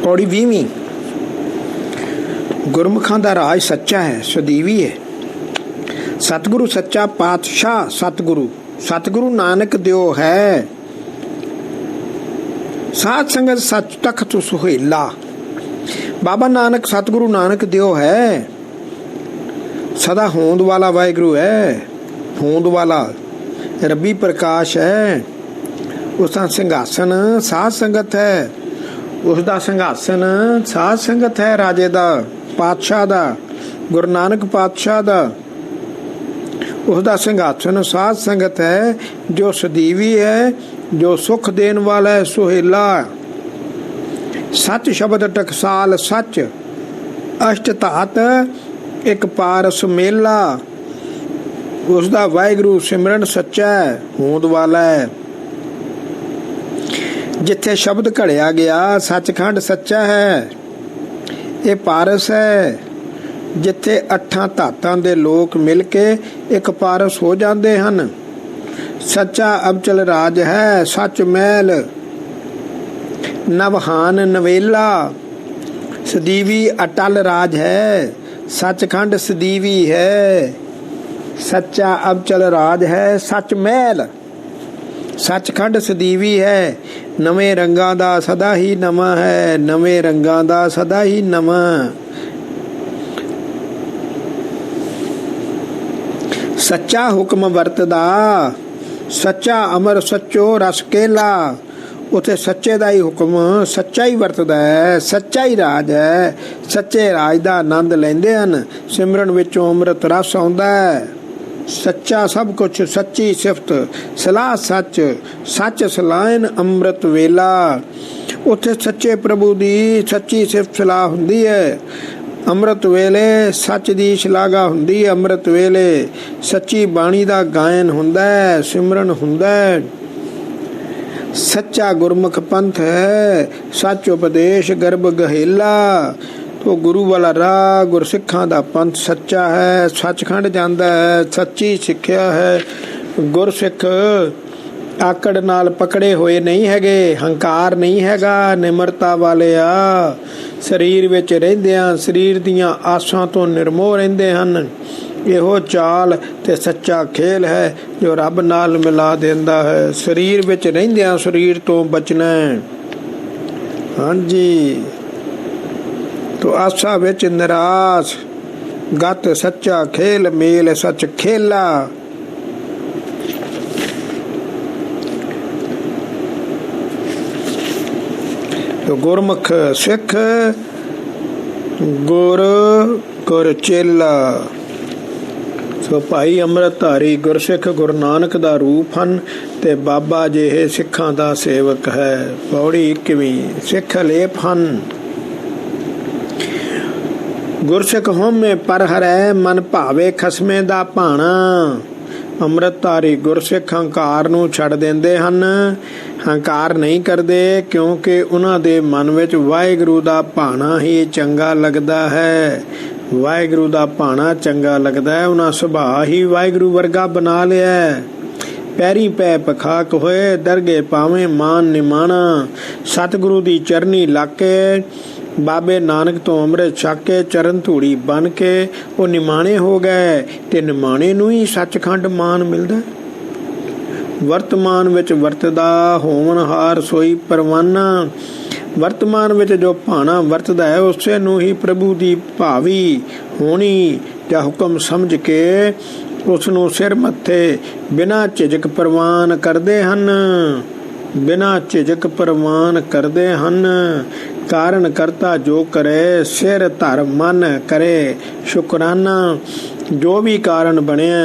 पौड़ी 20वीं। गुरमुखां दा राज सच्चा है, सਦੀवी है। सतगुरु सच्चा पातशाह सतगुरु नानक दियो है। साध संगत सच तखत सुहेला। बाबा नानक सतगुरु नानक दियो है। सदा होंद वाला वाहिगुरु है, होंद वाला रब्बी प्रकाश है। उसका सिंघासन साध संगत है, उसका सिंघासन साध संगत है। राजे दा, पातशाह दा, गुरु नानक पातशाह दा, उसका सिंघासन साध संगत है। जो सदीवी है, जो सुख देन वाला है, सुहेला। सच शब्द टकसाल सच, अष्ट धात एक पारस मेला। उसका वाहिगुरु सिमरन सच्चा है, होंद वाला है। जिथे शब्द घड़िया गया सचखंड सच्चा है, ये पारस है। जिथे अठां धातां दे लोक मिल के एक पारस हो जाते हैं। सच्चा अबचल राज है, सच महल नवहान नवेला। सदीवी अटल राज है, सचखंड सदीवी है। सच्चा अबचल राज है, सच महल सचखंड सदीवी है। नवे रंगां दा सदा ही नवां है, नवे रंगां दा सदा ही नवां। सच्चा हुक्म वरतदा, सच्चा अमर सच्चो रस केला। उथे सच्चे दा ही हुक्म सच्चा ही वरतदा है, सच्चा ही राज है। सच्चे राज दा आनंद लैंदे हन, सिमरन विचों अमृत रस आउंदा है। सच्चा सब कुछ सच्ची सिफत, सलाह सच, सच सलाहन अमृत वेला। उथे सच्चे प्रभु दी सच्ची सिफत सलाह हुंदी है। अमृत वेले सच दी शलाघा हुंदी है। अमृत वेले सच्ची बाणी दा गायन हुंदा है, सिमरन हुंदा है। सच्चा गुरमुख पंथ है, सच उपदेश गर्भ गहेला। तो गुरु वाला राह गुरसिखां दा पंथ सच्चा है, सचखंड जांदा है, सच्ची सिੱਖਿਆ है। गुरसिख आकड़ नाल पकड़े होए नहीं हैगे, हंकार नहीं हैगा, निमरता वाले आ। शरीर विच रहिंदियां शरीर दीयां आसां तो निर्मोह रहिंदे हन। ਇਹੋ ਚਾਲ ਤੇ ਸੱਚਾ ਖੇਲ ਹੈ ਜੋ ਰੱਬ ਨਾਲ ਮਿਲਾ ਦਿੰਦਾ ਹੈ। ਸਰੀਰ ਵਿੱਚ ਰਹਿੰਦਿਆਂ ਸਰੀਰ ਤੋਂ ਬਚਣਾ ਹੈ। ਹਾਂਜੀ, ਤੋ ਆਸਾ ਵਿੱਚ ਨਿਰਾਸ਼ ਗਤ ਸੱਚਾ ਖੇਲ ਮੇਲ ਸੱਚ ਖੇਲਾ। ਤੋ ਗੁਰਮੁਖ ਸਿੱਖ ਗੁਰ ਗੁਰ ਚੇਲਾ। ਸੋ ਭਾਈ ਅੰਮ੍ਰਿਤਧਾਰੀ ਗੁਰਸਿੱਖ ਗੁਰੂ ਨਾਨਕ ਦਾ ਰੂਪ ਹਨ ਤੇ ਬਾਬਾ ਜਿਹੇ ਸਿੱਖਾਂ ਦਾ ਸੇਵਕ ਹੈ। ਪੌੜੀ 21। ਸਿੱਖ ਲੇਪ ਹਨ। ਗੁਰਸਿੱਖ ਹੋਮੇ ਪਰ ਹਰੈ, ਮਨ ਭਾਵੇ ਖਸਮੇ ਦਾ ਭਾਣਾ। ਅੰਮ੍ਰਿਤਧਾਰੀ ਗੁਰਸਿੱਖ ਹੰਕਾਰ ਨੂੰ ਛੱਡ ਦਿੰਦੇ ਹਨ। ਹੰਕਾਰ ਨਹੀਂ ਕਰਦੇ ਕਿਉਂਕਿ ਉਹਨਾਂ ਦੇ ਮਨ ਵਿੱਚ ਵਾਹਿਗੁਰੂ ਦਾ ਭਾਣਾ ਹੀ ਚੰਗਾ ਲੱਗਦਾ ਹੈ। ਵਾਹਿਗੁਰੂ ਦਾ ਭਾਣਾ ਚੰਗਾ ਲੱਗਦਾ ਹੈ। ਉਹਨਾਂ ਸੁਭਾਅ ਹੀ ਵਾਹਿਗੁਰੂ ਵਰਗਾ ਬਣਾ ਲਿਆ। ਪੈਰੀ ਪੈ ਪਖਾਕ ਹੋਏ, ਦਰਗੇ ਪਾਵੇਂ ਮਾਨ ਨਿਮਾਣਾ। ਸਤਿਗੁਰੂ ਦੀ ਚਰਨੀ ਲੱਗ ਕੇ, ਬਾਬੇ ਨਾਨਕ ਤੋਂ ਅੰਮ੍ਰਿਤ ਛਕ ਕੇ, ਚਰਨ ਧੂੜੀ ਬਣ ਕੇ ਉਹ ਨਿਮਾਣੇ ਹੋ ਗਏ। ਤੇ ਨਿਮਾਣੇ ਨੂੰ ਹੀ ਸੱਚਖੰਡ ਮਾਨ ਮਿਲਦਾ। ਵਰਤਮਾਨ ਵਿੱਚ ਵਰਤਦਾ ਹੋਵਨਹਾਰ ਸੋਈ ਪਰਵਾਨਾ। ਵਰਤਮਾਨ ਵਿੱਚ ਜੋ ਭਾਣਾ ਵਰਤਦਾ ਹੈ ਉਸੇ ਨੂੰ ਹੀ ਪ੍ਰਭੂ ਦੀ ਭਾਵੀ ਹੋਣੀ ਜਾਂ ਹੁਕਮ ਸਮਝ ਕੇ ਉਸ ਨੂੰ ਸਿਰ ਮੱਥੇ ਬਿਨਾਂ ਝਿਜਕ ਪ੍ਰਵਾਨ ਕਰਦੇ ਹਨ। ਬਿਨਾਂ ਝਿਜਕ ਪ੍ਰਵਾਨ ਕਰਦੇ ਹਨ। ਕਾਰਨ ਕਰਤਾ ਜੋ ਕਰੇ, ਸਿਰ ਧਰ ਮਨ ਕਰੇ ਸ਼ੁਕਰਾਨਾ। ਜੋ ਵੀ ਕਾਰਨ ਬਣਿਆ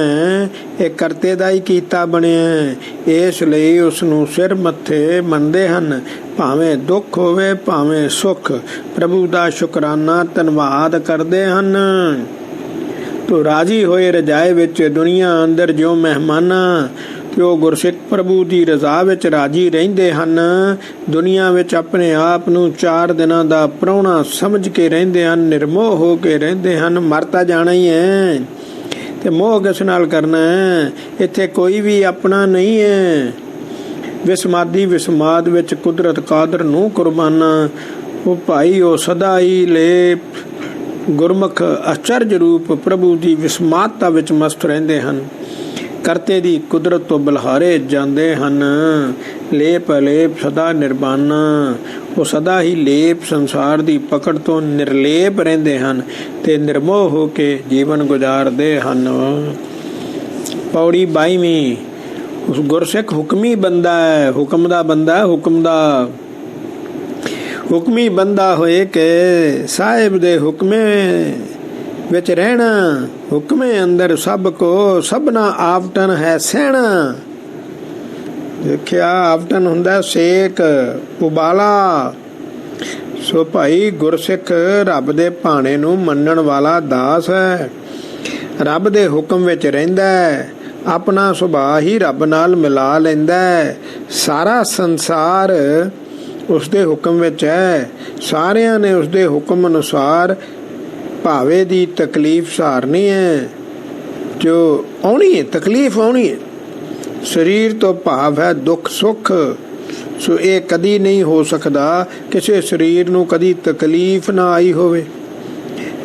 ਇਹ ਕਰਤੇ ਦਾ ਹੀ ਕੀਤਾ ਬਣਿਆ। ਇਸ ਲਈ ਉਸ ਨੂੰ ਸਿਰ ਮੱਥੇ ਮੰਨਦੇ ਹਨ। ਭਾਵੇਂ ਦੁੱਖ ਹੋਵੇ ਭਾਵੇਂ ਸੁੱਖ, ਪ੍ਰਭੂ ਦਾ ਸ਼ੁਕਰਾਨਾ ਧੰਨਵਾਦ ਕਰਦੇ ਹਨ। ਤੋ ਰਾਜੀ ਹੋਏ ਰਜਾਏ ਵਿੱਚ ਦੁਨੀਆ ਅੰਦਰ ਜੋ ਮਹਿਮਾਨਾਂ, ਤੇ ਉਹ ਗੁਰਸਿੱਖ ਪ੍ਰਭੂ ਦੀ ਰਜ਼ਾ ਵਿੱਚ ਰਾਜੀ ਰਹਿੰਦੇ ਹਨ। ਦੁਨੀਆ ਵਿੱਚ ਆਪਣੇ ਆਪ ਨੂੰ 4 ਦਿਨਾਂ ਦਾ ਪ੍ਰਾਹੁਣਾ ਸਮਝ ਕੇ ਰਹਿੰਦੇ ਹਨ। ਨਿਰਮੋਹ ਹੋ ਕੇ ਰਹਿੰਦੇ ਹਨ। ਮਰ ਤਾਂ ਜਾਣਾ ਹੀ ਹੈ ਤੇ ਮੋਹ ਕਿਸ ਨਾਲ ਕਰਨਾ ਹੈ। ਇੱਥੇ ਕੋਈ ਵੀ ਆਪਣਾ ਨਹੀਂ ਹੈ। ਵਿਸਮਾਦੀ ਵਿਸਮਾਦ ਵਿੱਚ ਕੁਦਰਤ ਕਾਦਰ ਨੂੰ ਕੁਰਬਾਨਾ। ਉਹ ਭਾਈ ਉਹ ਸਦਾ ਹੀ ਲੇਪ ਗੁਰਮੁਖ ਅਚਰਜ ਰੂਪ ਪ੍ਰਭੂ ਦੀ ਵਿਸਮਾਤਤਾ ਵਿੱਚ ਮਸਤ ਰਹਿੰਦੇ ਹਨ। ਕਰਤੇ ਦੀ ਕੁਦਰਤ ਤੋਂ ਬਲਹਾਰੇ ਜਾਂਦੇ ਹਨ। ਲੇਪ ਅਲੇਪ ਸਦਾ ਨਿਰਵਾਣ, ਉਹ ਸਦਾ ਹੀ ਲੇਪ ਸੰਸਾਰ ਦੀ ਪਕੜ ਤੋਂ ਨਿਰਲੇਪ ਰਹਿੰਦੇ ਹਨ ਤੇ ਨਿਰਮੋਹ ਹੋ ਕੇ ਜੀਵਨ ਗੁਜ਼ਾਰਦੇ ਹਨ। ਪੌੜੀ 22ਵੀਂ। ਉਸ ਗੁਰਸਿੱਖ ਹੁਕਮੀ ਬੰਦਾ ਹੈ, ਹੁਕਮ ਦਾ ਬੰਦਾ ਹੈ, ਹੁਕਮੀ ਬੰਦਾ ਹੋਏ ਕਿ ਸਾਹਿਬ ਦੇ ਹੁਕਮੇ ਵਿੱਚ ਰਹਿਣਾ। ਹੁਕਮੇ ਅੰਦਰ ਸਭ ਕੋ ਸਭਨਾ ਆਵਟਨ ਹੈ ਸਹਿਣਾ। ਦੇਖਿਆ ਆਵਟਨ ਹੁੰਦਾ ਸੇਕ ਉਬਾਲਾ। ਸੋ ਭਾਈ ਗੁਰਸਿੱਖ ਰੱਬ ਦੇ ਭਾਣੇ ਨੂੰ ਮੰਨਣ ਵਾਲਾ ਦਾਸ ਹੈ। ਰੱਬ ਦੇ ਹੁਕਮ ਵਿੱਚ ਰਹਿੰਦਾ ਹੈ, ਆਪਣਾ ਸੁਭਾਅ ਹੀ ਰੱਬ ਨਾਲ ਮਿਲਾ ਲੈਂਦਾ ਹੈ। ਸਾਰਾ ਸੰਸਾਰ ਉਸਦੇ ਹੁਕਮ ਵਿੱਚ ਹੈ। ਸਾਰਿਆਂ ਨੇ ਉਸਦੇ ਹੁਕਮ ਅਨੁਸਾਰ ਭਾਵੇਂ ਦੀ ਤਕਲੀਫ ਸਹਾਰਨੀ ਹੈ, ਜੋ ਆਉਣੀ ਹੈ, ਤਕਲੀਫ ਆਉਣੀ ਹੈ। ਸਰੀਰ ਤੋਂ ਭਾਵ ਹੈ ਦੁੱਖ ਸੁੱਖ। ਸੋ ਇਹ ਕਦੀ ਨਹੀਂ ਹੋ ਸਕਦਾ ਕਿਸੇ ਸਰੀਰ ਨੂੰ ਕਦੀ ਤਕਲੀਫ ਨਾ ਆਈ ਹੋਵੇ।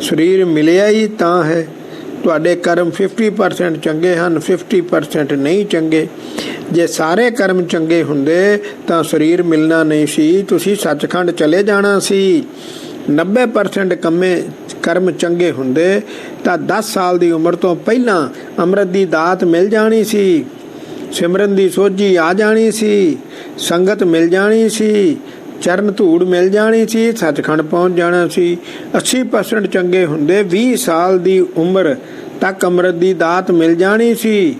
ਸਰੀਰ ਮਿਲਿਆ ਹੀ ਤਾਂ ਹੈ। ਤੁਹਾਡੇ ਕਰਮ 50% ਚੰਗੇ ਹਨ, 50% ਨਹੀਂ ਚੰਗੇ। ਜੇ ਸਾਰੇ ਕਰਮ ਚੰਗੇ ਹੁੰਦੇ ਤਾਂ ਸਰੀਰ ਮਿਲਣਾ ਨਹੀਂ ਸੀ, ਤੁਸੀਂ ਸੱਚਖੰਡ ਚਲੇ ਜਾਣਾ ਸੀ। 90% ਕਰਮ ਚੰਗੇ ਹੁੰਦੇ ਤਾਂ 10 ਸਾਲ ਦੀ ਉਮਰ ਤੋਂ ਪਹਿਲਾਂ ਅੰਮ੍ਰਿਤ ਦੀ ਦਾਤ ਮਿਲ ਜਾਣੀ ਸੀ, ਸਿਮਰਨ ਦੀ ਸੋਝੀ ਆ ਜਾਣੀ ਸੀ, ਸੰਗਤ ਮਿਲ ਜਾਣੀ ਸੀ, ਚਰਨ ਧੂੜ ਮਿਲ ਜਾਣੀ ਸੀ, ਸੱਚਖੰਡ ਪਹੁੰਚ ਜਾਣਾ ਸੀ। 80% ਚੰਗੇ ਹੁੰਦੇ 20 ਸਾਲ ਦੀ ਉਮਰ ਤੱਕ ਅੰਮ੍ਰਿਤ ਦੀ ਦਾਤ ਮਿਲ ਜਾਣੀ ਸੀ।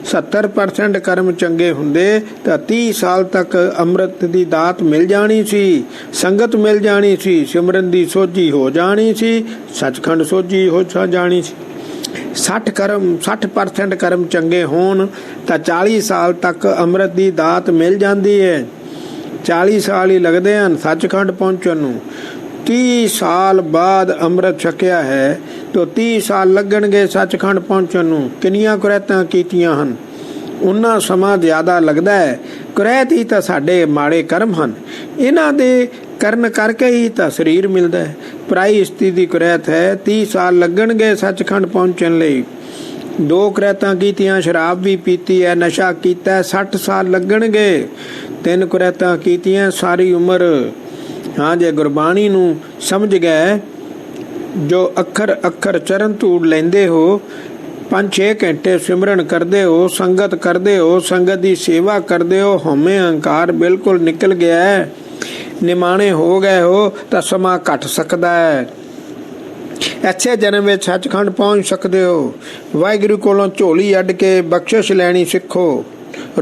70% ਕਰਮ ਚੰਗੇ ਹੁੰਦੇ ਤਾਂ 30 ਸਾਲ ਤੱਕ ਅੰਮ੍ਰਿਤ ਦੀ ਦਾਤ ਮਿਲ ਜਾਣੀ ਸੀ, ਸੰਗਤ ਮਿਲ ਜਾਣੀ ਸੀ, ਸਿਮਰਨ ਦੀ ਸੋਝੀ ਹੋ ਜਾਣੀ ਸੀ, ਸੱਚਖੰਡ ਸੋਝੀ ਹੋ ਜਾਣੀ ਸੀ। 60% ਕਰਮ ਚੰਗੇ ਹੋਣ ਤਾਂ 40 ਸਾਲ ਤੱਕ ਅੰਮ੍ਰਿਤ ਦੀ ਦਾਤ ਮਿਲ ਜਾਂਦੀ ਹੈ। 40 ਸਾਲ ਹੀ ਲੱਗਦੇ ਹਨ ਸੱਚਖੰਡ ਪਹੁੰਚਣ ਨੂੰ। 30 ਸਾਲ ਬਾਅਦ ਅੰਮ੍ਰਿਤ ਛਕਿਆ ਹੈ ਤਾਂ 30 ਸਾਲ ਲੱਗਣਗੇ ਸੱਚਖੰਡ ਪਹੁੰਚਣ ਨੂੰ। ਕਿੰਨੀਆਂ ਕੁਰੈਤਾਂ ਕੀਤੀਆਂ ਹਨ, ਉਹਨਾਂ ਸਮਾਂ ਜ਼ਿਆਦਾ ਲੱਗਦਾ ਹੈ। ਕੁਰੈਤ ਹੀ ਤਾਂ ਸਾਡੇ ਮਾੜੇ ਕਰਮ ਹਨ, ਇਹਨਾਂ ਦੇ ਕਰਨ ਕਰਕੇ ਹੀ ਤਾਂ ਸਰੀਰ ਮਿਲਦਾ ਹੈ। ਪਰਾਈ ਇਸਤਰੀ ਦੀ ਕੁਰੈਤ ਹੈ, 30 ਸਾਲ ਲੱਗਣਗੇ ਸੱਚਖੰਡ ਪਹੁੰਚਣ ਲਈ। 2 ਕੁਰੈਤਾਂ ਕੀਤੀਆਂ, ਸ਼ਰਾਬ ਵੀ ਪੀਤੀ ਹੈ, ਨਸ਼ਾ ਕੀਤਾ, 60 ਸਾਲ ਲੱਗਣਗੇ। 3 ਕੁਰੈਤਾਂ ਕੀਤੀਆਂ, ਸਾਰੀ ਉਮਰ। ਹਾਂ, ਜੇ ਗੁਰਬਾਣੀ ਨੂੰ ਸਮਝ ਗਏ, ਜੋ ਅੱਖਰ ਅੱਖਰ ਚਰਨ ਧੂੜ ਲੈਂਦੇ ਹੋ, 5-6 ਘੰਟੇ ਸਿਮਰਨ ਕਰਦੇ ਹੋ, ਸੰਗਤ ਕਰਦੇ ਹੋ, ਸੰਗਤ ਦੀ ਸੇਵਾ ਕਰਦੇ ਹੋ, ਹਉਮੈ ਅਹੰਕਾਰ ਬਿਲਕੁਲ ਨਿਕਲ ਗਿਆ ਹੈ, ਨਿਮਾਣੇ ਹੋ ਗਏ ਹੋ, ਤਾਂ ਸਮਾਂ ਘਟ ਸਕਦਾ ਹੈ। ਅੱਛੇ ਜਨਮ ਵਿੱਚ ਸੱਚਖੰਡ ਪਹੁੰਚ ਸਕਦੇ ਹੋ। ਵਾਹਿਗੁਰੂ ਕੋਲੋਂ ਝੋਲੀ ਅੱਡ ਕੇ ਬਖਸ਼ਿਸ਼ ਲੈਣੀ ਸਿੱਖੋ।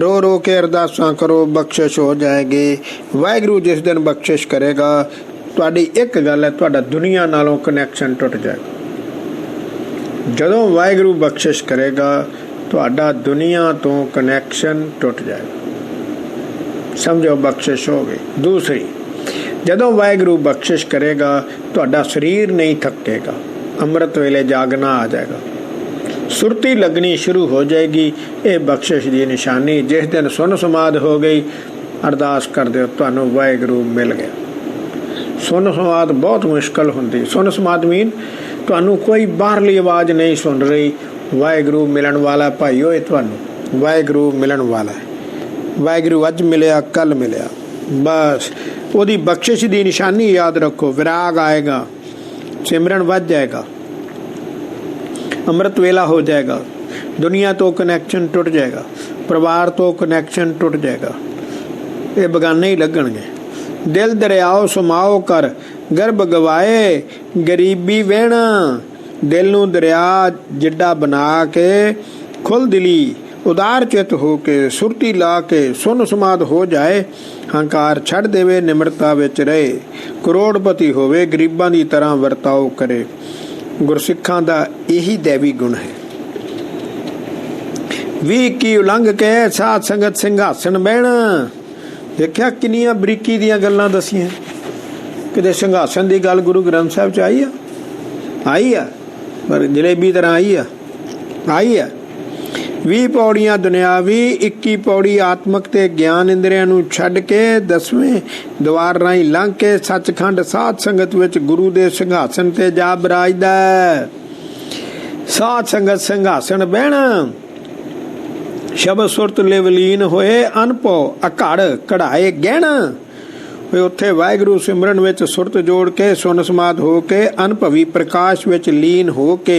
ਰੋ ਰੋ ਕੇ ਅਰਦਾਸਾਂ ਕਰੋ, ਬਖਸ਼ਿਸ਼ ਹੋ ਜਾਏਗੀ। ਵਾਹਿਗੁਰੂ ਜਿਸ ਦਿਨ ਬਖਸ਼ਿਸ਼ ਕਰੇਗਾ, ਤੁਹਾਡੀ ਇੱਕ ਗੱਲ ਹੈ, ਤੁਹਾਡਾ ਦੁਨੀਆ ਨਾਲੋਂ ਕਨੈਕਸ਼ਨ ਟੁੱਟ ਜਾਏਗਾ। ਜਦੋਂ ਵਾਹਿਗੁਰੂ ਬਖਸ਼ਿਸ਼ ਕਰੇਗਾ, ਤੁਹਾਡਾ ਦੁਨੀਆ ਤੋਂ ਕਨੈਕਸ਼ਨ ਟੁੱਟ ਜਾਏਗਾ। ਸਮਝੋ, ਬਖਸ਼ਿਸ਼ ਹੋ ਗਈ। ਦੂਸਰੀ, ਜਦੋਂ ਵਾਹਿਗੁਰੂ ਬਖਸ਼ਿਸ਼ ਕਰੇਗਾ, ਤੁਹਾਡਾ ਸਰੀਰ ਨਹੀਂ ਥੱਕੇਗਾ। ਅੰਮ੍ਰਿਤ ਵੇਲੇ ਜਾਗਣਾ ਆ ਜਾਏਗਾ, ਸੁਰਤੀ ਲੱਗਣੀ ਸ਼ੁਰੂ ਹੋ ਜਾਏਗੀ। ਇਹ ਬਖਸ਼ਿਸ਼ ਦੀ ਨਿਸ਼ਾਨੀ। ਜਿਸ ਦਿਨ ਸੁਨ ਸਮਾਧ ਹੋ ਗਈ, ਅਰਦਾਸ ਕਰ ਦਿਓ, ਤੁਹਾਨੂੰ ਵਾਹਿਗੁਰੂ ਮਿਲ ਗਿਆ। ਸੁਨ ਸਮਾਧ ਬਹੁਤ ਮੁਸ਼ਕਲ ਹੁੰਦੀ। ਸੁਨ ਸਮਾਧ ਮੀਨ ਤੁਹਾਨੂੰ ਕੋਈ ਬਾਹਰਲੀ ਆਵਾਜ਼ ਨਹੀਂ ਸੁਣ ਰਹੀ। ਵਾਹਿਗੁਰੂ ਮਿਲਣ ਵਾਲਾ ਭਾਈ ਓਏ, ਤੁਹਾਨੂੰ ਵਾਹਿਗੁਰੂ ਮਿਲਣ ਵਾਲਾ ਹੈ। ਵਾਹਿਗੁਰੂ ਅੱਜ ਮਿਲਿਆ, ਕੱਲ ਮਿਲਿਆ, ਬਸ ਉਹਦੀ ਬਖਸ਼ਿਸ਼ ਦੀ ਨਿਸ਼ਾਨੀ ਯਾਦ ਰੱਖੋ। ਵਿਰਾਗ ਆਏਗਾ, ਸਿਮਰਨ ਵੱਧ ਜਾਏਗਾ, ਅੰਮ੍ਰਿਤ ਵੇਲਾ ਹੋ ਜਾਏਗਾ, ਦੁਨੀਆ ਤੋਂ ਕਨੈਕਸ਼ਨ ਟੁੱਟ ਜਾਏਗਾ, ਪਰਿਵਾਰ ਤੋਂ ਕਨੈਕਸ਼ਨ ਟੁੱਟ ਜਾਏਗਾ। ਇਹ ਬਗਾਨੇ ਹੀ ਲੱਗਣਗੇ। ਦਿਲ ਦਰਿਆਓ ਸਮਾਓ ਕਰ ਗਰਭ ਗਵਾਏ, ਗਰੀਬੀ ਵਹਿਣਾ। ਦਿਲ ਨੂੰ ਦਰਿਆ ਜਿੱਡਾ ਬਣਾ ਕੇ ਖੁੱਲ ਦਿਲੀ ਉਦਾਰ ਚਿਤ ਹੋ ਕੇ ਸੁਰਤੀ ਲਾ ਕੇ ਸੁਨ ਸਮਾਧ ਹੋ ਜਾਏ। ਹੰਕਾਰ ਛੱਡ ਦੇਵੇ, ਨਿਮਰਤਾ ਵਿੱਚ ਰਹੇ, ਕਰੋੜਪਤੀ ਹੋਵੇ, ਗਰੀਬਾਂ ਦੀ ਤਰ੍ਹਾਂ ਵਰਤਾਓ ਕਰੇ। ਗੁਰਸਿੱਖਾਂ ਦਾ ਇਹੀ ਦੇਵੀ ਗੁਣ ਹੈ। 20 ਕੀ ਉਲੰਘ ਕੇ ਸਾਧ ਸੰਗਤ ਸਿੰਘਾਸਣ ਬਹਿਣਾ। ਦੇਖਿਆ ਕਿੰਨੀਆਂ ਬਰੀਕੀ ਦੀਆਂ ਗੱਲਾਂ ਦਸੀਆਂ। ਕਿਤੇ ਸਿੰਘਾਸਣ ਦੀ ਗੱਲ ਗੁਰੂ ਗ੍ਰੰਥ ਸਾਹਿਬ ਚ ਆਈ ਆ ਪਰ ਜਲੇਬੀ ਤਰ੍ਹਾਂ ਆਈ ਆ। 20 ਪੌੜੀਆਂ ਦੁਨਿਆਵੀ, 21 ਪੌੜੀ ਆਤਮਕ ਤੇ ਗਿਆਨ ਇੰਦਰੀਆਂ ਨੂੰ ਛੱਡ ਕੇ 10ਵੇਂ ਦੁਆਰ ਰਾਹੀਂ ਲੰਘ ਕੇ ਸੱਚਖੰਡ ਸਾਧ ਸੰਗਤ ਵਿੱਚ ਗੁਰੂ ਦੇ ਸਿੰਘਾਸਨ ਤੇ ਜਾ ਬਿਰਾਜਦਾ ਹੈ। ਸਾਧ ਸੰਗਤ ਸਿੰਘਾਸਨ ਬਹਿਣਾ, ਸ਼ਬਦ ਸੁਰਤ ਲਿਵਲੀਨ ਹੋਏ ਅਨਭਉ ਅਘੜ ਕਢਾਏ ਗਹਿਣਾ। ਉੱਥੇ ਵਾਹਿਗੁਰੂ ਸਿਮਰਨ ਵਿੱਚ ਸੁਰਤ ਜੋੜ ਕੇ ਸੁਨ ਸਮਾਧ ਹੋ ਕੇ ਅਨੁਭਵੀ ਪ੍ਰਕਾਸ਼ ਵਿੱਚ ਲੀਨ ਹੋ ਕੇ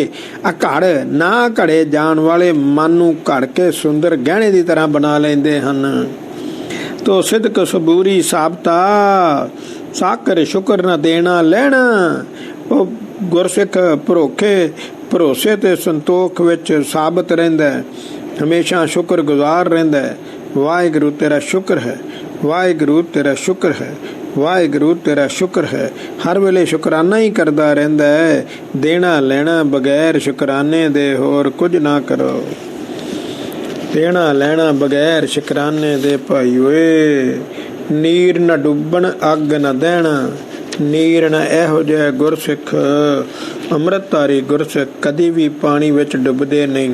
ਅਘੜ ਨਾ ਘੜੇ ਜਾਣ ਵਾਲੇ ਮਨ ਨੂੰ ਘੜ ਕੇ ਸੁੰਦਰ ਗਹਿਣੇ ਦੀ ਤਰ੍ਹਾਂ ਬਣਾ ਲੈਂਦੇ ਹਨ। ਤੋ ਸਿਦਕ ਸਬੂਰੀ ਸਾਬਤਾ ਸਾਕਰ ਸ਼ੁਕਰ ਨਾ ਦੇਣਾ ਲੈਣਾ। ਉਹ ਗੁਰਸਿੱਖ ਭਰੋਸੇ ਤੇ ਸੰਤੋਖ ਵਿੱਚ ਸਾਬਤ ਰਹਿੰਦਾ, ਹਮੇਸ਼ਾ ਸ਼ੁਕਰ ਗੁਜ਼ਾਰ ਰਹਿੰਦਾ। ਵਾਹਿਗੁਰੂ ਤੇਰਾ ਸ਼ੁਕਰ ਹੈ, ਵਾਹਿਗੁਰੂ ਤੇਰਾ ਸ਼ੁਕਰ ਹੈ, ਵਾਹਿਗੁਰੂ ਤੇਰਾ ਸ਼ੁਕਰ ਹੈ। ਹਰ ਵੇਲੇ ਸ਼ੁਕਰਾਨਾ ਹੀ ਕਰਦਾ ਰਹਿੰਦਾ ਹੈ। ਦੇਣਾ ਲੈਣਾ ਬਗੈਰ ਸ਼ੁਕਰਾਨੇ ਦੇ ਹੋਰ ਕੁਝ ਨਾ ਕਰੋ। ਦੇਣਾ ਲੈਣਾ ਬਗੈਰ ਸ਼ੁਕਰਾਨੇ ਦੇ ਭਾਈ ਓਏ। ਨੀਰ ਨਾ ਡੁੱਬਣ ਅੱਗ ਨਾ ਦੇਣਾ, ਨੀਰ ਨਾ ਇਹੋ ਜਿਹਾ ਗੁਰਸਿੱਖ ਅੰਮ੍ਰਿਤਧਾਰੀ ਗੁਰਸਿੱਖ ਕਦੀ ਵੀ ਪਾਣੀ ਵਿੱਚ ਡੁੱਬਦੇ ਨਹੀਂ,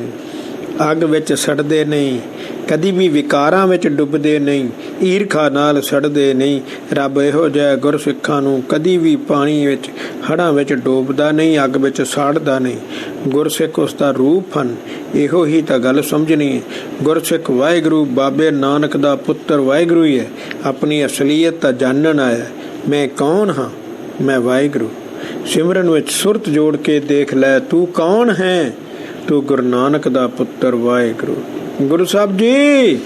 ਅੱਗ ਵਿੱਚ ਸੜਦੇ ਨਹੀਂ, ਕਦੀ ਵੀ ਵਿਕਾਰਾਂ ਵਿੱਚ ਡੁੱਬਦੇ ਨਹੀਂ, ਈਰਖਾ ਨਾਲ ਸੜਦੇ ਨਹੀਂ। ਰੱਬ ਇਹੋ ਜਿਹਾ ਗੁਰਸਿੱਖਾਂ ਨੂੰ ਕਦੀ ਵੀ ਪਾਣੀ ਵਿੱਚ ਹੜ੍ਹਾਂ ਵਿੱਚ ਡੋਬਦਾ ਨਹੀਂ, ਅੱਗ ਵਿੱਚ ਸਾੜਦਾ ਨਹੀਂ। ਗੁਰਸਿੱਖ ਉਸ ਦਾ ਰੂਪ ਹਨ। ਇਹੋ ਹੀ ਤਾਂ ਗੱਲ ਸਮਝਣੀ ਹੈ। ਗੁਰਸਿੱਖ ਵਾਹਿਗੁਰੂ ਬਾਬੇ ਨਾਨਕ ਦਾ ਪੁੱਤਰ ਵਾਹਿਗੁਰੂ ਹੀ ਹੈ। ਆਪਣੀ ਅਸਲੀਅਤ ਤਾਂ ਜਾਣਨ ਆਇਆ। ਮੈਂ ਕੌਣ ਹਾਂ? ਮੈਂ ਵਾਹਿਗੁਰੂ। ਸਿਮਰਨ ਵਿੱਚ ਸੁਰਤ ਜੋੜ ਕੇ ਦੇਖ ਲੈ, ਤੂੰ ਕੌਣ ਹੈ? ਤੂੰ ਗੁਰੂ ਨਾਨਕ ਦਾ ਪੁੱਤਰ ਵਾਹਿਗੁਰੂ। ਗੁਰੂ ਸਾਹਿਬ ਜੀ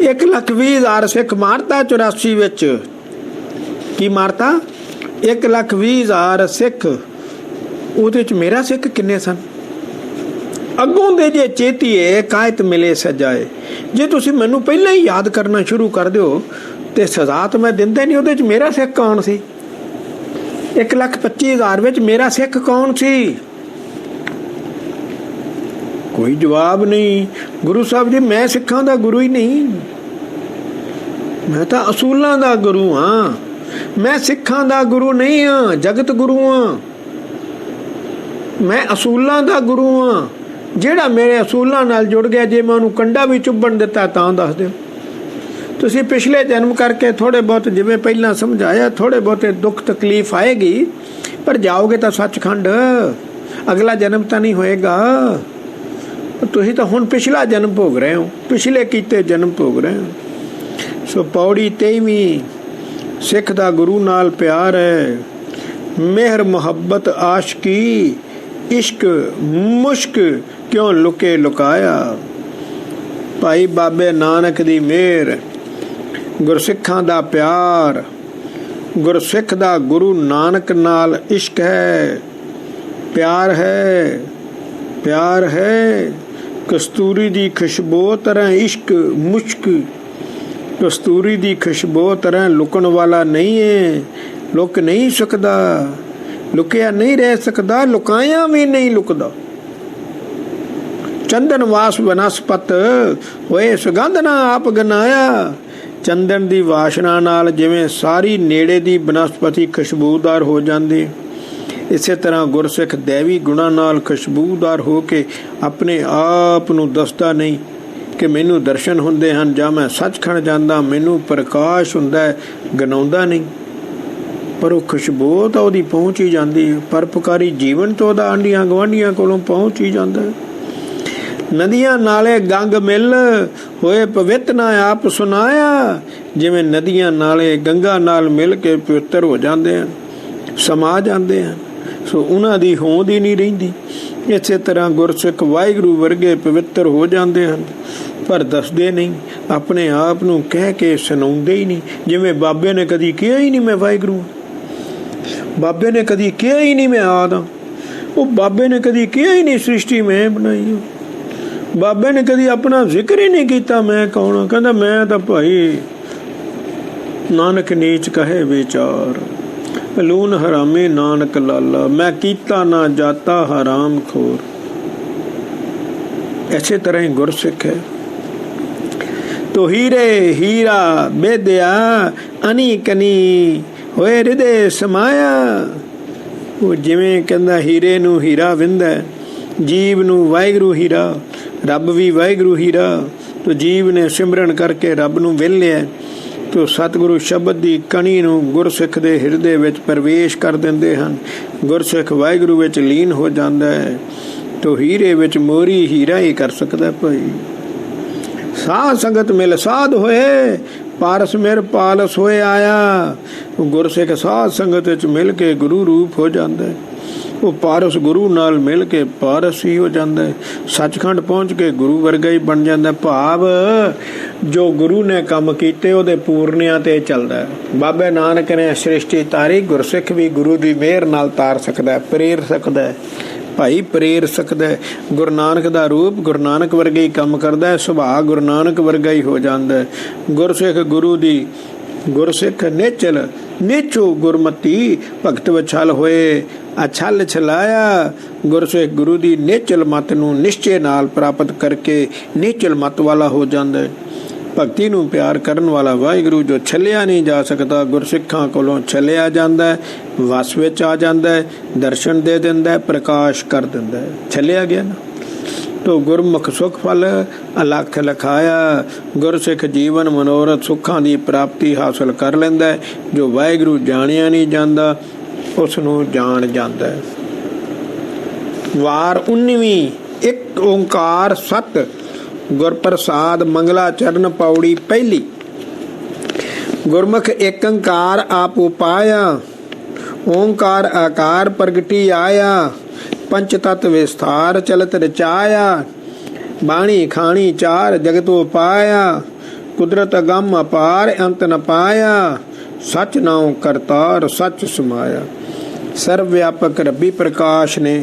1,20,000 ਸਿੱਖ ਮਾਰਤਾ 84 ਵਿੱਚ। ਕੀ ਮਾਰਤਾ? 1,20,000 ਸਿੱਖ। ਉਹਦੇ ਚ ਮੇਰਾ ਸਿੱਖ ਕਿੰਨੇ ਸਨ? ਅੱਗੋਂ ਦੇ ਜੇ ਚੇਤੀਏ ਕਾਇਤ ਮਿਲੇ ਸਜਾਏ। ਜੇ ਤੁਸੀਂ ਮੈਨੂੰ ਪਹਿਲਾਂ ਹੀ ਯਾਦ ਕਰਨਾ ਸ਼ੁਰੂ ਕਰ ਦਿਓ ਤੇ ਸਜ਼ਾ ਤਾਂ ਮੈਂ ਦਿੰਦਾ ਨਹੀਂ। ਉਹਦੇ ਚ ਮੇਰਾ ਸਿੱਖ ਕੌਣ ਸੀ? 1,25,000 ਵਿੱਚ ਮੇਰਾ ਸਿੱਖ ਕੌਣ ਸੀ? ਕੋਈ ਜਵਾਬ ਨਹੀਂ। ਗੁਰੂ ਸਾਹਿਬ ਜੀ ਮੈਂ ਸਿੱਖਾਂ ਦਾ ਗੁਰੂ ਹੀ ਨਹੀਂ, ਮੈਂ ਤਾਂ ਅਸੂਲਾਂ ਦਾ ਗੁਰੂ ਹਾਂ। ਮੈਂ ਸਿੱਖਾਂ ਦਾ ਗੁਰੂ ਨਹੀਂ ਹਾਂ, ਜਗਤ ਗੁਰੂ ਹਾਂ। ਮੈਂ ਅਸੂਲਾਂ ਦਾ ਗੁਰੂ ਹਾਂ। ਜਿਹੜਾ ਮੇਰੇ ਅਸੂਲਾਂ ਨਾਲ ਜੁੜ ਗਿਆ, ਜੇ ਮੈਂ ਉਹਨੂੰ ਕੰਡਾ ਵੀ ਚੁੱਭਣ ਦਿੱਤਾ ਤਾਂ ਦੱਸ ਦਿਓ। ਤੁਸੀਂ ਪਿਛਲੇ ਜਨਮ ਕਰਕੇ ਥੋੜੇ ਬਹੁਤ, ਜਿਵੇਂ ਪਹਿਲਾਂ ਸਮਝਾਇਆ, ਥੋੜੇ ਬਹੁਤੇ ਦੁੱਖ ਤਕਲੀਫ ਆਏਗੀ, ਪਰ ਜਾਓਗੇ ਤਾਂ ਸੱਚਖੰਡ। ਅਗਲਾ ਜਨਮ ਤਾਂ ਨਹੀਂ ਹੋਏਗਾ। ਤੁਸੀਂ ਤਾਂ ਹੁਣ ਪਿਛਲਾ ਜਨਮ ਭੋਗ ਰਹੇ ਹੋ, ਪਿਛਲੇ ਕੀਤੇ ਜਨਮ ਭੋਗ ਰਹੇ ਹੋ। ਸੋ ਪੌੜੀ 23ਵੀਂ। ਸਿੱਖ ਦਾ ਗੁਰੂ ਨਾਲ ਪਿਆਰ ਹੈ। ਮਿਹਰ ਮੁਹੱਬਤ ਆਸ਼ਕੀ, ਇਸ਼ਕ ਮੁਸ਼ਕ ਕਿਉਂ ਲੁਕੇ ਲੁਕਾਇਆ। ਭਾਈ ਬਾਬੇ ਨਾਨਕ ਦੀ ਮਿਹਰ, ਗੁਰਸਿੱਖਾਂ ਦਾ ਪਿਆਰ, ਗੁਰਸਿੱਖ ਦਾ ਗੁਰੂ ਨਾਨਕ ਨਾਲ ਇਸ਼ਕ ਹੈ, ਪਿਆਰ ਹੈ, ਪਿਆਰ ਹੈ। ਕਸਤੂਰੀ ਦੀ ਖੁਸ਼ਬੂ ਤਰ੍ਹਾਂ ਇਸ਼ਕ ਮੁਸ਼ਕ, ਕਸਤੂਰੀ ਦੀ ਖੁਸ਼ਬੂ ਤਰ੍ਹਾਂ ਲੁਕਣ ਵਾਲਾ ਨਹੀਂ ਹੈ। ਲੁਕ ਨਹੀਂ ਸਕਦਾ, ਲੁਕਿਆ ਨਹੀਂ ਰਹਿ ਸਕਦਾ, ਲੁਕਾਇਆ ਵੀ ਨਹੀਂ ਲੁਕਦਾ। ਚੰਦਨ ਵਾਸ ਬਨਸਪਤ ਹੋਏ ਸੁਗੰਧ ਨਾ ਆਪ ਗਨਾਇਆ। ਚੰਦਨ ਦੀ ਵਾਸ਼ਨਾ ਨਾਲ ਜਿਵੇਂ ਸਾਰੀ ਨੇੜੇ ਦੀ ਬਨਸਪਤੀ ਖੁਸ਼ਬੂਦਾਰ ਹੋ ਜਾਂਦੀ, ਇਸੇ ਤਰ੍ਹਾਂ ਗੁਰਸਿੱਖ ਦੇਵੀ ਗੁਣਾਂ ਨਾਲ ਖੁਸ਼ਬੂਦਾਰ ਹੋ ਕੇ ਆਪਣੇ ਆਪ ਨੂੰ ਦੱਸਦਾ ਨਹੀਂ ਕਿ ਮੈਨੂੰ ਦਰਸ਼ਨ ਹੁੰਦੇ ਹਨ ਜਾਂ ਮੈਂ ਸੱਚਖੰਡ ਜਾਂਦਾ, ਮੈਨੂੰ ਪ੍ਰਕਾਸ਼ ਹੁੰਦਾ ਹੈ, ਗਨਾਉਂਦਾ ਨਹੀਂ। ਪਰ ਉਹ ਖੁਸ਼ਬੂ ਤਾਂ ਉਹਦੀ ਪਹੁੰਚ ਹੀ ਜਾਂਦੀ ਹੈ। ਪਰਉਪਕਾਰੀ ਜੀਵਨ ਤੋਂ ਉਹਦਾ ਆਂਢੀਆਂ ਗੁਆਂਢੀਆਂ ਕੋਲੋਂ ਪਹੁੰਚ ਹੀ ਜਾਂਦਾ ਹੈ। ਨਦੀਆਂ ਨਾਲੇ ਗੰਗ ਮਿਲ ਹੋਏ ਪਵਿੱਤ ਨਾ ਆਪ ਸੁਨਾਇਆ। ਜਿਵੇਂ ਨਦੀਆਂ ਨਾਲੇ ਗੰਗਾ ਨਾਲ ਮਿਲ ਕੇ ਪਵਿੱਤਰ ਹੋ ਜਾਂਦੇ ਹਨ, ਸਮਾ ਜਾਂਦੇ ਹਨ, ਸੋ ਉਹਨਾਂ ਦੀ ਹੋਂਦ ਹੀ ਨਹੀਂ ਰਹਿੰਦੀ। ਇਸੇ ਤਰ੍ਹਾਂ ਗੁਰਸਿੱਖ ਵਾਹਿਗੁਰੂ ਵਰਗੇ ਪਵਿੱਤਰ ਹੋ ਜਾਂਦੇ ਹਨ, ਪਰ ਦੱਸਦੇ ਨਹੀਂ, ਆਪਣੇ ਆਪ ਨੂੰ ਕਹਿ ਕੇ ਸੁਣਾਉਂਦੇ ਹੀ ਨਹੀਂ। ਜਿਵੇਂ ਬਾਬੇ ਨੇ ਕਦੀ ਕਿਹਾ ਹੀ ਨਹੀਂ ਮੈਂ ਵਾਹਿਗੁਰੂ, ਬਾਬੇ ਨੇ ਕਦੀ ਕਿਹਾ ਹੀ ਨਹੀਂ ਮੈਂ ਆਦ, ਉਹ ਬਾਬੇ ਨੇ ਕਦੀ ਕਿਹਾ ਹੀ ਨਹੀਂ ਸ੍ਰਿਸ਼ਟੀ ਮੈਂ ਬਣਾਈ, ਬਾਬੇ ਨੇ ਕਦੀ ਆਪਣਾ ਜ਼ਿਕਰ ਹੀ ਨਹੀਂ ਕੀਤਾ ਮੈਂ ਕੌਣ। ਕਹਿੰਦਾ ਮੈਂ ਤਾਂ ਭਾਈ ਨਾਨਕ ਨੀਚ ਕਹੇ ਵਿਚਾਰ, ਲੂਨ ਹਰਾਮੀ ਨਾਨਕ ਲਾਲਾ, ਮੈਂ ਕੀਤਾ ਨਾ ਜਾਤਾ ਹਰਾਮ ਖੋਰ। ਇਸੇ ਤਰ੍ਹਾਂ ਹੀ ਗੁਰਸਿੱਖ ਹੈ। ਤੋ ਹੀਰੇ ਹੀਰਾ ਬੇਦਿਆ ਅਨੀ ਕਨੀ ਹੋਏ ਹਿਰਦੇ ਸਮਾਇਆ। ਉਹ ਜਿਵੇਂ ਕਹਿੰਦਾ ਹੀਰੇ ਨੂੰ ਹੀਰਾ ਵਿੰਦਾ, ਜੀਵ ਨੂੰ ਵਾਹਿਗੁਰੂ ਹੀਰਾ, ਰੱਬ ਵੀ ਵਾਹਿਗੁਰੂ ਹੀ ਰਾ। ਤੋ ਜੀਵ ਨੇ ਸਿਮਰਨ ਕਰਕੇ ਰੱਬ ਨੂੰ ਵਿਲ ਲਿਆ। ਤੋ ਸਤਿਗੁਰੂ ਸ਼ਬਦ ਦੀ ਕਣੀ ਨੂੰ ਗੁਰਸਿੱਖ ਦੇ ਹਿਰਦੇ ਵਿੱਚ ਪ੍ਰਵੇਸ਼ ਕਰ ਦਿੰਦੇ ਹਨ। ਗੁਰਸਿੱਖ ਵਾਹਿਗੁਰੂ ਵਿੱਚ ਲੀਨ ਹੋ ਜਾਂਦਾ ਹੈ। ਤੋ ਹੀਰੇ ਵਿੱਚ ਮੋਰੀ ਹੀਰਾ ਹੀ ਕਰ ਸਕਦਾ ਭਾਈ। ਸਾਧ ਸੰਗਤ ਮਿਲ ਸਾਧ ਹੋਏ, ਪਾਰਸ ਮੇਰ ਪਾਲਸ ਹੋਏ ਆਇਆ। ਗੁਰਸਿੱਖ ਸਾਧ ਸੰਗਤ ਵਿੱਚ ਮਿਲ ਕੇ ਗੁਰੂ ਰੂਪ ਹੋ ਜਾਂਦਾ ਹੈ। ਉਹ ਪਾਰਸ ਗੁਰੂ ਨਾਲ ਮਿਲ ਕੇ ਪਾਰਸ ਹੀ ਹੋ ਜਾਂਦਾ ਹੈ। ਸੱਚਖੰਡ ਪਹੁੰਚ ਕੇ ਗੁਰੂ ਵਰਗਾ ਹੀ ਬਣ ਜਾਂਦਾ। ਭਾਵ ਜੋ ਗੁਰੂ ਨੇ ਕੰਮ ਕੀਤੇ ਉਹਦੇ ਪੂਰਨਿਆਂ ਤੇ ਚੱਲਦਾ ਹੈ। ਬਾਬੇ ਨਾਨਕ ਨੇ ਸ੍ਰਿਸ਼ਟੀ ਤਾਰੀ, ਗੁਰਸਿੱਖ ਵੀ ਗੁਰੂ ਦੀ ਮਿਹਰ ਨਾਲ ਤਾਰ ਸਕਦਾ, ਪ੍ਰੇਰ ਸਕਦਾ ਭਾਈ, ਪ੍ਰੇਰ ਸਕਦਾ। ਗੁਰੂ ਨਾਨਕ ਦਾ ਰੂਪ ਗੁਰੂ ਨਾਨਕ ਵਰਗਾ ਹੀ ਕੰਮ ਕਰਦਾ ਹੈ, ਸੁਭਾਅ ਗੁਰੂ ਨਾਨਕ ਵਰਗਾ ਹੀ ਹੋ ਜਾਂਦਾ। ਗੁਰਸਿੱਖ ਗੁਰੂ ਦੀ ਗੁਰਸਿੱਖ ਨਿਚਲ ਨੀਚੋ ਗੁਰਮਤੀ, ਭਗਤ ਵਛਲ ਹੋਏ ਅਛਲ ਛਲਾਇਆ। ਗੁਰਸਿੱਖ ਗੁਰੂ ਦੀ ਨਿਚਲ ਮਤ ਨੂੰ ਨਿਸ਼ਚੇ ਨਾਲ ਪ੍ਰਾਪਤ ਕਰਕੇ ਨਿਚਲ ਮਤ ਵਾਲਾ ਹੋ ਜਾਂਦਾ ਹੈ। ਭਗਤੀ ਨੂੰ ਪਿਆਰ ਕਰਨ ਵਾਲਾ ਵਾਹਿਗੁਰੂ ਜੋ ਛਲਿਆ ਨਹੀਂ ਜਾ ਸਕਦਾ, ਗੁਰਸਿੱਖਾਂ ਕੋਲੋਂ ਛਲਿਆ ਜਾਂਦਾ ਹੈ, ਵਸ ਵਿੱਚ ਆ ਜਾਂਦਾ ਹੈ, ਦਰਸ਼ਨ ਦੇ ਦਿੰਦਾ ਹੈ, ਪ੍ਰਕਾਸ਼ ਕਰ ਦਿੰਦਾ ਹੈ। ਛਲਿਆ ਗਿਆ ਨਾ ਤੋ ਗੁਰਮੁਖ ਸੁਖ ਫਲ ਅਲਖ ਲਖਾਇਆ। ਗੁਰਸਿੱਖ ਜੀਵਨ ਮਨੋਰਥ ਸੁੱਖਾਂ ਦੀ ਪ੍ਰਾਪਤੀ ਹਾਸਲ ਕਰ ਲੈਂਦਾ ਹੈ। ਜੋ ਵਾਹਿਗੁਰੂ ਜਾਣਿਆ ਨਹੀਂ ਜਾਂਦਾ ਉਸ ਨੂੰ ਜਾਣ ਜਾਂਦਾ ਹੈ। ਵਾਰ 19ਵੀਂ। ਇੱਕ ਓੰਕਾਰ ਸਤ ਗੁਰ ਪ੍ਰਸਾਦ ਮੰਗਲਾ ਚਰਨ ਪੌੜੀ ਪਹਿਲੀ। ਗੁਰਮੁਖ ਏਕ ਓੰਕਾਰ ਆਪ ਉਪਾਇਆ, ਓੰਕਾਰ ਆਕਾਰ ਪ੍ਰਗਟੀ ਆਇਆ। ਪੰਚ ਤਤ ਵਿਸਥਾਰ ਚਲਤ ਰਚਾਇਆ, ਬਾਣੀ ਖਾਣੀ ਚਾਰ ਜਗਤ ਉਪਾਇਆ। ਕੁਦਰਤ ਅਗੰਮ ਅਪਾਰ ਅੰਤ ਨ ਪਾਇਆ, ਸਚ ਨਾਉ ਕਰਤਾਰ ਸਚ ਸਮਾਇਆ। ਸਰਵ ਵਿਆਪਕ ਰੱਬੀ ਪ੍ਰਕਾਸ਼ ਨੇ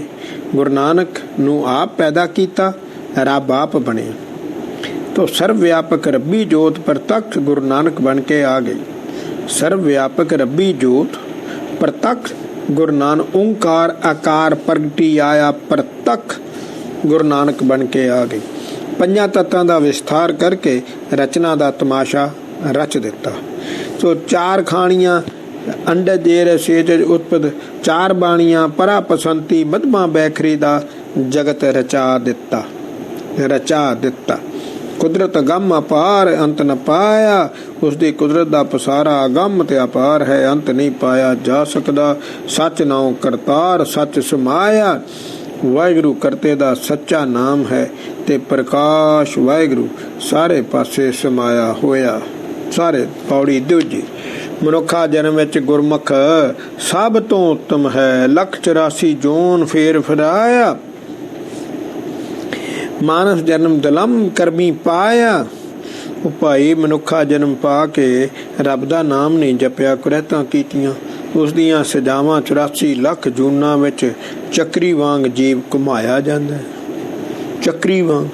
ਗੁਰੂ ਨਾਨਕ ਨੂੰ ਆਪ ਪੈਦਾ ਕੀਤਾ, ਰੱਬ ਆਪ ਬਣਿਆ। ਤੋ ਸਰਵ ਵਿਆਪਕ ਰੱਬੀ ਜੋਤ ਪ੍ਰਤੱਖ ਗੁਰੂ ਨਾਨਕ ਬਣ ਕੇ ਆ ਗਈ। ਸਰਵ ਵਿਆਪਕ ਰੱਬੀ ਜੋਤ ਪ੍ਰਤੱਖ ਗੁਰੂ ਨਾਨਕ ਓੰਕਾਰ ਆਕਾਰ ਪ੍ਰਗਟੀ ਆਇਆ, ਪ੍ਰਤੱਖ ਗੁਰੂ ਨਾਨਕ ਬਣ ਕੇ ਆ ਗਈ। ਪੰਜਾਂ ਤੱਤਾਂ ਦਾ ਵਿਸਥਾਰ ਕਰਕੇ ਰਚਨਾ ਦਾ ਤਮਾਸ਼ਾ ਰਚ ਦਿੱਤਾ। ਸੋ ਚਾਰ ਖਾਣੀਆਂ ਅੰਡੇ ਦੇਰ ਸੇਜ ਉਤਪਦ, ਚਾਰ ਬਾਣੀਆਂ ਪਰਾ ਪਸੰਤੀ ਮਧਮਾ ਬੈਖਰੀ ਦਾ ਜਗਤ ਰਚਾ ਦਿੱਤਾ, ਰਚਾ ਦਿੱਤਾ। ਕੁਦਰਤ ਅਗੰਮ ਅਪਾਰ ਅੰਤ ਨ ਪਾਇਆ, ਉਸ ਦੀ ਕੁਦਰਤ ਦਾ ਪਸਾਰਾ ਅਗੰਮ ਤੇ ਅਪਾਰ ਹੈ, ਅੰਤ ਨਹੀਂ ਪਾਇਆ ਜਾ ਸਕਦਾ। ਸੱਚ ਨਾਉ ਕਰਤਾਰ ਸੱਚ ਸਮਾਇਆ। ਵਾਹਿਗੁਰੂ ਕਰਤੇ ਦਾ ਸੱਚਾ ਨਾਮ ਹੈ ਤੇ ਪ੍ਰਕਾਸ਼ ਵਾਹਿਗੁਰੂ ਸਾਰੇ ਪਾਸੇ ਸਮਾਇਆ ਹੋਇਆ। ਸਾਰੇ ਪੌੜੀ ਦੂਜੀ। ਮਨੁੱਖਾ ਜਨਮ ਵਿੱਚ ਗੁਰਮੁਖ ਸਭ ਤੋਂ ਉੱਤਮ ਹੈ, ਲੱਖ 84 ਜੋਨ ਫੇਰ ਫਿਰਾਇਆ। ਮਾਨਸ ਜਨਮ ਦਲਮ ਕਰਮੀ ਪਾਇਆ। ਉਹ ਭਾਈ ਮਨੁੱਖਾ ਜਨਮ ਪਾ ਕੇ ਰੱਬ ਦਾ ਨਾਮ ਨਹੀਂ ਜਪਿਆ, ਕੁਰੈਤਾਂ ਕੀਤੀਆਂ। ਉਸ ਦੀਆਂ ਸਜ਼ਾਵਾਂ 84 ਲੱਖ ਜੂਨਾਂ ਵਿੱਚ ਚੱਕਰੀ ਵਾਂਗ ਜੀਵ ਘੁਮਾਇਆ ਜਾਂਦਾ ਹੈ, ਚੱਕਰੀ ਵਾਂਗ।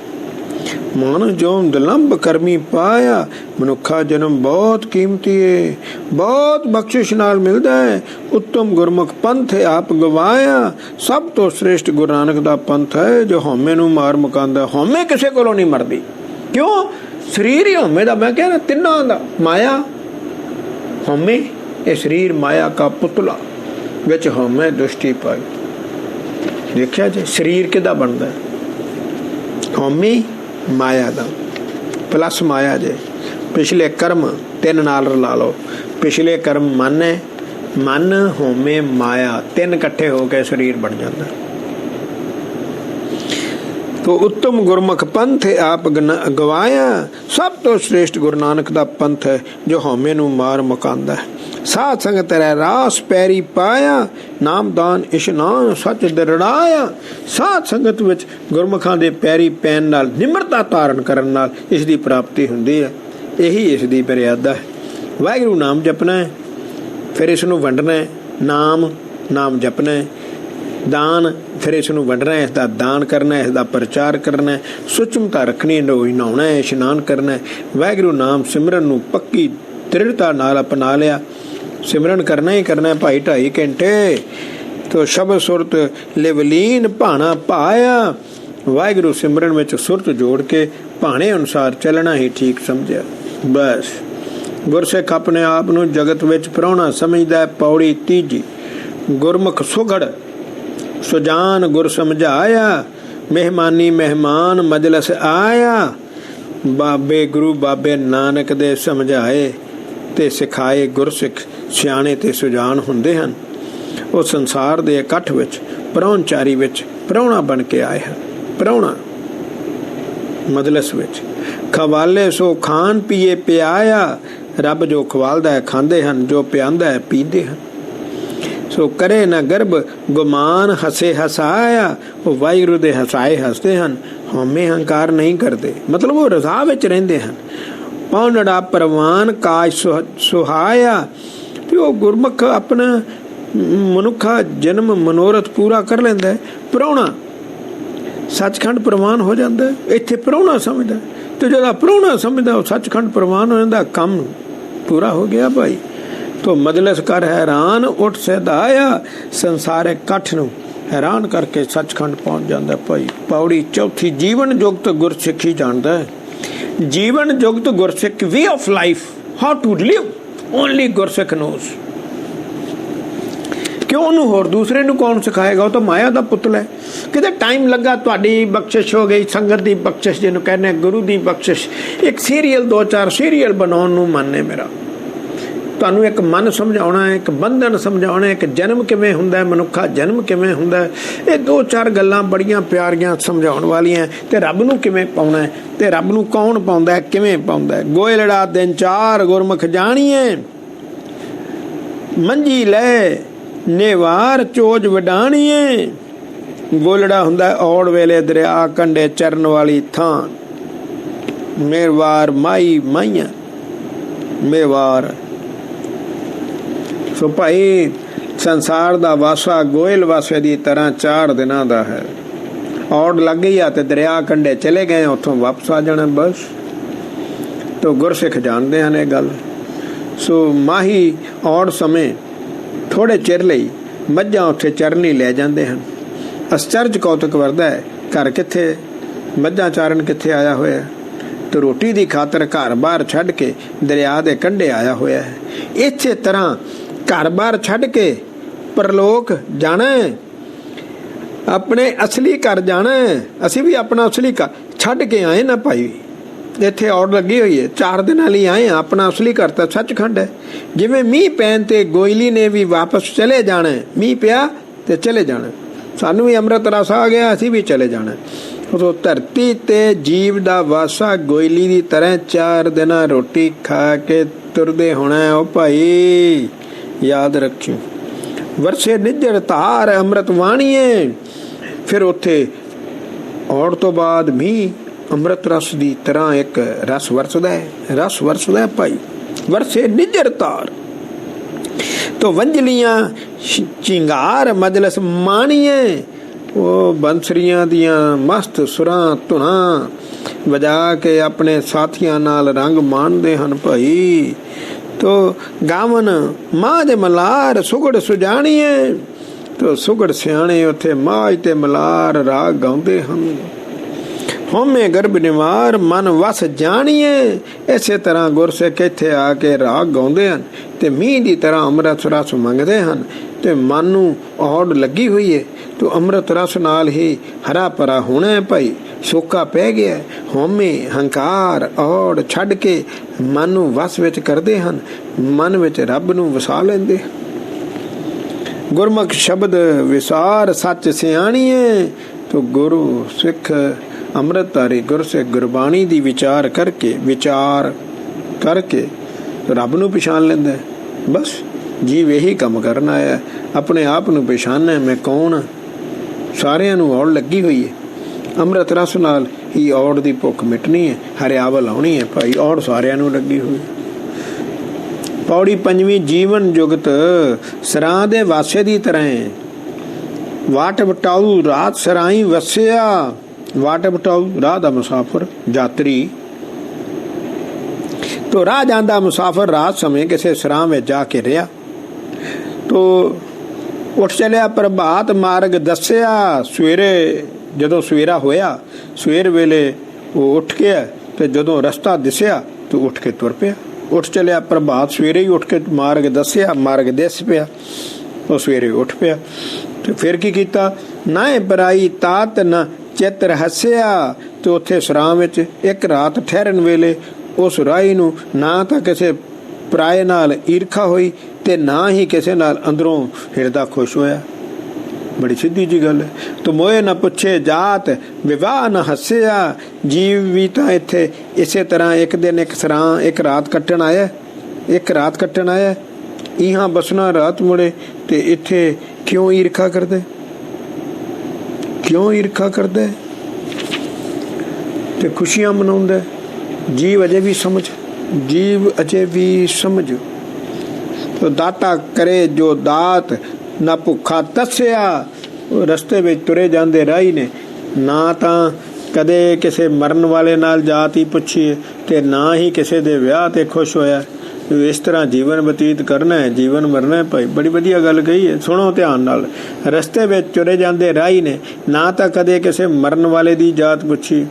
ਮਾਨਸ ਜਨਮ ਦਲੰਬ ਕਰਮੀ ਪਾਇਆ। ਮਨੁੱਖਾ ਜਨਮ ਬਹੁਤ ਕੀਮਤੀ ਹੈ, ਬਹੁਤ ਬਖਸ਼ਿਸ਼ ਨਾਲ ਮਿਲਦਾ ਹੈ। ਉੱਤਮ ਗੁਰਮੁਖ ਪੰਥ ਆਪ ਗਵਾਇਆ। ਸਭ ਤੋਂ ਸ੍ਰੇਸ਼ਟ ਗੁਰੂ ਨਾਨਕ ਦਾ ਪੰਥ ਹੈ ਜੋ ਹਉਮੈ ਨੂੰ ਮਾਰ ਮੁਕਾਉਂਦਾ। ਹਉਮੈ ਕਿਸੇ ਕੋਲੋਂ ਨਹੀਂ ਮਰਦੀ। ਕਿਉਂ? ਸਰੀਰ ਹੀ ਹਉਮੈ ਦਾ, ਮੈਂ ਕਹਿ ਰਿਹਾ ਤਿੰਨਾਂ ਦਾ। ਮਾਇਆ ਹਉਮੈ, ਇਹ ਸਰੀਰ ਮਾਇਆ ਕਾ ਪੁਤਲਾ, ਵਿੱਚ ਹਉਮੈ ਦੁਸ਼ਟੀ ਪਾਈ। ਦੇਖਿਆ ਜੀ ਸਰੀਰ ਕਿਹਦਾ ਬਣਦਾ? ਹਉਮੈ ਮਾਇਆ ਦਾ ਪਲੱਸ ਮਾਇਆ ਜੇ। ਪਿਛਲੇ ਕਰਮ ਤਿੰਨ ਨਾਲ ਰਲਾ ਲਓ। ਪਿਛਲੇ ਕਰਮ ਮਨ ਹੈ, ਮਨ ਹਉਮੈ ਮਾਇਆ, ਤਿੰਨ ਇਕੱਠੇ ਹੋ ਕੇ ਸਰੀਰ ਬਣ ਜਾਂਦਾ। ਤੋ ਉੱਤਮ ਗੁਰਮੁਖ ਪੰਥ ਆਪ ਗਵਾਇਆ। ਸਭ ਤੋਂ ਸ੍ਰੇਸ਼ਟ ਗੁਰੂ ਨਾਨਕ ਦਾ ਪੰਥ ਹੈ ਜੋ ਹਉਮੈ ਨੂੰ ਮਾਰ ਮੁਕਾਉਂਦਾ ਹੈ। ਸਾਧ ਸੰਗਤ ਰਹਿ ਰਾਸ ਪੈਰੀ ਪਾਇਆ, ਨਾਮਦਾਨ ਇਸ਼ਨਾਨ ਸੱਚ ਦਰੜਾਇਆ। ਸਾਧ ਸੰਗਤ ਵਿੱਚ ਗੁਰਮੁਖਾਂ ਦੇ ਪੈਰੀ ਪੈਣ ਨਾਲ, ਨਿਮਰਤਾ ਧਾਰਨ ਕਰਨ ਨਾਲ ਇਸ ਦੀ ਪ੍ਰਾਪਤੀ ਹੁੰਦੀ ਹੈ। ਇਹੀ ਇਸ ਦੀ ਮਰਿਆਦਾ ਹੈ। ਵਾਹਿਗੁਰੂ ਨਾਮ ਜਪਣਾ ਹੈ, ਫਿਰ ਇਸ ਨੂੰ ਵੰਡਣਾ ਹੈ। ਨਾਮ ਜਪਣਾ ਹੈ। ਦਾਨ, ਫਿਰ ਇਸ ਨੂੰ ਵੰਡਣਾ ਹੈ, ਇਸ ਦਾ ਦਾਨ ਕਰਨਾ ਹੈ, ਇਸ ਦਾ ਪ੍ਰਚਾਰ ਕਰਨਾ ਹੈ। ਸੁਚਮਤਾ ਰੱਖਣੀ, ਰੋਜ਼ ਨਹਾਉਣਾ ਹੈ, ਇਸ਼ਨਾਨ ਕਰਨਾ ਹੈ। ਵਾਹਿਗੁਰੂ ਨਾਮ ਸਿਮਰਨ ਨੂੰ ਪੱਕੀ ਦ੍ਰਿੜਤਾ ਨਾਲ ਅਪਣਾ ਲਿਆ। ਸਿਮਰਨ ਕਰਨਾ ਹੀ ਕਰਨਾ ਭਾਈ 2.5 ਘੰਟੇ। ਤੋ ਸ਼ਬਦ ਸੁਰਤ ਲਿਵਲੀਨ ਭਾਣਾ ਪਾਇਆ। ਵਾਹਿਗੁਰੂ ਸਿਮਰਨ ਵਿੱਚ ਸੁਰਤ ਜੋੜ ਕੇ ਭਾਣੇ ਅਨੁਸਾਰ ਚੱਲਣਾ ਹੀ ਠੀਕ ਸਮਝਿਆ। ਬਸ ਗੁਰਸਿੱਖ ਆਪਣੇ ਆਪ ਨੂੰ ਜਗਤ ਵਿੱਚ ਪ੍ਰਾਹੁਣਾ ਸਮਝਦਾ ਹੈ। ਪੌੜੀ ਤੀਜੀ। ਗੁਰਮੁਖ ਸੁਘੜ ਸੁਜਾਨ ਗੁਰ ਸਮਝਾਇਆ। ਮਹਿਮਾਨੀ ਮਹਿਮਾਨ ਮਜਲਸ ਆਇਆ, ਬਾਬੇ ਗੁਰੂ ਬਾਬੇ ਨਾਨਕ ਦੇ ਸਮਝਾਏ ਤੇ ਸਿਖਾਏ ਗੁਰਸਿੱਖ ਸਿਆਣੇ ਤੇ ਸੁਜਾਨ ਹੁੰਦੇ ਹਨ। ਉਹ ਸੰਸਾਰ ਦੇ ਇਕੱਠ ਵਿੱਚ ਪ੍ਰਾਹੁਣਚਾਰੀ ਵਿੱਚ ਪ੍ਰਾਹੁਣਾ ਬਣ ਕੇ ਆਏ ਹਨ। ਪ੍ਰਾਹੁਣਾ ਮਜਲਿਸ ਵਿੱਚ ਖਵਾਲੇ ਸੋ ਖਾਣ ਪੀਏ ਪਿਆਇਆ, ਰੱਬ ਜੋ ਖਵਾਲਦਾ ਹੈ ਖਾਂਦੇ ਹਨ, ਜੋ ਪਿਆਂਦਾ ਹੈ ਪੀਂਦੇ ਹਨ। ਸੋ ਕਰੇ ਨਾ ਗਰਭ ਗੁਮਾਨ ਹਸੇ ਹਸਾਇਆ, ਉਹ ਵਾਹਿਗੁਰੂ ਦੇ ਹਸਾਏ ਹੱਸਦੇ ਹਨ, ਹਉਮੈ ਹੰਕਾਰ ਨਹੀਂ ਕਰਦੇ, ਮਤਲਬ ਉਹ ਰਜ਼ਾ ਵਿੱਚ ਰਹਿੰਦੇ ਹਨ। ਪੌਣੜਾ ਪ੍ਰਵਾਨ ਕਾਜ ਸੁਹਾਇਆ, ਤੇ ਉਹ ਗੁਰਮੁਖ ਆਪਣਾ ਮਨੁੱਖਾ ਜਨਮ ਮਨੋਰਥ ਪੂਰਾ ਕਰ ਲੈਂਦਾ ਹੈ। ਪ੍ਰਾਹੁਣਾ ਸੱਚਖੰਡ ਪ੍ਰਵਾਨ ਹੋ ਜਾਂਦਾ, ਇੱਥੇ ਪ੍ਰਾਹੁਣਾ ਸਮਝਦਾ, ਤੇ ਜਿਹੜਾ ਪ੍ਰਾਹੁਣਾ ਸਮਝਦਾ ਉਹ ਸੱਚਖੰਡ ਪ੍ਰਵਾਨ ਹੋ ਜਾਂਦਾ, ਕੰਮ ਪੂਰਾ ਹੋ ਗਿਆ ਭਾਈ। ਤੋ ਮਜਲਿਸ ਕਰ ਹੈਰਾਨ ਉੱਠ ਸਦਾਇਆ, ਸੰਸਾਰਿਕ ਇਕੱਠ ਨੂੰ ਹੈਰਾਨ ਕਰਕੇ ਸੱਚਖੰਡ ਪਹੁੰਚ ਜਾਂਦਾ ਭਾਈ। ਪੌੜੀ ਚੌਥੀ, ਜੀਵਨ ਜੁਗਤ ਗੁਰਸਿੱਖੀ ਜਾਣਦਾ ਹੈ। ਜੀਵਨ ਜੁਗਤ Gursikh, way of life, how to live, only Gursikh knows. ਕਿਉਂ ਉਹਨੂੰ ਹੋਰ ਦੂਸਰੇ ਨੂੰ ਕੌਣ ਸਿਖਾਏਗਾ? ਉਹ ਤਾਂ ਮਾਇਆ ਦਾ ਪੁੱਤਲ ਹੈ। ਕਿਤੇ ਟਾਈਮ ਲੱਗਾ, ਤੁਹਾਡੀ ਬਖਸ਼ਿਸ਼ ਹੋ ਗਈ, ਸੰਗਤ ਦੀ ਬਖਸ਼ਿਸ਼ ਜਿਹਨੂੰ ਕਹਿੰਦੇ, ਗੁਰੂ ਦੀ ਬਖਸ਼ਿਸ਼। ਇੱਕ ਸੀਰੀਅਲ 2-4 ਸੀਰੀਅਲ ਬਣਾਉਣ ਨੂੰ ਮਨ ਹੈ ਮੇਰਾ। ਤੁਹਾਨੂੰ ਇੱਕ ਮਨ ਸਮਝਾਉਣਾ ਹੈ, ਇੱਕ ਬੰਧਨ ਸਮਝਾਉਣਾ ਹੈ, ਇੱਕ ਜਨਮ ਕਿਵੇਂ ਹੁੰਦਾ, ਮਨੁੱਖਾ ਜਨਮ ਕਿਵੇਂ ਹੁੰਦਾ। ਇਹ 2-4 ਗੱਲਾਂ ਬੜੀਆਂ ਪਿਆਰੀਆਂ ਸਮਝਾਉਣ ਵਾਲੀਆਂ। ਤੇ ਰੱਬ ਨੂੰ ਕਿਵੇਂ ਪਾਉਣਾ ਹੈ, ਤੇ ਰੱਬ ਨੂੰ ਕੌਣ ਪਾਉਂਦਾ ਹੈ, ਕਿਵੇਂ ਪਾਉਂਦਾ ਹੈ। ਗੋਇਲੜਾ ਦਿਨ 4 ਗੁਰਮੁਖ ਜਾਣੀਏ, ਮੰਜੀ ਲੈ ਨੇਵਾਰ ਚੋਜ ਵਡਾਣੀਏ। ਗੋਲੜਾ ਹੁੰਦਾ ਔੜ ਵੇਲੇ ਦਰਿਆ ਕੰਢੇ ਚਰਨ ਵਾਲੀ ਥਾਂ, ਮੇਰਵਾਰ ਮਾਈ ਮਾਈਆਂ ਮੇਵਾਰ। ਸੋ ਭਾਈ ਸੰਸਾਰ ਦਾ ਵਾਸਾ ਗੋਇਲ ਵਾਸੇ ਦੀ ਤਰ੍ਹਾਂ 4 ਦਿਨਾਂ ਦਾ ਹੈ। ਔੜ ਲੱਗ ਗਈ ਆ ਤੇ ਦਰਿਆ ਕੰਢੇ ਚਲੇ ਗਏ, ਉੱਥੋਂ ਵਾਪਸ ਆ ਜਾਣਾ ਬਸ। ਤੋ ਗੁਰਸਿੱਖ ਜਾਣਦੇ ਹਨ ਇਹ ਗੱਲ। ਸੋ ਮਾਹੀ ਔੜ ਸਮੇਂ ਥੋੜੇ ਚਿਰ ਲਈ ਮੱਝਾਂ ਉੱਥੇ ਚਰਨੀ ਲੈ ਜਾਂਦੇ ਹਨ। ਅਸਚਰਜ ਕੌਤਕ ਵਰਦਾ ਹੈ, ਘਰ ਕਿੱਥੇ, ਮੱਝਾਂ ਚਾਰਨ ਕਿੱਥੇ ਆਇਆ ਹੋਇਆ, ਤੇ ਰੋਟੀ ਦੀ ਖਾਤਰ ਘਰ ਬਾਹਰ ਛੱਡ ਕੇ ਦਰਿਆ ਦੇ ਕੰਢੇ ਆਇਆ ਹੋਇਆ ਹੈ। ਇਸੇ ਤਰ੍ਹਾਂ ਘਰ ਬਾਹਰ ਛੱਡ ਕੇ ਪਰਲੋਕ ਜਾਣਾ, ਆਪਣੇ ਅਸਲੀ ਘਰ ਜਾਣਾ। ਅਸੀਂ ਵੀ ਆਪਣਾ ਅਸਲੀ ਘਰ ਛੱਡ ਕੇ ਆਏ ਨਾ ਭਾਈ, ਇੱਥੇ ਔੜ ਲੱਗੀ ਹੋਈ ਹੈ, 4 ਦਿਨਾਂ ਲਈ ਆਏ ਆ। ਆਪਣਾ ਅਸਲੀ ਘਰ ਤਾਂ ਸੱਚਖੰਡ ਹੈ। ਜਿਵੇਂ ਮੀਂਹ ਪੈਣ ਤੇ ਗੋਇਲੀ ਨੇ ਵੀ ਵਾਪਸ ਚਲੇ ਜਾਣਾ, ਮੀਂਹ ਪਿਆ ਤੇ ਚਲੇ ਜਾਣਾ। ਸਾਨੂੰ ਵੀ ਅੰਮ੍ਰਿਤ ਰਸ ਆ ਗਿਆ, ਅਸੀਂ ਵੀ ਚਲੇ ਜਾਣਾ। ਉਦੋਂ ਧਰਤੀ ਤੇ ਜੀਵ ਦਾ ਵਾਸਾ ਗੋਇਲੀ ਦੀ ਤਰ੍ਹਾਂ 4 ਦਿਨਾਂ ਰੋਟੀ ਖਾ ਕੇ ਤੁਰਦੇ ਹੋਣਾ। ਉਹ ਭਾਈ ਯਾਦ ਰੱਖਿਓ, ਵਰਸੇ ਨਿੱਜਰ ਧਾਰ ਅੰਮ੍ਰਿਤ ਵਾਣੀਏ। ਫਿਰ ਉੱਥੇ ਔੜ ਤੋਂ ਬਾਅਦ ਮੀਂਹ ਅੰਮ੍ਰਿਤ ਰਸ ਦੀ ਤਰ੍ਹਾਂ ਇੱਕ ਰਸ ਵਰਸਦਾ ਹੈ, ਰਸ ਵਰਸਦਾ ਹੈ ਭਾਈ। ਵਰਸੇ ਨਿੱਜਰ ਧਾਰ ਤੋ ਵੰਜਲੀਆਂ ਚਿੰਗਾਰ ਮਜਲਸ ਮਾਣੀਏ। ਉਹ ਬੰਸਰੀਆਂ ਦੀਆਂ ਮਸਤ ਸੁਰਾਂ ਧੁਨਾਂ ਵਜਾ ਕੇ ਆਪਣੇ ਸਾਥੀਆਂ ਨਾਲ ਰੰਗ ਮਾਣਦੇ ਹਨ ਭਾਈ। ਤੋ ਗਾਵਨ ਮਾਂ ਦੇ ਮਲਾਰ ਸੁਗੜ ਸੁਜਾਣੀਏ। ਤੋ ਸੁਗੜ ਸਿਆਣੇ ਉੱਥੇ ਮਾਝ ਤੇ ਮਲਾਰ ਰਾਗ ਗਾਉਂਦੇ ਹਨ। ਹਉਮੈ ਗਰਭ ਨਿਵਾਰ ਮਨ ਵਸ ਜਾਣੀਏ। ਇਸੇ ਤਰ੍ਹਾਂ ਗੁਰਸਿੱਖ ਇੱਥੇ ਆ ਕੇ ਰਾਗ ਗਾਉਂਦੇ ਹਨ ਤੇ ਮੀਂਹ ਦੀ ਤਰ੍ਹਾਂ ਅੰਮ੍ਰਿਤ ਰਸ ਮੰਗਦੇ ਹਨ। ਤੇ ਮਨ ਨੂੰ ਔੜ ਲੱਗੀ ਹੋਈ ਹੈ, ਤੋ ਅੰਮ੍ਰਿਤ ਰਸ ਨਾਲ ਹੀ ਹਰਾ ਭਰਾ ਹੋਣਾ ਹੈ ਭਾਈ। ਸੋਕਾ ਪੈ ਗਿਆ, ਹਉਮੈ ਹੰਕਾਰ ਔੜ ਛੱਡ ਕੇ ਮਨ ਨੂੰ ਵਸ ਵਿੱਚ ਕਰਦੇ ਹਨ, ਮਨ ਵਿੱਚ ਰੱਬ ਨੂੰ ਵਸਾ ਲੈਂਦੇ। ਗੁਰਮੁਖ ਸ਼ਬਦ ਵਿਸਾਰ ਸੱਚ ਸਿਆਣੀਏ। ਤੋ ਗੁਰੂ ਸਿੱਖ ਅੰਮ੍ਰਿਤਧਾਰੀ ਗੁਰਸਿੱਖ ਗੁਰਬਾਣੀ ਦੀ ਵਿਚਾਰ ਕਰਕੇ ਰੱਬ ਨੂੰ ਪਛਾਣ ਲੈਂਦਾ। ਬਸ ਜੀਵ ਇਹੀ ਕੰਮ ਕਰਨਾ ਹੈ, ਆਪਣੇ ਆਪ ਨੂੰ ਪਛਾਣਨਾ ਮੈਂ ਕੌਣ। ਸਾਰਿਆਂ ਨੂੰ ਔੜ ਲੱਗੀ ਹੋਈ ਹੈ, ਅੰਮ੍ਰਿਤ ਰਸ ਨਾਲ ਹੀ ਔੜ ਦੀ ਭੁੱਖ ਮਿਟਣੀ ਹੈ, ਹਰਿਆਵਲ ਆਉਣੀ ਹੈ ਭਾਈ। ਔੜ ਸਾਰਿਆਂ ਨੂੰ ਲੱਗੀ ਹੋਈ। ਪੌੜੀ ਪੰਜਵੀਂ, ਜੀਵਨ ਜੁਗਤ ਸਰਾਂ ਦੇ ਵਾਸੇ ਦੀ ਤਰ੍ਹਾਂ, ਵਾਟ ਵਟਾਊ ਰਾਤ ਸਰਾਈ ਵਸਿਆ। ਵਾਟ ਵਟਾਊ ਰਾਹ ਦਾ ਮੁਸਾਫਰ ਯਾਤਰੀ। ਤੋ ਰਾਹ ਜਾਂਦਾ ਮੁਸਾਫਰ ਰਾਤ ਸਮੇਂ ਕਿਸੇ ਸਰਾਂ ਵਿੱਚ ਜਾ ਕੇ ਰਿਹਾ। ਤੋ ਉੱਠ ਚਲਿਆ ਪ੍ਰਭਾਤ ਮਾਰਗ ਦੱਸਿਆ। ਸਵੇਰੇ ਜਦੋਂ ਸਵੇਰਾ ਹੋਇਆ, ਸਵੇਰ ਵੇਲੇ ਉਹ ਉੱਠ ਗਿਆ ਤੇ ਜਦੋਂ ਰਸਤਾ ਦਿਸਿਆ ਤੋ ਉੱਠ ਕੇ ਤੁਰ ਪਿਆ। ਉੱਠ ਚਲਿਆ ਪ੍ਰਭਾਤ, ਸਵੇਰੇ ਹੀ ਉੱਠ ਕੇ ਮਾਰਗ ਦੱਸਿਆ, ਮਾਰਗ ਦਿਸ ਪਿਆ, ਉਹ ਸਵੇਰੇ ਉੱਠ ਪਿਆ। ਤੇ ਫਿਰ ਕੀ ਕੀਤਾ? ਨਾ ਪਰਾਈ ਤਾਤ ਨਾ ਚਿੱਤ ਰਹੱਸਿਆ। ਤੇ ਉੱਥੇ ਸਰਾਂ ਵਿੱਚ ਇੱਕ ਰਾਤ ਠਹਿਰਨ ਵੇਲੇ ਉਸ ਰਾਹੀ ਨੂੰ ਨਾ ਤਾਂ ਕਿਸੇ ਪਰਾਏ ਨਾਲ ਈਰਖਾ ਹੋਈ ਤੇ ਨਾ ਹੀ ਕਿਸੇ ਨਾਲ ਅੰਦਰੋਂ ਹਿਰਦਾ ਖੁਸ਼ ਹੋਇਆ। ਬੜੀ ਸਿੱਧੀ ਜੀ ਗੱਲ ਹੈ। ਤੂੰ ਮੋਏ ਨਾ ਪੁੱਛੇ ਜਾਤ ਵਿਵਾਹ ਨਾ ਹੱਸਿਆ। ਜੀਵ ਵੀ ਤਾਂ ਇੱਥੇ ਇਸੇ ਤਰ੍ਹਾਂ ਇੱਕ ਦਿਨ ਇੱਕ ਸਰਾਂ ਇੱਕ ਰਾਤ ਕੱਟਣ ਆਇਆ, ਇੱਕ ਰਾਤ ਕੱਟਣ ਆਇਆ। ਇਹਾਂ ਬਸਣਾ ਰਾਤ ਮੁੜੇ ਤੇ ਇੱਥੇ ਕਿਉਂ ਈਰਖਾ ਕਰਦੇ, ਕਿਉਂ ਈਰਖਾ ਕਰਦੇ ਤੇ ਖੁਸ਼ੀਆਂ ਮਨਾਉਂਦਾ। ਜੀਵ ਅਜੇ ਵੀ ਸਮਝ, ਜੀਵ ਅਜੇ ਵੀ ਸਮਝ। ਤੋ ਦਾਤਾ ਕਰੇ ਜੋ ਦਾਤ ਨਾ ਭੁੱਖਾ ਦੱਸਿਆ। ਰਸਤੇ ਵਿੱਚ ਤੁਰੇ ਜਾਂਦੇ ਰਾਹੀ ਨੇ ਨਾ ਤਾਂ ਕਦੇ ਕਿਸੇ ਮਰਨ ਵਾਲੇ ਨਾਲ ਜਾਤ ਹੀ ਪੁੱਛੀ ਤੇ ਨਾ ਹੀ ਕਿਸੇ ਦੇ ਵਿਆਹ ਤੇ ਖੁਸ਼ ਹੋਇਆ। ਇਸ ਤਰ੍ਹਾਂ ਜੀਵਨ ਬਤੀਤ ਕਰਨਾ ਹੈ, ਜੀਵਨ ਮਰਨਾ ਹੈ। ਭਾਈ ਬੜੀ ਵਧੀਆ ਗੱਲ ਕਹੀ ਹੈ, ਸੁਣੋ ਧਿਆਨ ਨਾਲ। ਰਸਤੇ ਵਿੱਚ ਤੁਰੇ ਜਾਂਦੇ ਰਾਹੀ ਨੇ ਨਾ ਤਾਂ ਕਦੇ ਕਿਸੇ ਮਰਨ ਵਾਲੇ ਦੀ ਜਾਤ ਪੁੱਛੀ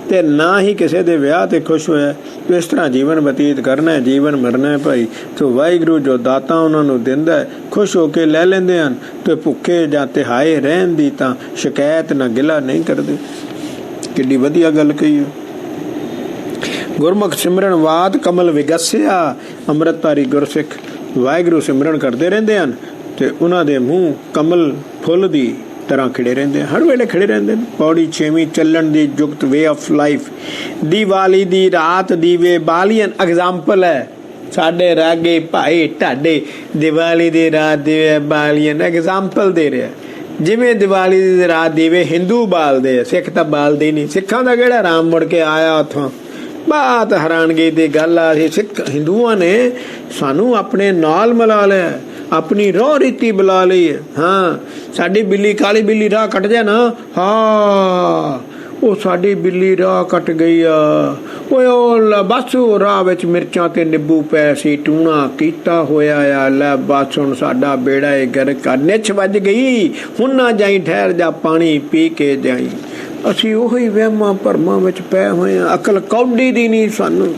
ਤੇ ਨਾ ਹੀ ਕਿਸੇ ਦੇ ਵਿਆਹ ਤੇ ਖੁਸ਼ ਹੋਇਆ। ਇਸ ਤਰ੍ਹਾਂ ਜੀਵਨ ਬਤੀਤ ਕਰਨਾ ਹੈ, ਜੀਵਨ ਮਰਨਾ ਹੈ ਭਾਈ। ਤੋ ਵਾਹਿਗੁਰੂ ਜੋ ਦਾਤਾ ਉਹਨਾਂ ਨੂੰ ਦਿੰਦਾ ਹੈ, ਖੁਸ਼ ਹੋ ਕੇ ਲੈ ਲੈਂਦੇ ਹਨ ਤੇ ਭੁੱਖੇ ਜਾਂ ਤਿਹਾਏ ਰਹਿਣ ਦੀ ਤਾਂ ਸ਼ਿਕਾਇਤ ਨਾ ਗਿਲਾ ਨਹੀਂ ਕਰਦੇ। ਕਿੱਡੀ ਵਧੀਆ ਗੱਲ ਕਹੀ ਹੈ। ਗੁਰਮੁਖ ਸਿਮਰਨ ਵਾਦ ਕਮਲ ਵਿਗਸਿਆ। ਅੰਮ੍ਰਿਤਧਾਰੀ ਗੁਰਸਿੱਖ ਵਾਹਿਗੁਰੂ ਸਿਮਰਨ ਕਰਦੇ ਰਹਿੰਦੇ ਹਨ ਤੇ ਉਹਨਾਂ ਦੇ ਮੂੰਹ ਕਮਲ ਫੁੱਲ ਦੀ ਤਰ੍ਹਾਂ ਖਿੜੇ ਰਹਿੰਦੇ, ਹਰ ਵੇਲੇ ਖਿੜੇ ਰਹਿੰਦੇ ਨੇ। ਪੌੜੀ 6ਵੀਂ ਚੱਲਣ ਦੀ ਜੁਗਤ ਵੇ ਆਫ ਲਾਈਫ। ਦੀਵਾਲੀ ਦੀ ਰਾਤ ਦੀਵੇ ਬਾਲੀਅਨ ਐਗਜ਼ਾਮਪਲ ਹੈ। ਸਾਡੇ ਰਾਗੇ ਭਾਈ ਢਾਡੇ ਦੀਵਾਲੀ ਦੀ ਰਾਤ ਦੀਵੇ ਬਾਲੀਅਨ ਐਗਜ਼ਾਮਪਲ ਦੇ ਰਿਹਾ। ਜਿਵੇਂ ਦੀਵਾਲੀ ਦੀ ਰਾਤ ਦੀਵੇ ਹਿੰਦੂ ਬਾਲਦੇ ਆ, ਸਿੱਖ ਤਾਂ ਬਾਲਦੇ ਨਹੀਂ। ਸਿੱਖਾਂ ਦਾ ਕਿਹੜਾ ਰਾਮ ਮੁੜ ਕੇ ਆਇਆ ਉੱਥੋਂ। ਬਾਤ ਹੈਰਾਨਗੀ ਦੀ ਗੱਲ ਆ। ਸਿੱਖ ਹਿੰਦੂਆਂ ਨੇ ਸਾਨੂੰ ਆਪਣੇ ਨਾਲ ਮਿਲਾ ਲਿਆ, ਆਪਣੀ ਰੋਹ ਰੀਤੀ ਬੁਲਾ ਲਈ ਹੈ। ਹਾਂ, ਸਾਡੀ ਬਿੱਲੀ ਕਾਲੀ ਬਿੱਲੀ ਰਾਹ ਕੱਟ ਜਾ ਨਾ, ਹਾਂ ਉਹ ਸਾਡੀ ਬਿੱਲੀ ਰਾਹ ਕੱਟ ਗਈ ਆ। ਓਏ ਉਹ ਬਸ ਉਹ ਰਾਹ ਵਿੱਚ ਮਿਰਚਾਂ ਤੇ ਨਿੰਬੂ ਪੈ ਸੀ, ਟੂਣਾ ਕੀਤਾ ਹੋਇਆ ਆ। ਲੈ ਬਸ ਹੁਣ ਸਾਡਾ ਬੇੜਾ ਏ ਗਰਕ ਆ, ਨਿੱਛ ਵੱਜ ਗਈ, ਹੁਣ ਨਾ ਜਾਈ, ਠਹਿਰ ਜਾ, ਪਾਣੀ ਪੀ ਕੇ ਜਾਈ। ਅਸੀਂ ਉਹੀ ਵਹਿਮਾਂ ਭਰਮਾਂ ਵਿੱਚ ਪਏ ਹੋਏ ਹਾਂ। ਅਕਲ ਕੌਡੀ ਦੀ ਨਹੀਂ ਸਾਨੂੰ।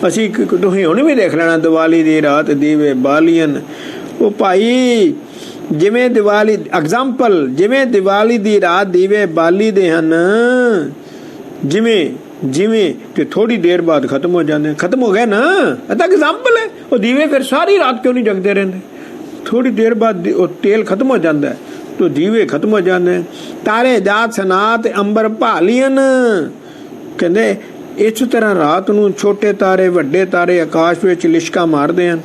ਅਸੀਂ ਤੁਸੀਂ ਹੁਣ ਵੀ ਦੇਖ ਲੈਣਾ ਦੀਵਾਲੀ ਦੀ ਰਾਤ ਦੀਵੇ ਬਾਲੀਅਨ। ਉਹ ਭਾਈ ਜਿਵੇਂ ਦੀਵਾਲੀ ਐਗਜ਼ਾਮਪਲ, ਜਿਵੇਂ ਦੀਵਾਲੀ ਦੀ ਰਾਤ ਦੀਵੇ ਬਾਲੀ ਦੇ ਹਨ, ਜਿਵੇਂ ਜਿਵੇਂ ਤੇ ਥੋੜੀ ਦੇਰ ਬਾਅਦ ਖਤਮ ਹੋ ਜਾਂਦੇ। ਖਤਮ ਹੋ ਗਏ ਨਾ, ਇਹ ਤਾਂ ਐਗਜ਼ਾਮਪਲ ਹੈ। ਉਹ ਦੀਵੇ ਫਿਰ ਸਾਰੀ ਰਾਤ ਕਿਉਂ ਨਹੀਂ ਜਗਦੇ ਰਹਿੰਦੇ? ਥੋੜੀ ਦੇਰ ਬਾਅਦ ਉਹ ਤੇਲ ਖਤਮ ਹੋ ਜਾਂਦਾ ਤੋ ਦੀਵੇ ਖਤਮ ਹੋ ਜਾਂਦੇ। ਤਾਰੇ ਜਾਤ ਸਨਾਤ ਅੰਬਰ ਭਾਲੀਅਨ। ਕਹਿੰਦੇ ਇਸ ਤਰ੍ਹਾਂ ਰਾਤ ਨੂੰ ਛੋਟੇ ਤਾਰੇ ਵੱਡੇ ਤਾਰੇ ਆਕਾਸ਼ ਵਿੱਚ ਲਿਸ਼ਕਾ ਮਾਰਦੇ ਹਨ।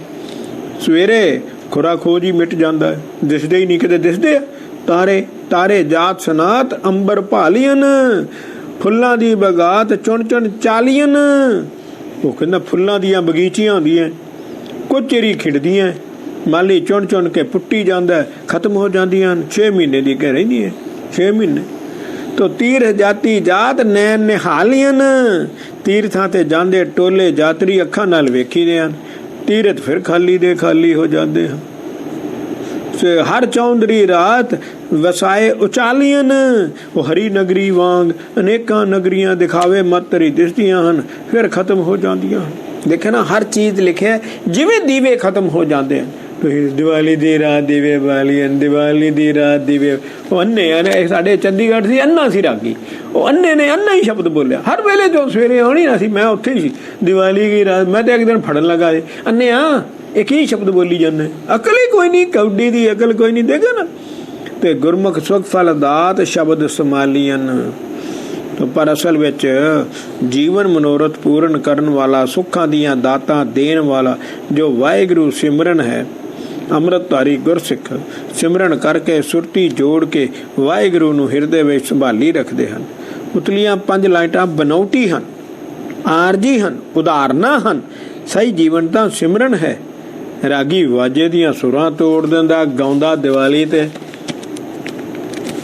ਸਵੇਰੇ ਖੁਰਾ ਖੋਜ ਹੀ ਮਿਟ ਜਾਂਦਾ ਹੈ, ਦਿਸਦੇ ਹੀ ਨਹੀਂ, ਕਿਤੇ ਦਿਸਦੇ ਆ ਤਾਰੇ। ਤਾਰੇ ਜਾਤ ਸਨਾਤ ਅੰਬਰ ਭਾਲੀਅਨ। ਫੁੱਲਾਂ ਦੀ ਬਗਾਤ ਚੁਣ ਚੁਣ ਚਾਲੀਅਨ। ਉਹ ਕਹਿੰਦਾ ਫੁੱਲਾਂ ਦੀਆਂ ਬਗੀਚੀਆਂ ਹੁੰਦੀਆਂ, ਕੁਝ ਚਿਰੀ ਖਿੜਦੀਆਂ, ਮਾਲੀ ਚੁਣ ਚੁਣ ਕੇ ਪੁੱਟੀ ਜਾਂਦਾ, ਖਤਮ ਹੋ ਜਾਂਦੀਆਂ। 6 ਮਹੀਨੇ ਦੀ ਕਹਿ ਰਹਿੰਦੀ ਹੈ, 6 ਮਹੀਨੇ। ਤੋ ਤੀਰ ਜਾਤੀ ਜਾਤ ਨੈਣ ਨਿਹਾਲੀਅਨ। ਤੀਰਥਾਂ ਤੇ ਜਾਂਦੇ ਟੋਲੇ ਯਾਤਰੀ ਅੱਖਾਂ ਨਾਲ ਵੇਖੀਦੇ ਹਨ, ਤੀਰਥ ਫਿਰ ਖਾਲੀ ਦੇ ਖਾਲੀ ਹੋ ਜਾਂਦੇ ਹਨ। ਹਰ ਚੌਂਦਰੀ ਰਾਤ ਵਸਾਏ ਉਚਾਲੀਅਨ। ਉਹ ਹਰੀ ਨਗਰੀ ਵਾਂਗ ਅਨੇਕਾਂ ਨਗਰੀਆਂ ਦਿਖਾਵੇ ਮਾਤਰ ਹੀ ਦਿਸਦੀਆਂ ਹਨ, ਫਿਰ ਖਤਮ ਹੋ ਜਾਂਦੀਆਂ ਹਨ। ਦੇਖੇ ਨਾ, ਹਰ ਚੀਜ਼ ਲਿਖਿਆ ਜਿਵੇਂ ਦੀਵੇ ਖਤਮ ਹੋ ਜਾਂਦੇ ਹਨ। ਦੀਵਾਲੀ ਦੀ ਰਾਤ ਦੀਵੇ ਬਾਲੀਅਨ, ਦੀਵਾਲੀ ਦੀ ਰਾਤ ਦੀਵੇ। ਉਹ ਅੰਨੇ ਨੇ, ਸਾਡੇ ਚੰਡੀਗੜ੍ਹ ਸੀ, ਅੰਨਾ ਸੀ ਰਾਗੀ। ਉਹ ਅੰਨੇ ਨੇ ਅੰਨਾ ਹੀ ਸ਼ਬਦ ਬੋਲਿਆ ਹਰ ਵੇਲੇ। ਜੋ ਸਵੇਰੇ ਆਉਣੀ ਨਾ ਸੀ, ਮੈਂ ਉੱਥੇ ਹੀ ਸੀ। ਦੀਵਾਲੀ ਦੀ ਰਾਤ ਮੈਂ ਤਾਂ ਇੱਕ ਦਿਨ ਫੜਨ ਲੱਗਾ ਅੰਨੇ ਆ, ਇੱਕ ਹੀ ਸ਼ਬਦ ਬੋਲੀ ਜਾਂਦੇ। ਅਕਲ ਹੀ ਕੋਈ ਨਹੀਂ, ਕੌਡੀ ਦੀ ਅਕਲ ਕੋਈ ਨਹੀਂ। ਦੇਖੋ ਨਾ, ਤੇ ਗੁਰਮੁਖ ਸੁਖ ਫਲ ਦਾਤ ਸ਼ਬਦ ਸਮਾਲੀਅਨ। ਪਰ ਅਸਲ ਵਿੱਚ ਜੀਵਨ ਮਨੋਰਥ ਪੂਰਨ ਕਰਨ ਵਾਲਾ, ਸੁੱਖਾਂ ਦੀਆਂ ਦਾਤਾਂ ਦੇਣ ਵਾਲਾ ਜੋ ਵਾਹਿਗੁਰੂ ਸਿਮਰਨ ਹੈ। ਅੰਮ੍ਰਿਤਧਾਰੀ ਗੁਰਸਿੱਖ ਸਿਮਰਨ ਕਰਕੇ ਸੁਰਤੀ ਜੋੜ ਕੇ ਵਾਹਿਗੁਰੂ ਨੂੰ ਹਿਰਦੇ ਵਿੱਚ ਸੰਭਾਲੀ ਰੱਖਦੇ ਹਨ। ਉਤਲੀਆਂ 5 ਲਾਈਟਾਂ ਬਨੌਟੀ ਹਨ, ਆਰਜੀ ਹਨ, ਉਦਾਹਰਨਾਂ ਹਨ। ਸਹੀ ਜੀਵਨ ਤਾਂ ਸਿਮਰਨ ਹੈ। ਰਾਗੀ ਵਾਜੇ ਦੀਆਂ ਸੁਰਾਂ ਤੋੜ ਦਿੰਦਾ, ਗਾਉਂਦਾ ਦੀਵਾਲੀ ਤੇ,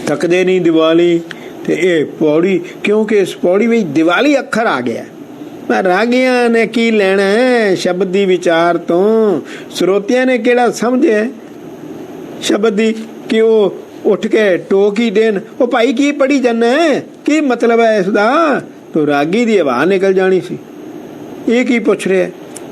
ਥੱਕਦੇ ਨਹੀਂ ਦੀਵਾਲੀ ਤੇ। ਇਹ ਪੌੜੀ, ਕਿਉਂਕਿ ਇਸ ਪੌੜੀ ਵਿੱਚ ਦੀਵਾਲੀ ਅੱਖਰ ਆ ਗਿਆ। ਪਰ ਰਾਗੀਆਂ ਨੇ ਕੀ ਲੈਣਾ ਸ਼ਬਦ ਦੀ ਵਿਚਾਰ ਤੋਂ? ਸਰੋਤਿਆਂ ਨੇ ਕਿਹੜਾ ਸਮਝਿਆ ਸ਼ਬਦ ਦੀ ਕਿ ਉਹ ਉੱਠ ਕੇ ਟੋਕ ਹੀ ਦੇਣ, ਉਹ ਭਾਈ ਕੀ ਪੜੀ ਜਾਂਦਾ, ਕੀ ਮਤਲਬ ਹੈ ਇਸ ਦਾ? ਤੋ ਰਾਗੀ ਦੀ ਆਵਾਜ਼ ਨਿਕਲ ਜਾਣੀ ਸੀ। ਇਹ ਕੀ ਪੁੱਛ ਰਿਹਾ,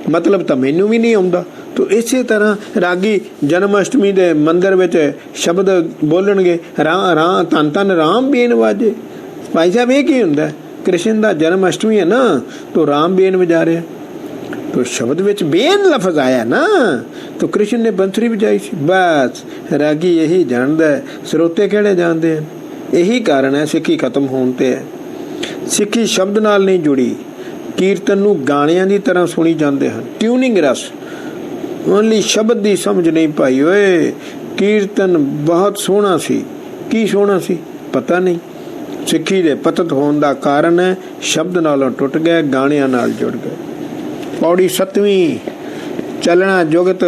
ਮਤਲਬ ਤਾਂ ਮੈਨੂੰ ਵੀ ਨਹੀਂ ਆਉਂਦਾ। ਤੋ ਇਸੇ ਤਰ੍ਹਾਂ ਰਾਗੀ ਜਨਮ ਅਸ਼ਟਮੀ ਦੇ ਮੰਦਿਰ ਵਿੱਚ ਸ਼ਬਦ ਬੋਲਣਗੇ, ਧੰਨ ਧੰਨ ਰਾਮ ਬੀਨ ਵਾਜੇ, ਭਾਈ ਸਾਹਿਬ ਇਹ ਕੀ ਹੁੰਦਾ? ਕ੍ਰਿਸ਼ਨ ਦਾ ਜਨਮ ਅਸ਼ਟਮੀ ਹੈ ਨਾ, ਤੋ ਰਾਮ ਬੇਨ ਵਜਾ ਰਿਹਾ, तो शब्द विच बेन लफज आया ना, तो कृष्ण ने बंसुरी बजाई सी। बस रागी यही जानता है, स्रोते किहड़े जानते हैं। यही कारण है सिक्खी खत्म होने ते है। सिक्खी शब्द नाल नहीं जुड़ी, कीर्तन नूं गाणियां दी तरह सुनी जाते हैं। ट्यूनिंग रस ओनली शब्द दी समझ नहीं पाई। ओए कीर्तन बहुत सोहना सी, की सोहना सी पता नहीं। सिक्खी दे पतत होने दा कारण है शब्द नालों टुट गए, गाणियां नाल जुड़ गए। पौड़ी 7वीं। चलना जुगत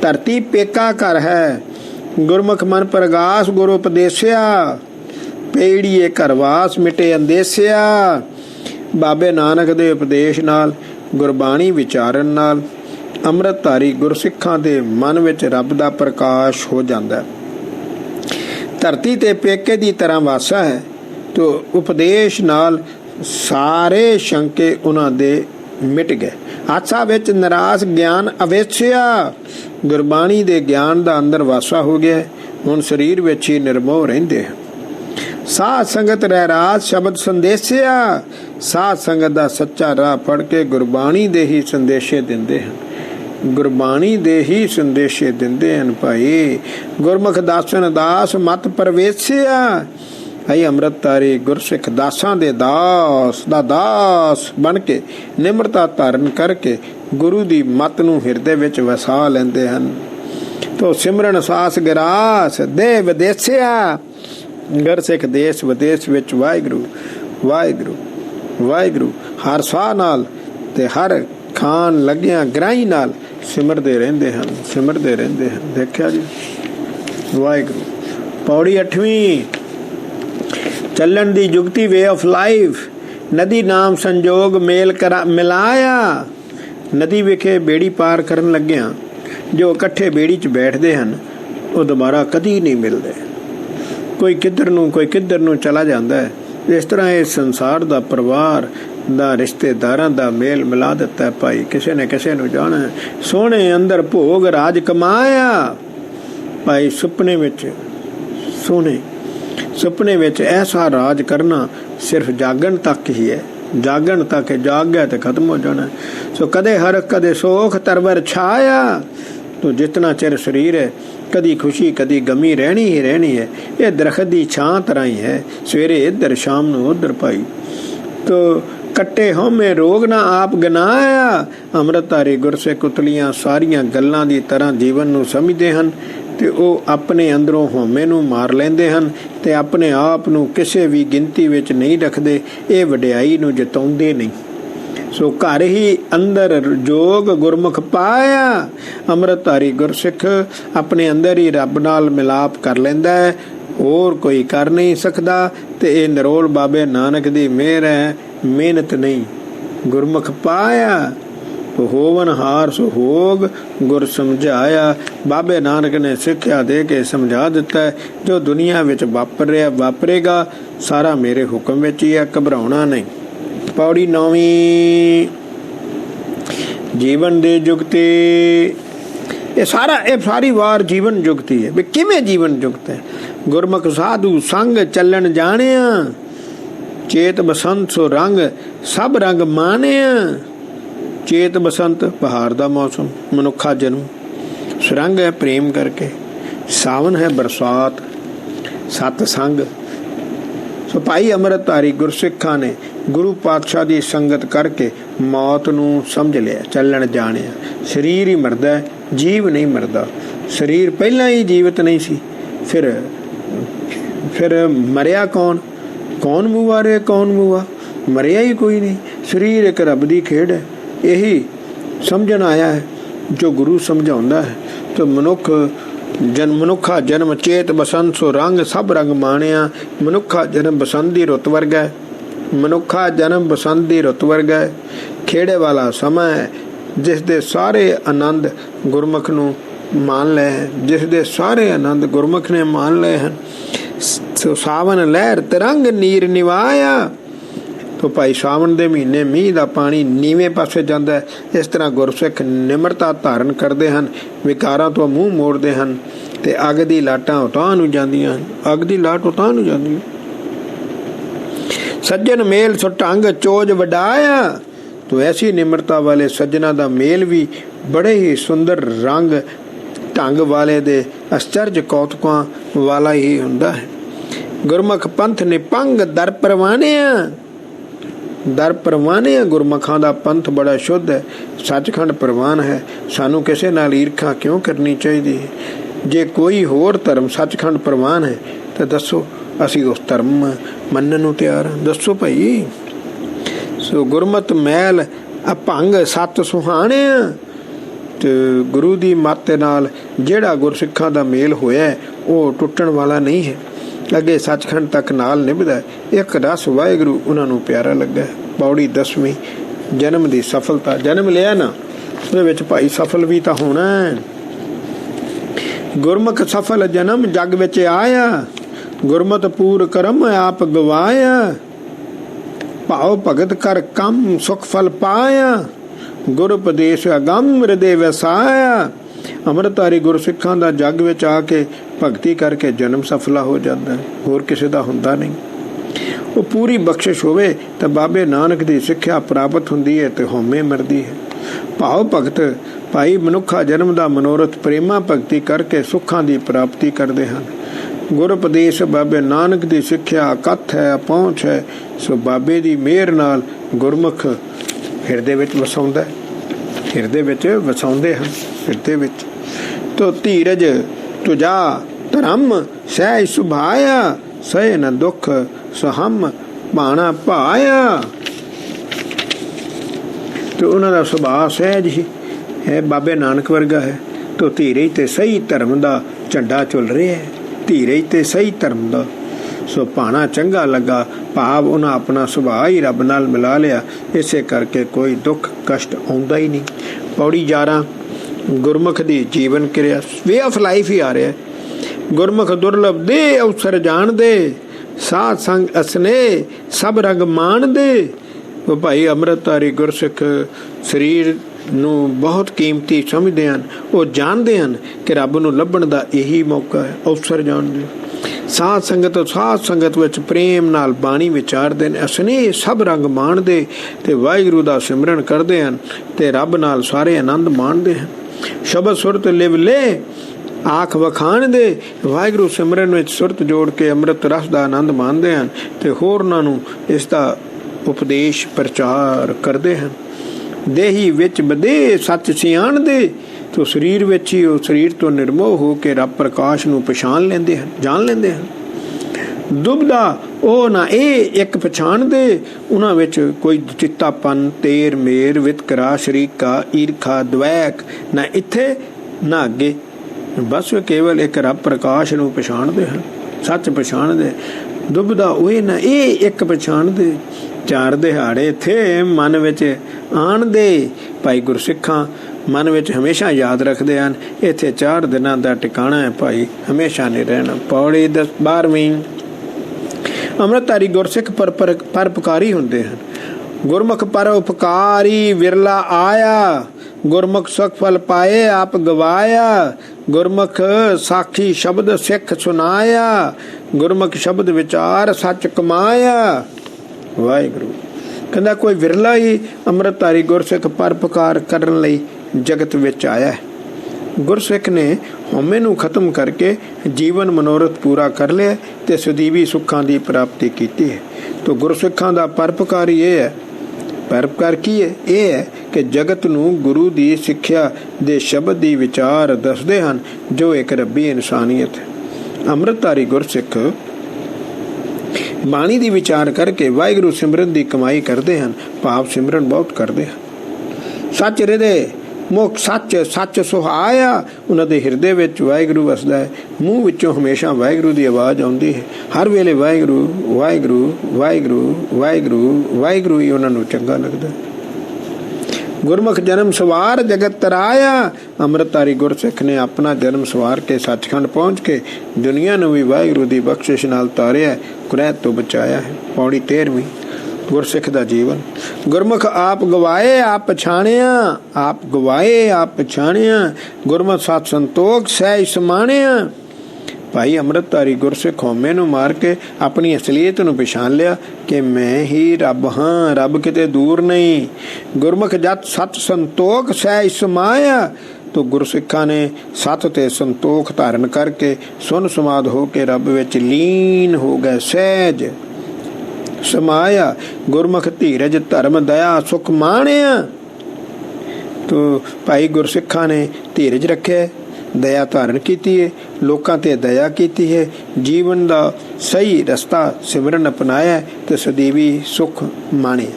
धरती पेका घर है, गुरमुख मन प्रगास गुरु उपदेसिया, पेड़िए घरवास मिटे अंदेसिया। बाबे नानक दे उपदेश नाल, गुरबाणी विचारन नाल अमृतधारी गुरसिखां दे मन विच रब दा प्रकाश हो जांदा है। धरती ते पेके दी तरह वासा है, तो उपदेश नाल सारे शंके उन्हां दे मिट गए। आसा विच निराश ज्ञान अवेसिया, गुरबाणी दे ज्ञान दा अंदर वासा हो गया। हुण शरीर विच ही निर्मोह रहिंदे हैं। साध संगत रहरास शब्द संदेसिया, साध संगत दा सच्चा राह फड़ के गुरबाणी दे ही संदेशे दिंदे हैं। गुरबाणी दे ही संदेशे दिंदे हैं भाई। गुरमुख दासन दास मत परवेसिया, आई अमृतधारी गुरसिख दासां दे दास दा दास बन के निमरता धारण करके गुरु दी मत नूं हिरदे विच वसा लैंदे हन। तो सिमरन सास गिरास दे विदेसिया, गुरसिख देश विदेश विच वाहिगुरू वाहिगुरू वाहिगुरू हर साह नाल ते हर खान लगिया ग्राही नाल सिमरदे रहिंदे हन, सिमरदे रहिंदे हन। देखिया जी वाहिगुरू। पौड़ी 8वीं। चलन दी जुगती वे ऑफ लाइफ, नदी नाम संजोग मेल करा मिलाया। नदी विखे बेड़ी पार करन लग्या, जो इकट्ठे बेड़ी च बैठते हैं वो दोबारा कदी नहीं मिलते। कोई किधर नूं कोई किधर नूं चला जाता है। इस तरह इस संसार दा परिवार दा रिश्तेदारां दा मेल मिला दिता है भाई। किसी ने किसी नूं जाना है। सोहणे अंदर भोग राज कमाया भाई, सुपने विच सोहणे सुपने विच ऐसा राज करना सिर्फ जागण तक ही है। जागण तक है, जाग गया तो खत्म हो जाना। सो कदे हरख कदे सोख तरवर छाया, तो जितना चिर शरीर है कदी खुशी कदी गमी रहनी ही रहनी है। ये दरख्त की छां तरह ही है, सवेरे इधर शाम नूं उधर पाई। तो कट्टे होमे रोग ना आप गनाया, अमृतधारी गुरसिख उतलियां सारियां गल्लां दी तरह जीवन नूं समझदे हन ते ਉਹ ਆਪਣੇ ਅੰਦਰੋਂ ਹਉਮੈ ਨੂੰ ਮਾਰ ਲੈਂਦੇ ਹਨ ਤੇ ਆਪਣੇ ਆਪ ਨੂੰ ਕਿਸੇ ਵੀ ਗਿਣਤੀ ਵਿੱਚ ਨਹੀਂ ਰੱਖਦੇ। ਇਹ ਵਡਿਆਈ ਨੂੰ ਜਤਾਉਂਦੇ ਨਹੀਂ। ਸੋ ਘਰ ਹੀ ਅੰਦਰ ਜੋਗ ਗੁਰਮੁਖ ਪਾਇਆ, ਅੰਮ੍ਰਿਤਧਾਰੀ ਗੁਰਸਿੱਖ ਆਪਣੇ ਅੰਦਰ ਹੀ ਰੱਬ ਨਾਲ ਮਿਲਾਪ ਕਰ ਲੈਂਦਾ ਹੈ, ਹੋਰ ਕੋਈ ਕਰ ਨਹੀਂ ਸਕਦਾ। ਤੇ ਇਹ ਨਿਰੋਲ ਬਾਬੇ ਨਾਨਕ ਦੀ ਮਿਹਰ ਹੈ, ਮਿਹਨਤ ਨਹੀਂ। ਗੁਰਮੁਖ ਪਾਇਆ होवन हार सुहोग गुर समझाया। बाबे नानक ने सिक्ख्या दे के समझा दिता है, जो दुनिया विच वापर रहा वापरेगा, सारा मेरे हुक्म विच ही है, घबराउणा नहीं। पौड़ी 9वीं। जीवन दे जुगते। ये सारी वार जीवन जुगती है। भी किवें जीवन जुगत है? गुरमुख साधु संग चलन जाणिया, चेत बसंत सो रंग सब रंग मानिया। चेत बसंत बहार का मौसम, मनुखा जन्म, सुरंग है प्रेम करके, सावन है बरसात, सतसंग। सो भाई अमृतधारी गुरसिखां ने गुरु पातशाह की संगत करके मौत नूं समझ लिया, चलन जानिया। शरीर ही मरदा है, जीव नहीं मरदा। शरीर पहला ही जीवित नहीं सी, फिर मरिया कौन? कौन मूआ रे कौन मूआ? मरिया ही कोई नहीं। शरीर एक रब की खेड है, यही समझन आया है जो गुरु समझाउंदा है। तो मनुखा जन्म चेत बसंत सो रंग सब रंग माणिया। मनुखा जन्म बसंत दी रुत वर्गा है, मनुखा जन्म बसंत दी रुत वर्गा है। खेड़े वाला समय है जिस दे सारे आनंद गुरमुख नूं मान ले हैं, जिस दे सारे आनंद गुरमुख ने मान ले हैं। सो सावन लहर तिरंग नीर निवाया। तो भाई सावन के महीने मीह का पानी नीवें पासे जाता है। इस तरह गुरसिख निमरता धारण करते हैं, विकारां तो मूँह मोड़ते हैं ते अग की लाटां उतां नूं जांदियां, अग की लाट उतां नूं जांदी। सज्जन मेल सो ढंग चोज वडाया। तो ऐसी निम्रता वाले सज्जना का मेल भी बड़े ही सुंदर रंग ढंग वाले दे आश्चर्य कौतुकां वाला ही हुंदा है। गुरमुख पंथ निपंग दर परवानिया। दर परवानिया गुरमुखां दा पंथ बड़ा शुद्ध है, सचखंड प्रवान है। सानू किसे नाल ईर्खा क्यों करनी चाहिए? जे कोई होर धर्म सचखंड प्रवान है तो दसो, असी उस धर्म मनन नूं तैयार हां। दसो भाई। सो गुरमत मैल अभंग सत सुहाणिया। ते गुरु दी मत नाल जिहड़ा गुरसिखां दा मेल होया वो टुटण वाला नहीं है, अगे सचखंड तक नाल निभदा है। एक रस वाहिगुरू उन्हां नूं प्यारा लगा। पौड़ी 10वीं जन्म दी सफलता। जन्म लिया ना ਉਹਦੇ ਵਿੱਚ ਭਾਈ सफल भी तो होना है। गुरमुख सफल जन्म जग विच आया, गुरमत पूर करम आप गवाया। भाव भगत कर कम सुख फल पाया, गुर उपदेश अगम हृदय वसाया। अमृतधारी गुरसिखां दा जग विच आके भगती करके जन्म सफला हो जाता है, होर किसी दा हुंदा नहीं। वो पूरी बख्शिश होवे तो बाबे नानक दी सिक्ख्या प्राप्त हुंदी है ते होमे मरदी है। भाव भगत भाई मनुखा जन्म दा मनोरथ प्रेमा भगती करके सुखां दी प्राप्ति करते हैं। गुर उपदेश बाबे नानक दी सिक्ख्या अकथ है, अपहुंच है। सो बाबे दी मेहर नाल गुरमुख हिरदे विच वसाउंदा है, हिरदे विच वसाउंदे हैं। हिरदे विच तो धीरज तुझा धर्म सह सुभाया, सह न दुख सहम भाना भाया। तो उन्होंने सुभाव सहज ही है, बाबे नानक वर्गा है। तो धीरे ते सही धर्म का झंडा चुल रहा है, धीरे ते सही धर्म का। सो भाना चंगा लगा, भाव उन्हें अपना सुभाव ही रब नाल मिला लिया। इसे करके कोई दुख कष्ट आउंदा ही नहीं। पौड़ी 11 गुरमुख दी जीवन क्रिया वे ऑफ लाइफ ही आ रहा है। गुरमुख दुर्लभ दे अवसर जान दे, साध संग असने सब रंग मान दे। वो भाई अमृतधारी गुरसिख शरीर ਨੂੰ बहुत कीमती समझते हैं, वो जानते हैं कि रब ਨੂੰ ਲੱਭਣ ਦਾ यही मौका है। अवसर जानते साध संगत विच प्रेम नाल बाणी विचारते हैं, असने सब रंग माणदे ते वाहिगुरू दा सिमरन करते हैं ते रब नाल सारे आनंद माणदे हैं। शब्द सुरत लिव ले आख वखाण दे, वाहिगुरू सिमरन विच सुरत जोड़ के अमृत रस दा आनंद माणदे हैं ते होरनां नूं इस दा उपदेश प्रचार करते हैं। देही विच बदे सच सियाण दे, तो शरीर विच ही वो शरीर तो निर्मोह हो के रब प्रकाश नूं पछाण लेंदे हैं, जान लेंदे हैं। दुबदा ओ ना ए एक पछाण दे, उन्हां विच कोई चित्तापन तेर मेर वितकरा शरीका ईरखा द्वैक ना इत्थे ना अगे, बस वे केवल एक रब प्रकाश नूं पछाणदे हैं, सच पछाणदे। दुबदा ओए ना ए एक पछाणदे, चार दिहाड़े थे मन विच आण दे। भाई गुरसिखां मन विच हमेशा याद रखते हैं, इत्थे 4 दिनां दा टिकाणा है भाई, हमेशा नहीं रहना। पौड़ी 12वीं अमृतधारी गुरसिख परोपकारी हुंदे हैं। गुरमुख परोपकारी विरला आया, गुरमुख सुख फल पाए आप गवाया। गुरमुख साखी शब्द सिख सुनाया, गुरमुख शब्द विचार सच कमाया। वाहिगुरू कहंदा कोई विरला ही अमृतधारी गुरसिख परोपकार करन लई जगत विच आया है। गुरसिख ने हौमे नूं खत्म करके जीवन मनोरथ पूरा कर लिया ते सਦੀवी सुखां दी प्राप्ति कीती है। तो गुरसिखां दा परोपकार ये है, परोपकार की है ये है कि जगत नूं गुरु दी सिक्ख्या दे शब्द दी विचार दसदे हन जो एक रब्बी इंसानियत है। अमृतधारी गुरसिख बाणी दी विचार करके वाहिगुरू सिमरन दी कमाई करते हैं, भाव सिमरन बहुत करते हैं। सच हृदय मुख सच सच सुहाया, उन्हां दे हिरदे विच वाहिगुरू वसदा है। मूँह विचों हमेशा वाहिगुरू दी आवाज़ आउंदी है, हर वेले वाहिगुरू वाहिगुरू वाहिगुरू वाहिगुरू वाहिगुरू ही उन्हां नूं चंगा लगदा है। गुरमुख जन्म सवार जगत तराया, अमृतधारी गुरसिख ने अपना जन्म सवार के सचखंड पहुँच के दुनिया नूं भी वाहिगुरू दी बख्शिश नाल तारिया, कुरैत तो बचाया है। पौड़ी 13वीं गुरसिख दा जीवन। गुरमुख आप गवाए आप पछाणिया, आप गवाए आप पछाणिया। गुरमुख सत संतोख सह समाणिया, ਭਾਈ ਅੰਮ੍ਰਿਤਧਾਰੀ ਗੁਰਸਿੱਖ ਹਉਮੈ ਨੂੰ ਮਾਰ ਕੇ ਆਪਣੀ ਅਸਲੀਅਤ ਨੂੰ ਪਛਾਣ ਲਿਆ ਕਿ ਮੈਂ ਹੀ ਰੱਬ ਹਾਂ, ਰੱਬ ਕਿਤੇ ਦੂਰ ਨਹੀਂ। ਗੁਰਮੁਖ ਜਤ ਸਤ ਸੰਤੋਖ ਸਹਿ ਸਮਾਇਆ। ਤੋ ਗੁਰਸਿੱਖਾਂ ਨੇ ਸਤ ਤੇ ਸੰਤੋਖ ਧਾਰਨ ਕਰਕੇ ਸੁਨ ਸਮਾਦ ਹੋ ਕੇ ਰੱਬ ਵਿੱਚ ਲੀਨ ਹੋ ਗਏ, ਸਹਿਜ ਸਮਾਇਆ। ਗੁਰਮੁਖ ਧੀਰਜ ਧਰਮ ਦਇਆ ਸੁਖ ਮਾਣਿਆ। ਤੋ ਭਾਈ ਗੁਰਸਿੱਖਾਂ ਨੇ ਧੀਰਜ ਰੱਖਿਆ, ਦਇਆ ਧਾਰਨ ਕੀਤੀ ਹੈ, ਲੋਕਾਂ ਤੇ ਦਇਆ ਕੀਤੀ ਹੈ, ਜੀਵਨ ਦਾ ਸਹੀ ਰਸਤਾ ਸਿਮਰਨ ਅਪਣਾਇਆ ਤੇ ਸਦੀਵੀ ਸੁਖ ਮਾਣਿਆ।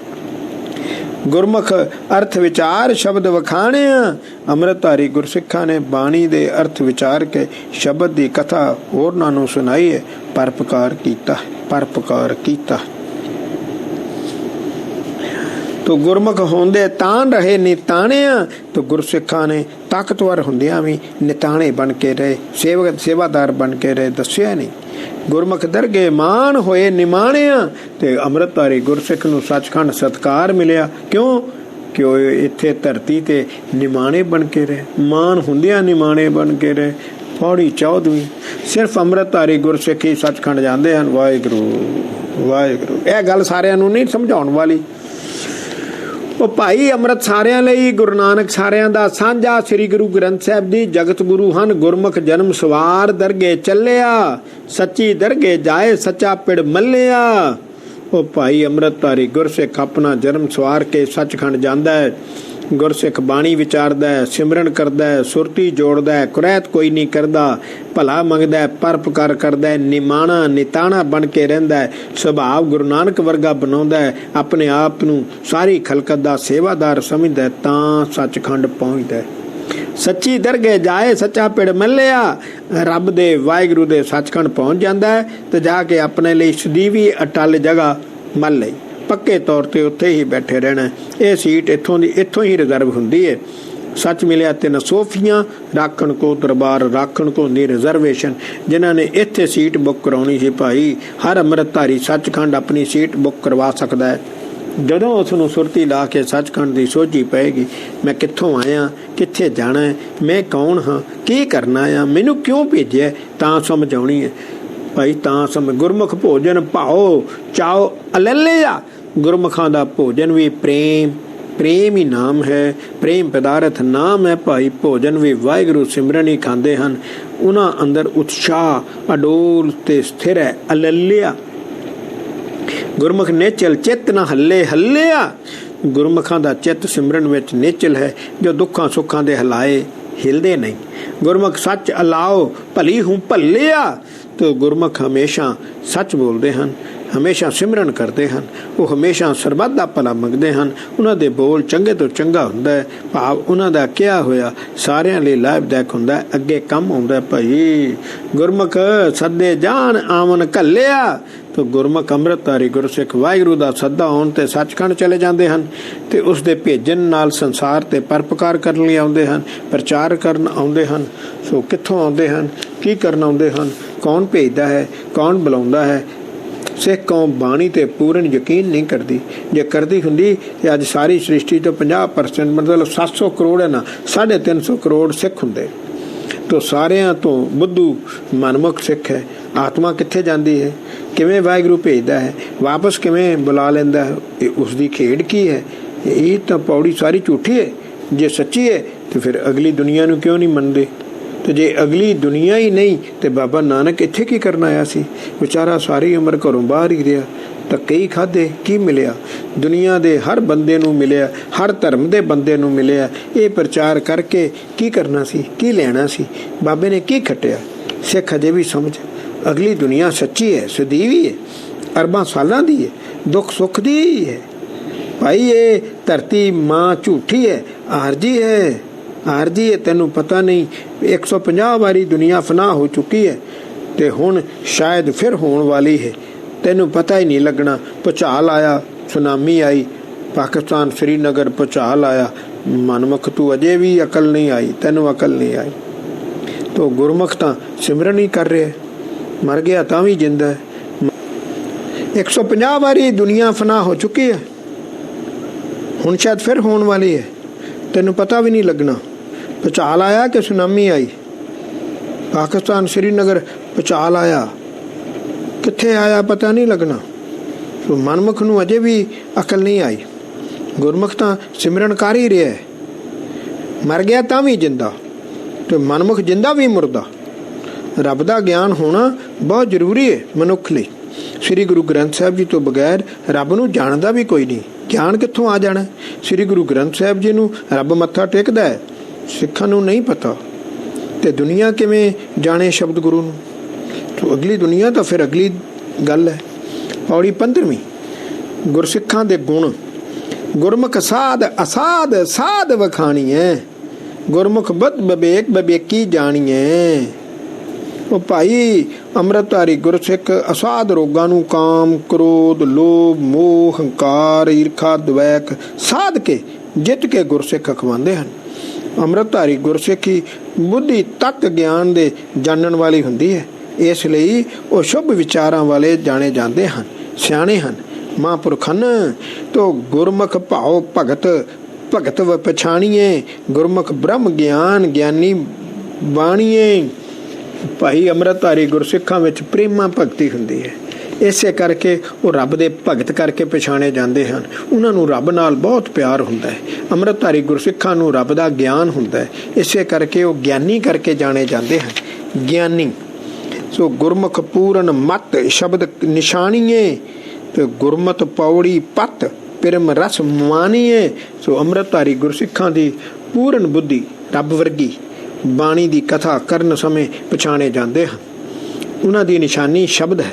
ਗੁਰਮੁਖ ਅਰਥ ਵਿਚਾਰ ਸ਼ਬਦ ਵਖਾਣਿਆ। ਅੰਮ੍ਰਿਤਧਾਰੀ ਗੁਰਸਿੱਖਾਂ ਨੇ ਬਾਣੀ ਦੇ ਅਰਥ ਵਿਚਾਰ ਕੇ ਸ਼ਬਦ ਦੀ ਕਥਾ ਹੋਰਨਾਂ ਨੂੰ ਸੁਣਾਈ ਹੈ, ਪਰਪਕਾਰ ਕੀਤਾ। ਤੋ ਗੁਰਮੁਖ ਹੁੰਦੇ ਤਾਣ ਰਹੇ ਨਿਤਾਣਿਆ। ਤੋ ਗੁਰਸਿੱਖਾਂ ਨੇ ਤਾਕਤਵਰ ਹੁੰਦਿਆਂ ਵੀ ਨਿਤਾਣੇ ਬਣ ਕੇ ਰਹੇ, ਸੇਵਾਦਾਰ ਬਣ ਕੇ ਰਹੇ, ਦੱਸਿਆ ਨਹੀਂ। ਗੁਰਮੁਖ ਦਰਗੇ ਮਾਣ ਹੋਏ ਨਿਮਾਣਿਆ। ਤੇ ਅੰਮ੍ਰਿਤਧਾਰੀ ਗੁਰਸਿੱਖ ਨੂੰ ਸੱਚਖੰਡ ਸਤਕਾਰ ਮਿਲਿਆ। ਕਿਉਂ? ਕਿ ਉਹ ਇੱਥੇ ਧਰਤੀ ਤੇ ਨਿਮਾਣੇ ਬਣ ਕੇ ਰਹੇ, ਮਾਣ ਹੁੰਦਿਆਂ ਨਿਮਾਣੇ ਬਣ ਕੇ ਰਹੇ। ਪੌੜੀ 14ਵੀਂ। ਸਿਰਫ ਅੰਮ੍ਰਿਤਧਾਰੀ ਗੁਰਸਿੱਖ ਹੀ ਸੱਚਖੰਡ ਜਾਂਦੇ ਹਨ। ਵਾਹਿਗੁਰੂ ਵਾਹਿਗੁਰੂ। ਇਹ ਗੱਲ ਸਾਰਿਆਂ ਨੂੰ ਨਹੀਂ ਸਮਝਾਉਣ ਵਾਲੀ। ਉਹ ਭਾਈ ਅੰਮ੍ਰਿਤ ਸਾਰਿਆਂ ਲਈ, ਗੁਰੂ ਨਾਨਕ ਸਾਰਿਆਂ ਦਾ ਸਾਂਝਾ। ਸ੍ਰੀ ਗੁਰੂ ਗ੍ਰੰਥ ਸਾਹਿਬ ਜੀ ਜਗਤ ਗੁਰੂ ਹਨ। ਗੁਰਮੁਖ ਜਨਮ ਸਵਾਰ ਦਰਗੇ ਚੱਲਿਆ, ਸੱਚੀ ਦਰਗੇ ਜਾਏ ਸੱਚਾ ਪਿੜ ਮੱਲਿਆ। ਉਹ ਭਾਈ ਅੰਮ੍ਰਿਤਧਾਰੀ ਗੁਰਸਿੱਖ ਆਪਣਾ ਜਨਮ ਸਵਾਰ ਕੇ ਸੱਚਖੰਡ ਜਾਂਦਾ ਹੈ। ਗੁਰਸਿੱਖ ਬਾਣੀ ਵਿਚਾਰਦਾ ਹੈ, ਸਿਮਰਨ ਕਰਦਾ ਹੈ, ਸੁਰਤੀ ਜੋੜਦਾ ਹੈ, ਕੁਰੈਤ ਕੋਈ ਨਹੀਂ ਕਰਦਾ, ਭਲਾ ਮੰਗਦਾ ਹੈ, ਪਰਪਕਾਰ ਕਰਦਾ ਹੈ, ਨਿਮਾਣਾ ਨਿਤਾਣਾ ਬਣ ਕੇ ਰਹਿੰਦਾ ਹੈ, ਸੁਭਾਅ ਗੁਰੂ ਨਾਨਕ ਵਰਗਾ ਬਣਾਉਂਦਾ ਹੈ, ਆਪਣੇ ਆਪ ਨੂੰ ਸਾਰੀ ਖਲਕਤ ਦਾ ਸੇਵਾਦਾਰ ਸਮਝਦਾ ਤਾਂ ਸੱਚਖੰਡ ਪਹੁੰਚਦਾ। ਸੱਚੀ ਦਰਗੇ ਜਾਏ ਸੱਚਾ ਪਿੜ ਮੱਲਿਆ। ਰੱਬ ਦੇ ਵਾਹਿਗੁਰੂ ਦੇ ਸੱਚਖੰਡ ਪਹੁੰਚ ਜਾਂਦਾ ਹੈ ਤੇ ਜਾ ਕੇ ਆਪਣੇ ਲਈ ਸਦੀਵੀ ਅਟਲ ਜਗ੍ਹਾ ਮੱਲ ਲਈ, ਪੱਕੇ ਤੌਰ ਤੇ ਉੱਥੇ ਹੀ ਬੈਠੇ ਰਹਿਣਾ। ਇਹ ਸੀਟ ਇੱਥੋਂ ਹੀ ਰਿਜ਼ਰਵ ਹੁੰਦੀ ਹੈ। ਸੱਚ ਮਿਲਿਆ ਤਿੰਨ ਸੋਫੀਆਂ, ਰਾਖਣ ਕੋ ਦਰਬਾਰ ਰਾਖਣ ਕੋ ਨੀ ਰਿਜ਼ਰਵੇਸ਼ਨ। ਜਿਨ੍ਹਾਂ ਨੇ ਇੱਥੇ ਸੀਟ ਬੁੱਕ ਕਰਾਉਣੀ ਸੀ ਭਾਈ, ਹਰ ਅੰਮ੍ਰਿਤਧਾਰੀ ਸੱਚਖੰਡ ਆਪਣੀ ਸੀਟ ਬੁੱਕ ਕਰਵਾ ਸਕਦਾ ਹੈ। ਜਦੋਂ ਉਸ ਨੂੰ ਸੁਰਤੀ ਲਾ ਕੇ ਸੱਚਖੰਡ ਦੀ ਸੋਝੀ ਪਏਗੀ, ਮੈਂ ਕਿੱਥੋਂ ਆਇਆ, ਕਿੱਥੇ ਜਾਣਾ ਹੈ, ਮੈਂ ਕੌਣ ਹਾਂ, ਕੀ ਕਰਨਾ ਆ, ਮੈਨੂੰ ਕਿਉਂ ਭੇਜਿਆ, ਤਾਂ ਸਮਝ ਆਉਣੀ ਹੈ ਭਾਈ। ਤਾਂ ਸਮਝ। ਗੁਰਮੁਖ ਭੋਜਨ ਭਾਓ ਚਾਓ ਅਲੱਲਿਆ। ਗੁਰਮੁਖਾਂ ਦਾ ਭੋਜਨ ਵੀ ਪ੍ਰੇਮ ਹੀ ਨਾਮ ਹੈ, ਪ੍ਰੇਮ ਪਦਾਰਥ ਨਾਮ ਹੈ ਭਾਈ। ਭੋਜਨ ਵੀ ਵਾਹਿਗੁਰੂ ਸਿਮਰਨ ਹੀ ਖਾਂਦੇ ਹਨ। ਉਹਨਾਂ ਅੰਦਰ ਉਤਸ਼ਾਹ ਅਡੋਲ ਤੇ ਸਥਿਰ ਹੈ, ਅਲੱਲਿਆ। ਗੁਰਮੁਖ ਨਿਚਲ ਚਿੱਤ ਨਾ ਹੱਲਿਆ। ਗੁਰਮੁਖਾਂ ਦਾ ਚਿੱਤ ਸਿਮਰਨ ਵਿੱਚ ਨਿਚਲ ਹੈ, ਜੋ ਦੁੱਖਾਂ ਸੁੱਖਾਂ ਦੇ ਹਲਾਏ ਹਿਲਦੇ ਨਹੀਂ। ਗੁਰਮੁਖ ਸੱਚ ਅਲਾਓ ਭਲੀ ਹੂੰ ਭੱਲਿਆ। ਤੋ ਗੁਰਮੁਖ ਹਮੇਸ਼ਾ ਸੱਚ ਬੋਲਦੇ ਹਨ, ਹਮੇਸ਼ਾ ਸਿਮਰਨ ਕਰਦੇ ਹਨ, ਉਹ ਹਮੇਸ਼ਾ ਸਰਬੱਤ ਦਾ ਭਲਾ ਮੰਗਦੇ ਹਨ। ਉਹਨਾਂ ਦੇ ਬੋਲ ਚੰਗੇ ਤੋਂ ਚੰਗਾ ਹੁੰਦਾ ਹੈ, ਭਾਵ ਉਹਨਾਂ ਦਾ ਕਿਹਾ ਹੋਇਆ ਸਾਰਿਆਂ ਲਈ ਲਾਭਦਾਇਕ ਹੁੰਦਾ, ਅੱਗੇ ਕੰਮ ਆਉਂਦਾ ਭਾਈ। ਗੁਰਮੁਖ ਸੱਦੇ ਜਾਣ ਆਵਨ ਘੱਲਿਆ। ਤੋ ਗੁਰਮੁਖ ਅੰਮ੍ਰਿਤਧਾਰੀ ਗੁਰਸਿੱਖ ਵਾਹਿਗੁਰੂ ਦਾ ਸੱਦਾ ਆਉਣ ਤੇ ਸੱਚਖੰਡ ਚਲੇ ਜਾਂਦੇ ਹਨ ਤੇ ਉਸ ਦੇ ਭੇਜਣ ਨਾਲ ਸੰਸਾਰ ਤੇ ਪਰਪਕਾਰ ਕਰਨ ਲਈ ਆਉਂਦੇ ਹਨ, ਪ੍ਰਚਾਰ ਕਰਨ ਆਉਂਦੇ ਹਨ। ਸੋ ਕਿੱਥੋਂ ਆਉਂਦੇ ਹਨ, ਕੀ ਕਰਨ ਆਉਂਦੇ ਹਨ, ਕੌਣ ਭੇਜਦਾ ਹੈ, ਕੌਣ ਬੁਲਾਉਂਦਾ ਹੈ? ਸਿੱਖ ਕੌਮ ਬਾਣੀ ਤੇ ਪੂਰਨ ਯਕੀਨ ਨਹੀਂ ਕਰਦੀ। ਜੇ ਕਰਦੀ ਹੁੰਦੀ ਤੇ ਅੱਜ ਸਾਰੀ ਸ੍ਰਿਸ਼ਟੀ ਤੋਂ 50% ਮਤਲਬ 700 ਕਰੋੜ ਹੈ ਨਾ, 350 ਕਰੋੜ ਸਿੱਖ ਹੁੰਦੇ। ਤੋ ਸਾਰਿਆਂ ਤੋਂ ਬੁੱਧੂ ਮਨਮੁਖ ਸਿੱਖ ਹੈ। ਆਤਮਾ ਕਿੱਥੇ ਜਾਂਦੀ ਹੈ, ਕਿਵੇਂ ਵਾਹਿਗੁਰੂ ਭੇਜਦਾ ਹੈ, ਵਾਪਸ ਕਿਵੇਂ ਬੁਲਾ ਲੈਂਦਾ ਹੈ, ਉਸ ਦੀ ਖੇਡ ਕੀ ਹੈ? ਇਹ ਤਾਂ ਪੌੜੀ ਸਾਰੀ ਝੂਠੀ ਹੈ। ਜੇ ਸੱਚੀ ਹੈ ਤੇ ਫਿਰ ਅਗਲੀ ਦੁਨੀਆ ਨੂੰ ਕਿਉਂ ਨਹੀਂ ਮੰਨਦੇ? ਤੇ ਜੇ ਅਗਲੀ ਦੁਨੀਆ ਹੀ ਨਹੀਂ ਤੇ ਬਾਬਾ ਨਾਨਕ ਇੱਥੇ ਕੀ ਕਰਨ ਆਇਆ ਸੀ? ਵਿਚਾਰਾ ਸਾਰੀ ਉਮਰ ਘਰੋਂ ਬਾਹਰ ਹੀ ਰਿਹਾ, ਧੱਕੇ ਹੀ ਖਾਧੇ, ਕੀ ਮਿਲਿਆ? ਦੁਨੀਆ ਦੇ ਹਰ ਬੰਦੇ ਨੂੰ ਮਿਲਿਆ, ਹਰ ਧਰਮ ਦੇ ਬੰਦੇ ਨੂੰ ਮਿਲਿਆ। ਇਹ ਪ੍ਰਚਾਰ ਕਰਕੇ ਕੀ ਕਰਨਾ ਸੀ, ਕੀ ਲੈਣਾ ਸੀ? ਬਾਬੇ ਨੇ ਕੀ ਖੱਟਿਆ? ਸਿੱਖ ਅਜੇ ਵੀ ਸਮਝ, ਅਗਲੀ ਦੁਨੀਆ ਸੱਚੀ ਹੈ, ਸਦੀਵੀ ਹੈ, ਅਰਬਾਂ ਸਾਲਾਂ ਦੀ ਹੈ, ਦੁੱਖ ਸੁੱਖ ਦੀ ਹੈ ਭਾਈ। ਇਹ ਧਰਤੀ ਮਾਂ ਝੂਠੀ ਹੈ, ਆਰਜੀ ਹੈ, ਆਰਜੀ ਹੈ। ਤੈਨੂੰ ਪਤਾ ਨਹੀਂ 150 ਵਾਰੀ ਦੁਨੀਆ ਫਨਾਹ ਹੋ ਚੁੱਕੀ ਹੈ ਤੇ ਹੁਣ ਸ਼ਾਇਦ ਫਿਰ ਹੋਣ ਵਾਲੀ ਹੈ, ਤੈਨੂੰ ਪਤਾ ਹੀ ਨਹੀਂ ਲੱਗਣਾ। ਭੁਚਾਲ ਆਇਆ, ਸੁਨਾਮੀ ਆਈ, ਪਾਕਿਸਤਾਨ ਸ਼੍ਰੀਨਗਰ ਭੁਚਾਲ ਆਇਆ। ਮਨਮੁਖ ਤੂੰ ਅਜੇ ਵੀ ਅਕਲ ਨਹੀਂ ਆਈ, ਤੈਨੂੰ ਅਕਲ ਨਹੀਂ ਆਈ। ਤੋ ਗੁਰਮੁਖ ਤਾਂ ਸਿਮਰਨ ਹੀ ਕਰ ਰਿਹਾ, ਮਰ ਗਿਆ ਤਾਂ ਵੀ ਜਿੰਦਾ ਹੈ। 150 ਵਾਰੀ ਦੁਨੀਆ ਫਨਾਹ ਹੋ ਚੁੱਕੀ ਹੈ, ਹੁਣ ਸ਼ਾਇਦ ਫਿਰ ਹੋਣ ਵਾਲੀ ਹੈ, ਤੈਨੂੰ ਪਤਾ ਵੀ ਨਹੀਂ ਲੱਗਣਾ। ਭੁਚਾਲ ਆਇਆ ਕਿ ਸੁਨਾਮੀ ਆਈ, ਪਾਕਿਸਤਾਨ श्रीनगर ਪਚਾਲ ਆਇਆ, ਕਿੱਥੇ ਆਇਆ ਪਤਾ ਨਹੀਂ ਲੱਗਣਾ। ਸੋ ਮਨਮੁਖ ਨੂੰ ਅਜੇ ਵੀ ਅਕਲ ਨਹੀਂ ਆਈ। ਗੁਰਮੁਖ ਤਾਂ ਸਿਮਰਨ ਕਰ ਹੀ ਰਿਹਾ, ਮਰ ਗਿਆ ਤਾਂ ਵੀ ਜਿੰਦਾ, ਤੇ ਮਨਮੁਖ ਜਿੰਦਾ ਵੀ ਮੁਰਦਾ। ਰੱਬ ਦਾ ਗਿਆਨ ਹੋਣਾ ਬਹੁਤ ਜ਼ਰੂਰੀ ਹੈ ਮਨੁੱਖ ਲਈ। ਸ੍ਰੀ ਗੁਰੂ ਗ੍ਰੰਥ ਸਾਹਿਬ ਜੀ ਤੋਂ ਬਗੈਰ ਰੱਬ ਨੂੰ ਜਾਣਦਾ ਵੀ ਕੋਈ ਨਹੀਂ। ਗਿਆਨ ਕਿੱਥੋਂ ਆ ਜਾਣਾ? ਸ੍ਰੀ ਗੁਰੂ ਗ੍ਰੰਥ ਸਾਹਿਬ ਜੀ ਨੂੰ ਰੱਬ ਮੱਥਾ ਟੇਕਦਾ ਹੈ, ਸਿੱਖਾਂ ਨੂੰ ਨਹੀਂ ਪਤਾ, ਤੇ ਦੁਨੀਆ ਕਿਵੇਂ ਜਾਣੇ ਸ਼ਬਦ ਗੁਰੂ ਨੂੰ? ਤੋ ਅਗਲੀ ਦੁਨੀਆ ਤਾਂ ਫਿਰ ਅਗਲੀ ਗੱਲ ਹੈ। ਪੌੜੀ 15ਵੀਂ। ਗੁਰਸਿੱਖਾਂ ਦੇ ਗੁਣ। ਗੁਰਮੁਖ ਸਾਧ ਅਸਾਧ ਸਾਧ ਵਖਾਣੀਐ, ਗੁਰਮੁਖ ਬਦ ਬਵੇਕ ਬਵੇਕੀ ਜਾਣੀਐ। ਉਹ ਭਾਈ ਅੰਮ੍ਰਿਤਧਾਰੀ ਗੁਰਸਿੱਖ ਅਸਾਧ ਰੋਗਾਂ ਨੂੰ ਕਾਮ, ਕ੍ਰੋਧ, ਲੋਭ, ਮੋਹ, ਹੰਕਾਰ, ਈਰਖਾ, ਦਵੈਕ ਸਾਧ ਕੇ ਜਿੱਤ ਕੇ ਗੁਰਸਿੱਖ ਅਖਵਾਉਂਦੇ ਹਨ। ਅੰਮ੍ਰਿਤਧਾਰੀ ਗੁਰਸਿੱਖੀ ਬੁੱਧੀ ਤੱਕ ਗਿਆਨ ਦੇ ਜਾਣਨ ਵਾਲੀ ਹੁੰਦੀ ਹੈ, ਇਸ ਲਈ ਉਹ ਸ਼ੁਭ ਵਿਚਾਰਾਂ ਵਾਲੇ ਜਾਣੇ ਜਾਂਦੇ ਹਨ, ਸਿਆਣੇ ਹਨ, ਮਹਾਂਪੁਰਖ ਹਨ। ਤੋ ਗੁਰਮੁਖ ਭਾਉ ਭਗਤ ਭਗਤ ਵ ਪਛਾਣੀਏ, ਗੁਰਮੁਖ ਬ੍ਰਹਮ ਗਿਆਨ ਗਿਆਨੀ ਬਾਣੀਏ। ਭਾਈ ਅੰਮ੍ਰਿਤਧਾਰੀ ਗੁਰਸਿੱਖਾਂ ਵਿੱਚ ਪ੍ਰੇਮਾ ਭਗਤੀ ਹੁੰਦੀ ਹੈ, ਇਸੇ ਕਰਕੇ ਉਹ ਰੱਬ ਦੇ ਭਗਤ ਕਰਕੇ ਪਛਾਣੇ ਜਾਂਦੇ ਹਨ। ਉਹਨਾਂ ਨੂੰ ਰੱਬ ਨਾਲ ਬਹੁਤ ਪਿਆਰ ਹੁੰਦਾ ਹੈ। ਅੰਮ੍ਰਿਤਧਾਰੀ ਗੁਰਸਿੱਖਾਂ ਨੂੰ ਰੱਬ ਦਾ ਗਿਆਨ ਹੁੰਦਾ ਹੈ, ਇਸੇ ਕਰਕੇ ਉਹ ਗਿਆਨੀ ਕਰਕੇ ਜਾਣੇ ਜਾਂਦੇ ਹਨ, ਗਿਆਨੀ। ਸੋ ਗੁਰਮੁਖ ਪੂਰਨ ਮਤ ਸ਼ਬਦ ਨਿਸ਼ਾਨੀਏ, ਤੇ ਗੁਰਮਤਿ ਪੌੜੀ ਪਤ ਪਿਰਮ ਰਸ ਮਾਨੀਏ। ਸੋ ਅੰਮ੍ਰਿਤਧਾਰੀ ਗੁਰਸਿੱਖਾਂ ਦੀ ਪੂਰਨ ਬੁੱਧੀ ਰੱਬ ਵਰਗੀ ਬਾਣੀ ਦੀ ਕਥਾ ਕਰਨ ਸਮੇਂ ਪਛਾਣੇ ਜਾਂਦੇ ਹਨ। ਉਹਨਾਂ ਦੀ ਨਿਸ਼ਾਨੀ ਸ਼ਬਦ ਹੈ,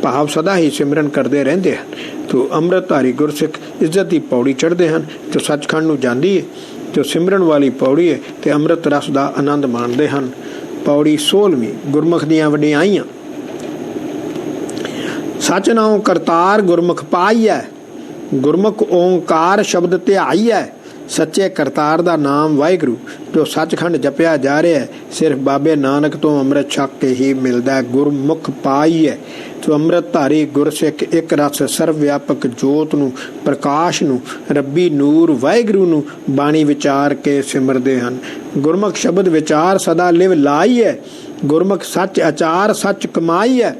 ਭਾਵ ਸਦਾ ਹੀ ਸਿਮਰਨ ਕਰਦੇ ਰਹਿੰਦੇ ਹਨ। ਤੋ ਅੰਮ੍ਰਿਤਧਾਰੀ ਗੁਰਸਿੱਖ ਇੱਜ਼ਤ ਦੀ ਪੌੜੀ ਚੜ੍ਹਦੇ ਹਨ, ਜੋ ਸੱਚਖੰਡ ਨੂੰ ਜਾਂਦੀ ਹੈ, ਜੋ ਸਿਮਰਨ ਵਾਲੀ ਪੌੜੀ ਹੈ, ਤੇ ਅੰਮ੍ਰਿਤ ਰਸ ਦਾ ਆਨੰਦ ਮਾਣਦੇ ਹਨ। ਪੌੜੀ 16ਵੀਂ। ਗੁਰਮੁਖ ਦੀਆਂ ਵਡਿਆਈਆਂ। ਸਚ ਨਾਉ ਕਰਤਾਰ ਗੁਰਮੁਖ ਪਾਈਐ, ਗੁਰਮੁਖ ਓਂਕਾਰ ਸ਼ਬਦ ਧਿਆਈਐ। ਸੱਚੇ ਕਰਤਾਰ ਦਾ ਨਾਮ ਵਾਹਿਗੁਰੂ ਜੋ ਸੱਚਖੰਡ ਜਪਿਆ ਜਾ ਰਿਹਾ ਹੈ, ਸਿਰਫ ਬਾਬੇ ਨਾਨਕ ਤੋਂ ਅੰਮ੍ਰਿਤ ਛਕ ਕੇ ਹੀ ਮਿਲਦਾ। ਗੁਰਮੁਖ ਪਾਈਐ। ਸੋ ਅੰਮ੍ਰਿਤਧਾਰੀ ਗੁਰਸਿੱਖ ਇੱਕ ਰਸ ਸਰਵ ਵਿਆਪਕ ਜੋਤ ਨੂੰ, ਪ੍ਰਕਾਸ਼ ਨੂੰ, ਰੱਬੀ ਨੂਰ ਵਾਹਿਗੁਰੂ ਨੂੰ ਬਾਣੀ ਵਿਚਾਰ ਕੇ ਸਿਮਰਦੇ ਹਨ। ਗੁਰਮੁਖ ਸ਼ਬਦ ਵਿਚਾਰ ਸਦਾ ਲਿਵ ਲਾਈ ਹੈ, ਗੁਰਮੁਖ ਸੱਚ ਆਚਾਰ ਸੱਚ ਕਮਾਈ ਹੈ।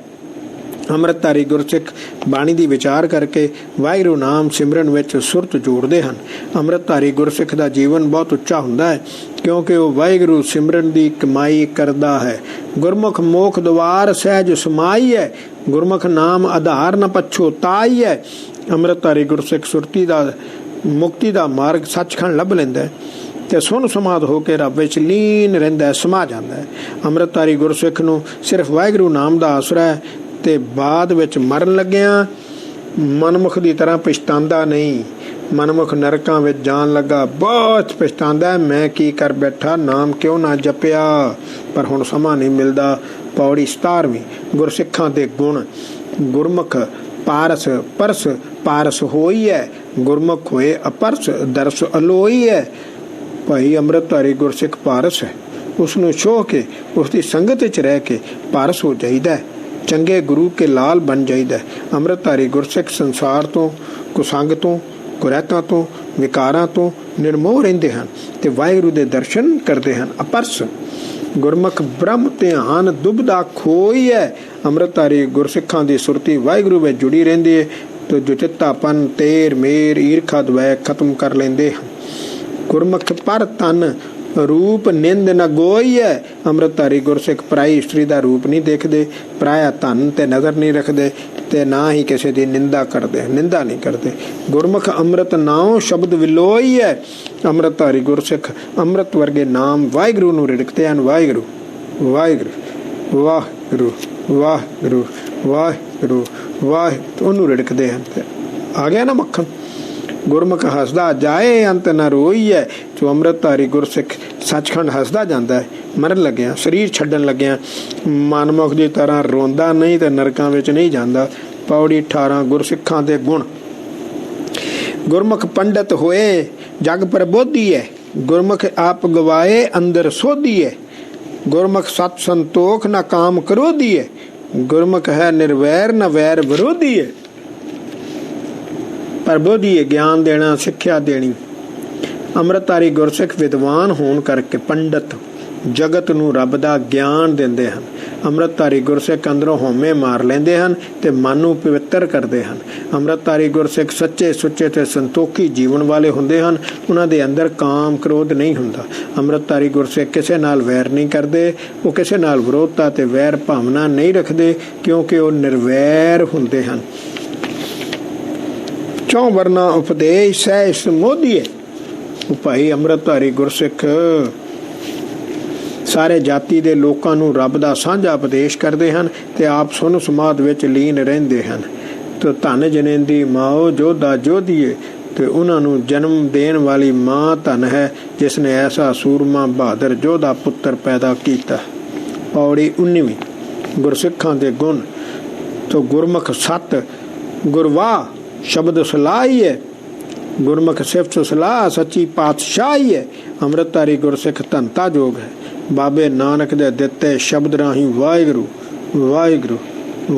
ਅੰਮ੍ਰਿਤਧਾਰੀ ਗੁਰਸਿੱਖ ਬਾਣੀ ਦੀ ਵਿਚਾਰ ਕਰਕੇ ਵਾਹਿਗੁਰੂ ਨਾਮ ਸਿਮਰਨ ਵਿੱਚ ਸੁਰਤ ਜੋੜਦੇ ਹਨ। ਅੰਮ੍ਰਿਤਧਾਰੀ ਗੁਰਸਿੱਖ ਦਾ ਜੀਵਨ ਬਹੁਤ ਉੱਚਾ ਹੁੰਦਾ ਹੈ, ਕਿਉਂਕਿ ਉਹ ਵਾਹਿਗੁਰੂ ਸਿਮਰਨ ਦੀ ਕਮਾਈ ਕਰਦਾ ਹੈ। ਗੁਰਮੁਖ ਮੋਖ ਦੁਆਰ ਸਹਿਜ ਸਮਾਈ ਹੈ, ਗੁਰਮੁਖ ਨਾਮ ਆਧਾਰ ਨ ਪਛੋਤਾਈ ਹੈ। ਅੰਮ੍ਰਿਤਧਾਰੀ ਗੁਰਸਿੱਖ ਸੁਰਤੀ ਦਾ ਮੁਕਤੀ ਦਾ ਮਾਰਗ ਸੱਚਖੰਡ ਲੱਭ ਲੈਂਦਾ ਹੈ, ਤੇ ਸੁਣ ਸਮਾਧ ਹੋ ਕੇ ਰੱਬ ਵਿੱਚ ਲੀਨ ਰਹਿੰਦਾ, ਸਮਾ ਜਾਂਦਾ ਹੈ। ਅੰਮ੍ਰਿਤਧਾਰੀ ਗੁਰਸਿੱਖ ਨੂੰ ਸਿਰਫ ਵਾਹਿਗੁਰੂ ਨਾਮ ਦਾ ਆਸਰਾ ਹੈ, ਤੇ ਬਾਅਦ ਵਿੱਚ ਮਰਨ ਲੱਗਿਆ ਮਨਮੁਖ ਦੀ ਤਰ੍ਹਾਂ ਪਛਤਾਉਂਦਾ ਨਹੀਂ। ਮਨਮੁਖ ਨਰਕਾਂ ਵਿੱਚ ਜਾਣ ਲੱਗਾ ਬਹੁਤ ਪਛਤਾਉਂਦਾ, ਮੈਂ ਕੀ ਕਰ ਬੈਠਾ, ਨਾਮ ਕਿਉਂ ਨਾ ਜਪਿਆ, ਪਰ ਹੁਣ ਸਮਾਂ ਨਹੀਂ ਮਿਲਦਾ। ਪੌੜੀ 17ਵੀਂ। ਗੁਰਸਿੱਖਾਂ ਦੇ ਗੁਣ। ਗੁਰਮੁਖ ਪਾਰਸ ਪਰਸ ਪਾਰਸ ਹੋਈ ਹੈ, ਗੁਰਮੁਖ ਹੋਏ ਅਪਰਸ ਦਰਸ ਅਲੋਈ ਹੈ। ਭਾਈ ਅੰਮ੍ਰਿਤਧਾਰੀ ਗੁਰਸਿੱਖ ਪਾਰਸ ਹੈ, ਉਸ ਨੂੰ ਛੋਹ ਕੇ ਉਸ ਦੀ ਸੰਗਤ ਵਿੱਚ ਰਹਿ ਕੇ ਪਾਰਸ ਹੋ ਜਾਈਦਾ ਹੈ, ਚੰਗੇ ਗੁਰੂ ਕੇ ਲਾਲ ਬਣ ਜਾਈਦਾ। ਅੰਮ੍ਰਿਤਧਾਰੀ ਗੁਰਸਿੱਖ ਸੰਸਾਰ ਤੋਂ, ਕੁਸੰਗ ਤੋਂ, ਕੁਰੈਤਾਂ ਤੋਂ, ਵਿਕਾਰਾਂ ਤੋਂ ਨਿਰਮੋਹ ਰਹਿੰਦੇ ਹਨ, ਤੇ ਵਾਹਿਗੁਰੂ ਦੇ ਦਰਸ਼ਨ ਕਰਦੇ ਹਨ। ਅਪਰਸ। ਗੁਰਮੁਖ ਬ੍ਰਹਮ ਧਿਆਨ ਦੁਬਦਾ ਖੋਈ ਹੈ। ਅੰਮ੍ਰਿਤਧਾਰੀ ਗੁਰਸਿੱਖਾਂ ਦੀ ਸੁਰਤੀ ਵਾਹਿਗੁਰੂ ਵਿੱਚ ਜੁੜੀ ਰਹਿੰਦੀ ਹੈ, ਤੇ ਜੋ ਚਿੱਤਾਪਨ, ਤੇਰ ਮੇਰ, ਈਰਖਾ ਦਵੈਕ ਖਤਮ ਕਰ ਲੈਂਦੇ ਹਨ। ਗੁਰਮੁਖ ਪਰ ਤਨ ਰੂਪ ਨਿੰਦ ਨ ਗੋਈ ਹੈ। ਅੰਮ੍ਰਿਤਧਾਰੀ ਗੁਰਸਿੱਖ ਪਰਾਈ ਇਸਤਰੀ ਦਾ ਰੂਪ ਨਹੀਂ ਦੇਖਦੇ, ਪਰਾਇਆ ਧਨ ਤੇ ਨਜ਼ਰ ਨਹੀਂ ਰੱਖਦੇ, ਤੇ ਨਾ ਹੀ ਕਿਸੇ ਦੀ ਨਿੰਦਾ ਕਰਦੇ, ਨਿੰਦਾ ਨਹੀਂ ਕਰਦੇ। ਗੁਰਮੁਖ ਅੰਮ੍ਰਿਤ ਨਾਉ ਸ਼ਬਦ ਵਿਲੋਈ ਹੈ। ਅੰਮ੍ਰਿਤਧਾਰੀ ਗੁਰਸਿੱਖ ਅੰਮ੍ਰਿਤ ਵਰਗੇ ਨਾਮ ਵਾਹਿਗੁਰੂ ਨੂੰ ਰਿੜਕਦੇ ਹਨ। ਵਾਹਿਗੁਰੂ ਵਾਹਿਗੁਰੂ ਵਾਹਿਗੁਰੂ ਵਾਹਿਗੁਰੂ ਵਾਹਿਗੁਰੂ ਵਾਹਿਗੁਰੂ ਉਹਨੂੰ ਰਿੜਕਦੇ ਹਨ। ਆ ਗਿਆ ਨਾ ਮੱਖਣ। ਗੁਰਮੁਖ ਹੱਸਦਾ ਜਾਏ ਅੰਤ ਨ ਰੋਈ ਹੈ। ਜੋ ਅੰਮ੍ਰਿਤਧਾਰੀ ਗੁਰਸਿੱਖ ਸੱਚਖੰਡ ਹੱਸਦਾ ਜਾਂਦਾ ਹੈ, ਮਰਨ ਲੱਗਿਆ, ਸਰੀਰ ਛੱਡਣ ਲੱਗਿਆ ਮਨਮੁਖ ਦੀ ਤਰ੍ਹਾਂ ਰੋਂਦਾ ਨਹੀਂ, ਤੇ ਨਰਕਾਂ ਵਿੱਚ ਨਹੀਂ ਜਾਂਦਾ। ਪੌੜੀ 18। ਗੁਰਸਿੱਖਾਂ ਦੇ ਗੁਣ। ਗੁਰਮੁਖ ਪੰਡਤ ਹੋਏ ਜਗ ਪ੍ਰਬੋਧੀ ਹੈ, ਗੁਰਮੁਖ ਆਪ ਗਵਾਏ ਅੰਦਰ ਸੋਧੀ ਹੈ। ਗੁਰਮੁਖ ਸਤ ਸੰਤੋਖ ਨ ਕਾਮ ਕਰੋਧੀ ਹੈ, ਗੁਰਮੁਖ ਹੈ ਨਿਰਵੈਰ ਨ ਵੈਰ ਵਿਰੋਧੀ ਹੈ। ਪ੍ਰਬੋਧੀ ਹੈ, ਗਿਆਨ ਦੇਣਾ, ਸਿੱਖਿਆ ਦੇਣੀ। ਅੰਮ੍ਰਿਤਧਾਰੀ ਗੁਰਸਿੱਖ ਵਿਦਵਾਨ ਹੋਣ ਕਰਕੇ ਪੰਡਤ, ਜਗਤ ਨੂੰ ਰੱਬ ਦਾ ਗਿਆਨ ਦਿੰਦੇ ਹਨ। ਅੰਮ੍ਰਿਤਧਾਰੀ ਗੁਰਸਿੱਖ ਅੰਦਰੋਂ ਹਉਮੈ ਮਾਰ ਲੈਂਦੇ ਹਨ ਤੇ ਮਨ ਨੂੰ ਪਵਿੱਤਰ ਕਰਦੇ ਹਨ। ਅੰਮ੍ਰਿਤਧਾਰੀ ਗੁਰਸਿੱਖ ਸੱਚੇ ਸੁੱਚੇ ਤੇ ਸੰਤੋਖੀ ਜੀਵਨ ਵਾਲੇ ਹੁੰਦੇ ਹਨ। ਉਹਨਾਂ ਦੇ ਅੰਦਰ ਕਾਮ ਕ੍ਰੋਧ ਨਹੀਂ ਹੁੰਦਾ। ਅੰਮ੍ਰਿਤਧਾਰੀ ਗੁਰਸਿੱਖ ਕਿਸੇ ਨਾਲ ਵੈਰ ਨਹੀਂ ਕਰਦੇ, ਉਹ ਕਿਸੇ ਨਾਲ ਵਿਰੋਧਤਾ ਤੇ ਵੈਰ ਭਾਵਨਾ ਨਹੀਂ ਰੱਖਦੇ, ਕਿਉਂਕਿ ਉਹ ਨਿਰਵੈਰ ਹੁੰਦੇ ਹਨ। ਚੌਂ ਵਰਨਾ ਉਪਦੇਸ਼ ਸਹਿ ਸਮੋਧੀਏ। ਭਾਈ ਅੰਮ੍ਰਿਤਧਾਰੀ ਗੁਰਸਿੱਖ ਸਾਰੇ ਜਾਤੀ ਦੇ ਲੋਕਾਂ ਨੂੰ ਰੱਬ ਦਾ ਸਾਂਝਾ ਉਪਦੇਸ਼ ਕਰਦੇ ਹਨ ਤੇ ਆਪ ਸੁਨ ਸਮਾਧ ਵਿੱਚ ਲੀਨ ਰਹਿੰਦੇ ਹਨ। ਤੇ ਧਨ ਜਨੇਂਦੀ ਮਾਓ ਜੋਧਾ ਜੋਧੀਏ, ਤੇ ਉਹਨਾਂ ਨੂੰ ਜਨਮ ਦੇਣ ਵਾਲੀ ਮਾਂ ਧਨ ਹੈ, ਜਿਸ ਨੇ ਐਸਾ ਸੂਰਮਾ ਬਹਾਦਰ ਜੋਧਾ ਪੁੱਤਰ ਪੈਦਾ ਕੀਤਾ। ਪੌੜੀ 19। ਗੁਰਸਿੱਖਾਂ ਦੇ ਗੁਣ। ਤੋ ਗੁਰਮੁਖ ਸਤ ਗੁਰਵਾਹ ਸ਼ਬਦ ਸਲਾਹੀਏ, ਗੁਰਮੁਖ ਸਿਫਤ ਸਲਾਹ ਸੱਚੀ ਪਾਤਸ਼ਾਹੀ ਹੈ। ਅੰਮ੍ਰਿਤਧਾਰੀ ਗੁਰਸਿੱਖ ਧੰਤਾ ਜੋਗ ਹੈ। ਬਾਬੇ ਨਾਨਕ ਦੇ ਦਿੱਤੇ ਸ਼ਬਦ ਰਾਹੀਂ ਵਾਹਿਗੁਰੂ ਵਾਹਿਗੁਰੂ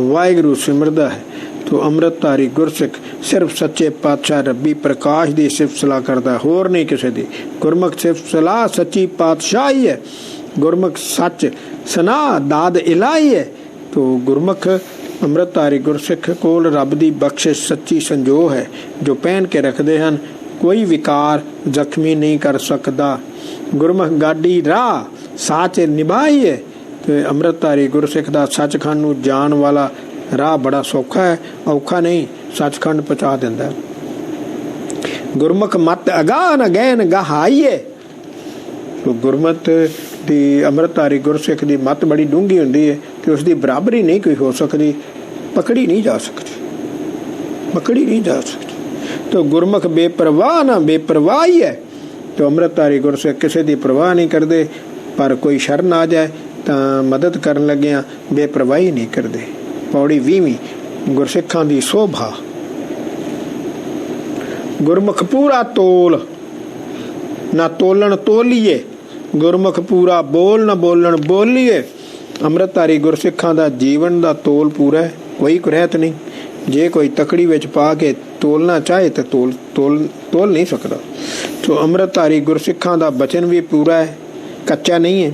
ਵਾਹਿਗੁਰੂ ਸਿਮਰਦਾ ਹੈ। ਤੋ ਅੰਮ੍ਰਿਤਧਾਰੀ ਗੁਰਸਿੱਖ ਸਿਰਫ ਸੱਚੇ ਪਾਤਸ਼ਾਹ ਰੱਬੀ ਪ੍ਰਕਾਸ਼ ਦੀ ਸਿਫਤ ਸਲਾਹ ਕਰਦਾ, ਹੋਰ ਨਹੀਂ ਕਿਸੇ ਦੀ। ਗੁਰਮੁਖ ਸਿਫਤ ਸਲਾਹ ਸੱਚੀ ਪਾਤਸ਼ਾਹੀ ਹੈ। ਗੁਰਮੁਖ ਸੱਚ ਸਨਾ ਦਾਦ ਇਲਾਹੀ ਹੈ। ਤੋ ਗੁਰਮੁਖ ਅੰਮ੍ਰਿਤਧਾਰੀ ਗੁਰਸਿੱਖ ਕੋਲ ਰੱਬ ਦੀ ਬਖਸ਼ਿਸ਼ ਸੱਚੀ ਸੰਜੋਗ ਹੈ, ਜੋ ਪਹਿਨ ਕੇ ਰੱਖਦੇ ਹਨ। ਕੋਈ ਵਿਕਾਰ ਜ਼ਖਮੀ ਨਹੀਂ ਕਰ ਸਕਦਾ। ਗੁਰਮੁਖ ਗਾਡੀ ਰਾਹ ਸਾਚ ਨਿਭਾਈਏ। ਤੇ ਅੰਮ੍ਰਿਤਧਾਰੀ ਗੁਰਸਿੱਖ ਦਾ ਸੱਚਖੰਡ ਨੂੰ ਜਾਣ ਵਾਲਾ ਰਾਹ ਬੜਾ ਸੌਖਾ ਹੈ, ਔਖਾ ਨਹੀਂ, ਸੱਚਖੰਡ ਪਹੁੰਚਾ ਦਿੰਦਾ। ਗੁਰਮੁਖ ਮਤ ਅਗਾਨ ਅਗੈਨ ਗਹਾਈਏ। ਗੁਰਮਤ ਦੀ ਅੰਮ੍ਰਿਤਧਾਰੀ ਗੁਰਸਿੱਖ ਦੀ ਮਤ ਬੜੀ ਡੂੰਘੀ ਹੁੰਦੀ ਹੈ ਕਿ ਉਸ ਦੀ ਬਰਾਬਰੀ ਨਹੀਂ ਕੋਈ ਹੋ ਸਕਦੀ, ਪਕੜੀ ਨਹੀਂ ਜਾ ਸਕਦੀ, ਪਕੜੀ ਨਹੀਂ ਜਾ ਸਕਦੀ। ਤਾਂ ਗੁਰਮੁਖ ਬੇਪਰਵਾਹ ਨਾ ਬੇਪਰਵਾਹੀ ਹੈ। ਤੇ ਅੰਮ੍ਰਿਤਧਾਰੀ ਗੁਰਸਿੱਖ ਕਿਸੇ ਦੀ ਪਰਵਾਹ ਨਹੀਂ ਕਰਦੇ, ਪਰ ਕੋਈ ਸ਼ਰਨ ਆ ਜਾਏ ਤਾਂ ਮਦਦ ਕਰਨ ਲੱਗਿਆਂ ਬੇਪਰਵਾਹੀ ਨਹੀਂ ਕਰਦੇ। ਪੌੜੀ 20। ਗੁਰਸਿੱਖਾਂ ਦੀ ਸੋਭਾ। ਗੁਰਮੁਖ ਪੂਰਾ ਤੋਲ ਨਾ ਤੋਲਣ ਤੋਲੀਏ, ਗੁਰਮੁਖ ਪੂਰਾ ਬੋਲ ਨਾ ਬੋਲਣ ਬੋਲੀਏ। ਅੰਮ੍ਰਿਤਧਾਰੀ ਗੁਰਸਿੱਖਾਂ ਦਾ ਜੀਵਨ ਦਾ ਤੋਲ ਪੂਰਾ ਹੈ, ਕੋਈ ਕੁਰੈਤ ਨਹੀਂ। ਜੇ ਕੋਈ ਤਕੜੀ ਵਿੱਚ ਪਾ ਕੇ ਤੋਲਣਾ ਚਾਹੇ ਤਾਂ ਤੋਲ ਨਹੀਂ ਸਕਦਾ। ਸੋ ਅੰਮ੍ਰਿਤਧਾਰੀ ਗੁਰਸਿੱਖਾਂ ਦਾ ਬਚਨ ਵੀ ਪੂਰਾ ਹੈ, ਕੱਚਾ ਨਹੀਂ ਹੈ।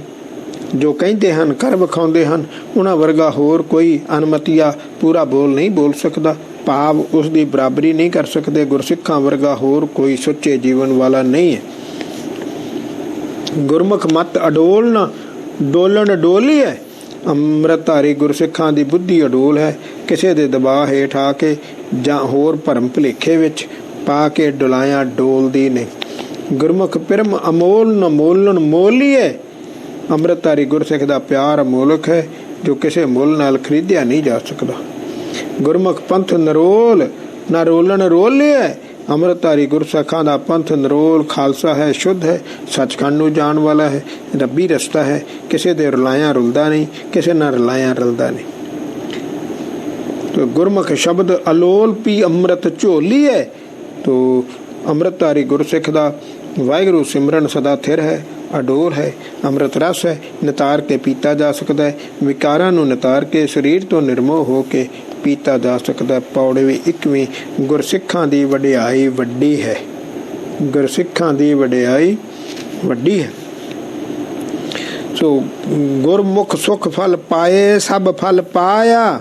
ਜੋ ਕਹਿੰਦੇ ਹਨ ਕਰ ਵਿਖਾਉਂਦੇ ਹਨ, ਉਹਨਾਂ ਵਰਗਾ ਹੋਰ ਕੋਈ ਅਨਮਤੀਆ ਪੂਰਾ ਬੋਲ ਨਹੀਂ ਬੋਲ ਸਕਦਾ, ਭਾਵ ਉਸ ਦੀ ਬਰਾਬਰੀ ਨਹੀਂ ਕਰ ਸਕਦੇ। ਗੁਰਸਿੱਖਾਂ ਵਰਗਾ ਹੋਰ ਕੋਈ ਸੁੱਚੇ ਜੀਵਨ ਵਾਲਾ ਨਹੀਂ ਹੈ। ਗੁਰਮੁਖ ਮਤ ਅਡੋਲ ਨਾ ਡੋਲਣ ਡੋਲੀ ਹੈ। ਅੰਮ੍ਰਿਤਧਾਰੀ ਗੁਰਸਿੱਖਾਂ ਦੀ ਬੁੱਧੀ ਅਡੋਲ ਹੈ, ਕਿਸੇ ਦੇ ਦਬਾਅ ਹੇਠ ਆ ਕੇ ਜਾਂ ਹੋਰ ਭਰਮ ਭੁਲੇਖੇ ਵਿੱਚ ਪਾ ਕੇ ਡੁਲਾਇਆ ਡੋਲਦੀ ਨਹੀਂ। ਗੁਰਮੁਖ ਪਿਰਮ ਅਮੋਲ ਨ ਮੋਲਣ ਮੋਲੀ ਹੈ। ਅੰਮ੍ਰਿਤਧਾਰੀ ਗੁਰਸਿੱਖ ਦਾ ਪਿਆਰ ਅਮੋਲਕ ਹੈ, ਜੋ ਕਿਸੇ ਮੁੱਲ ਨਾਲ ਖਰੀਦਿਆ ਨਹੀਂ ਜਾ ਸਕਦਾ। ਗੁਰਮੁਖ ਪੰਥ ਨਰੋਲ ਨਾ ਰੋਲਣ ਰੋਲੇ ਹੈ। ਅੰਮ੍ਰਿਤਧਾਰੀ ਗੁਰਸਿੱਖਾਂ ਦਾ ਪੰਥ ਨਰੋਲ ਖਾਲਸਾ ਹੈ, ਸ਼ੁੱਧ ਹੈ, ਸੱਚਖੰਡ ਨੂੰ ਜਾਣ ਵਾਲਾ ਹੈ, ਰੱਬੀ ਰਸਤਾ ਹੈ। ਕਿਸੇ ਦੇ ਰਲਾਇਆ ਰੁਲਦਾ ਨਹੀਂ, ਕਿਸੇ ਨਾਲ ਰਲਾਇਆ ਰਲਦਾ ਨਹੀਂ। ਤੋ ਗੁਰਮੁਖ ਸ਼ਬਦ ਅਲੋਲ ਪੀ ਅੰਮ੍ਰਿਤ ਝੋਲੀ ਹੈ। ਤੋ ਅੰਮ੍ਰਿਤਧਾਰੀ ਗੁਰਸਿੱਖ ਦਾ ਵਾਹਿਗੁਰੂ ਸਿਮਰਨ ਸਦਾ ਥਿਰ ਹੈ, ਅਡੋਲ ਹੈ, ਅੰਮ੍ਰਿਤ ਰਸ ਹੈ, ਨਿਤਾਰ ਕੇ ਪੀਤਾ ਜਾ ਸਕਦਾ ਹੈ। ਵਿਕਾਰਾਂ ਨੂੰ ਨਿਤਾਰ ਕੇ ਸਰੀਰ ਤੋਂ ਨਿਰਮੋਹ ਹੋ ਕੇ ਪੀਤਾ ਜਾ ਸਕਦਾ। ਪੌੜੀ 21। ਗੁਰਸਿੱਖਾਂ ਦੀ ਵਡਿਆਈ ਵੱਡੀ ਹੈ। ਗੁਰਸਿੱਖਾਂ ਦੀ ਵਡਿਆਈ ਵੱਡੀ ਹੈ। ਸੋ ਗੁਰਮੁਖ ਸੁਖ ਫਲ ਪਾਏ ਸਭ ਫਲ ਪਾਇਆ।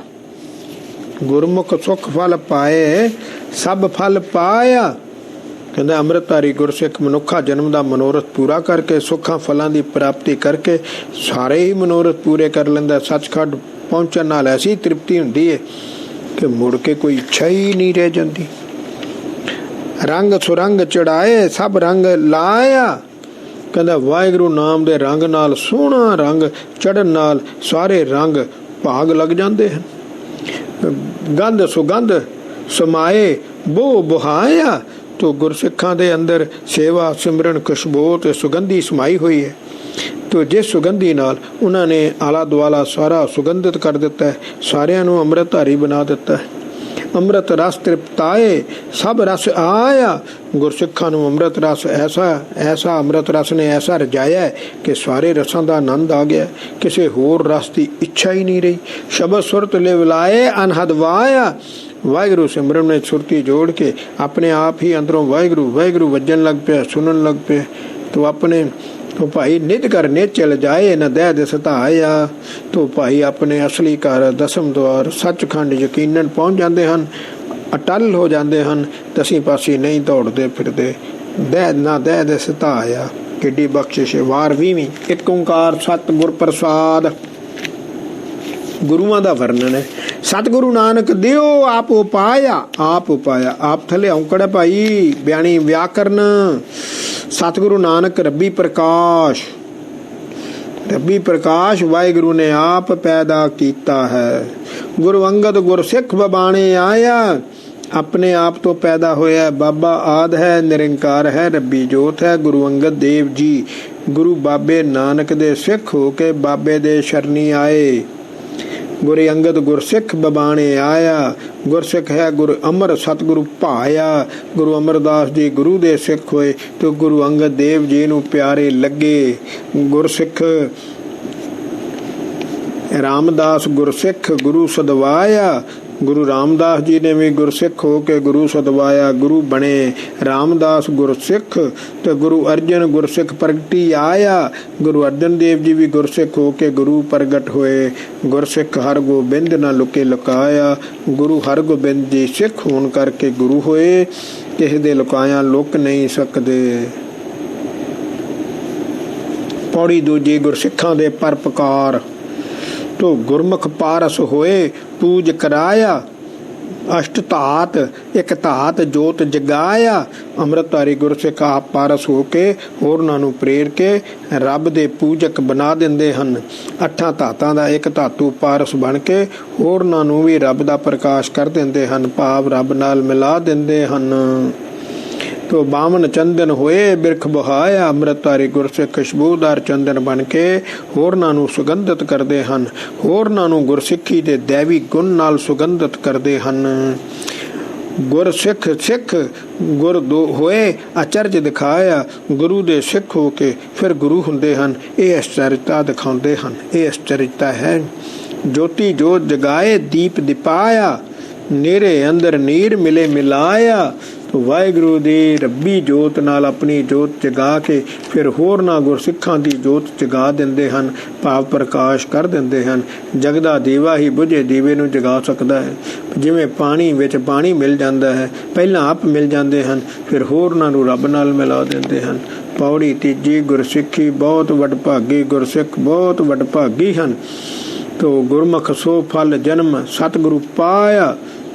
ਗੁਰਮੁਖ ਸੁਖ ਫਲ ਪਾਏ ਸਭ ਫਲ ਪਾਇਆ। ਕਹਿੰਦਾ ਅੰਮ੍ਰਿਤਧਾਰੀ ਗੁਰਸਿੱਖ ਮਨੁੱਖਾ ਜਨਮ ਦਾ ਮਨੋਰਥ ਪੂਰਾ ਕਰਕੇ ਸੁੱਖਾਂ ਫਲਾਂ ਦੀ ਪ੍ਰਾਪਤੀ ਕਰਕੇ ਸਾਰੇ ਹੀ ਮਨੋਰਥ ਪੂਰੇ ਕਰ ਲੈਂਦਾ। ਸੱਚਖੰਡ ਪਹੁੰਚਣ ਨਾਲ ਐਸੀ ਤ੍ਰਿਪਤੀ ਹੁੰਦੀ ਹੈ ਕਿ ਮੁੜ ਕੇ ਕੋਈ ਇੱਛਾ ਹੀ ਨਹੀਂ ਰਹਿ ਜਾਂਦੀ। ਰੰਗ ਸੁਰੰਗ ਚੜਾਏ ਸਭ ਰੰਗ ਲਾਇਆ। ਕਹਿੰਦਾ ਵਾਹਿਗੁਰੂ ਨਾਮ ਦੇ ਰੰਗ ਨਾਲ, ਸੋਹਣਾ ਰੰਗ ਚੜਨ ਨਾਲ ਸਾਰੇ ਰੰਗ ਭਾਗ ਲੱਗ ਜਾਂਦੇ ਹਨ। ਗੰਧ ਸੁਗੰਧ ਸਮਾਏ ਬੋ ਬੁਹਾਇਆ। ਤੋ ਗੁਰਸਿੱਖਾਂ ਦੇ ਅੰਦਰ ਸੇਵਾ ਸਿਮਰਨ ਖੁਸ਼ਬੂ ਤੇ ਸੁਗੰਧੀ ਸਮਾਈ ਹੋਈ ਹੈ। ਤੋ ਜਿਸ ਸੁਗੰਧੀ ਨਾਲ ਉਹਨਾਂ ਨੇ ਆਲਾ ਦੁਆਲਾ ਸਾਰਾ ਸੁਗੰਧਿਤ ਕਰ ਦਿੱਤਾ ਹੈ, ਸਾਰਿਆਂ ਨੂੰ ਅੰਮ੍ਰਿਤਧਾਰੀ ਬਣਾ ਦਿੱਤਾ ਹੈ। ਅੰਮ੍ਰਿਤ ਰਸ ਤ੍ਰਿਪਤਾਏ ਸਭ ਰਸ ਆਇਆ। ਗੁਰਸਿੱਖਾਂ ਨੂੰ ਅੰਮ੍ਰਿਤ ਰਸ ਐਸਾ ਅੰਮ੍ਰਿਤ ਰਸ ਨੇ ਐਸਾ ਰਜਾਇਆ ਕਿ ਸਾਰੇ ਰਸਾਂ ਦਾ ਆਨੰਦ ਆ ਗਿਆ, ਕਿਸੇ ਹੋਰ ਰਸ ਦੀ ਇੱਛਾ ਹੀ ਨਹੀਂ ਰਹੀ। ਸ਼ਬਦ ਸੁਰਤ ਲਿਵਲਾਏ ਅਨਹਦ ਵਾਇਆ। ਵਾਹਿਗੁਰੂ ਸਿਮਰਨ ਨੇ ਸੁਰਤੀ ਜੋੜ ਕੇ ਆਪਣੇ ਆਪ ਹੀ ਅੰਦਰੋਂ ਵਾਹਿਗੁਰੂ ਵਾਹਿਗੁਰੂ ਵੱਜਣ ਲੱਗ ਪਿਆ, ਸੁਣਨ ਲੱਗ ਪਿਆ। ਤੋ ਆਪਣੇ तो भाई निज कर नेचल जाए न दह दिस धाया। तो भाई अपने असली घर दसम द्वार सचखंड यकीनन पहुँच जाते हैं, अटल हो जाते हैं, दसी पासी नहीं दौड़ते फिरते। दह ना दह दिस धाया किड्डी बख्शिश। 12ਵੀਂ एक ओंकार सतगुर प्रसाद। गुरुआं दा वर्णन है। सतगुरु नानक दियो आप उपाया, आप उपाया आप थले औंकड़ है भाई बयानी व्याकरण। सतगुरु नानक रब्बी प्रकाश, रब्बी प्रकाश वाहिगुरु ने आप पैदा कीता है। गुरु अंगद गुर सिख बबाने आया, अपने आप तो पैदा होया। बाबा आद है, निरंकार है, रब्बी जोत है। गुरु अंगद देव जी गुरु बाबे नानक दे सिख हो के बाबे दे शरणी आए। गुरु अंगद गुरसिख बबाने आया। गुरसिख है गुरु अमर सतगुरु भाया। गुरु अमरदास जी गुरु दे सिख होए तो गुरु अंगद देव जी नू प्यारे लगे। गुरसिख रामदास गुरसिख गुरु सदवाया। गुरु रामदास जी ने भी गुरसिख हो के गुरु सदवाया, गुरु बने रामदास गुरसिख। तो गुरु अर्जन गुरसिख प्रगटी आया। गुरु अर्जन देव जी भी गुरसिख हो के गुरु प्रगट होए। गुरसिख हर गोबिंद न लुके लुकाया। गुरु हर गोबिंद जी सिख होन करके गुरु होए, किसी दे लुकाया लुक नहीं सकते। पौड़ी दूजी गुरसिखां दे परपकार। तो गुरमुख पारस होए पूज कराया। अष्ट धात एक धात जोत जगाया। अमृतधारी गुरसिख आप पारस हो के होरनां नूं प्रेर के रब दे पूजक बना दिंदे हन। अठां धातां दा एक धातु पारस बन के होरनां नूं भी रब दा प्रकाश कर दिंदे हन, भाव रब नाल मिला दिंदे हन। तो बावन चंदन होए बिरख बहाया। अमृतधारी गुरसिख खुशबूदार चंदन बन के होरनां नूं सुगंधित करते हैं, होरनां नूं गुरसिखी दे दैवी गुण नाल सुगंधित करते हैं। गुरसिख सिख गुर दो होए आचर्य दिखाया। गुरु दे सिख हो के फिर गुरु हुंदे हन, ये आश्चर्यता दिखाउंदे हन। ये आश्चर्यता है। ज्योति जोत जगाए दीप दिपाया। नेरे अंदर नीर मिले मिलाया। तो वाहिगुरु दी रब्बी जोत नाल अपनी जोत जगा के फिर होरनां गुरसिखां दी जोत जगा दिंदे हन, भाव प्रकाश कर दिंदे हन। जगदा दीवा ही बुझे दीवे नूं जगा सकदा है। जिवें पानी विच पानी मिल जांदा है, पहलां आप मिल जांदे हन, फिर होरनां नूं रब नाल मिला दिंदे हन। पौड़ी तीजी गुरसिखी बहुत वडभागी गुरसिख बहुत वडभागी हन। तो गुरमुख सो फल जन्म सतगुरु पाया।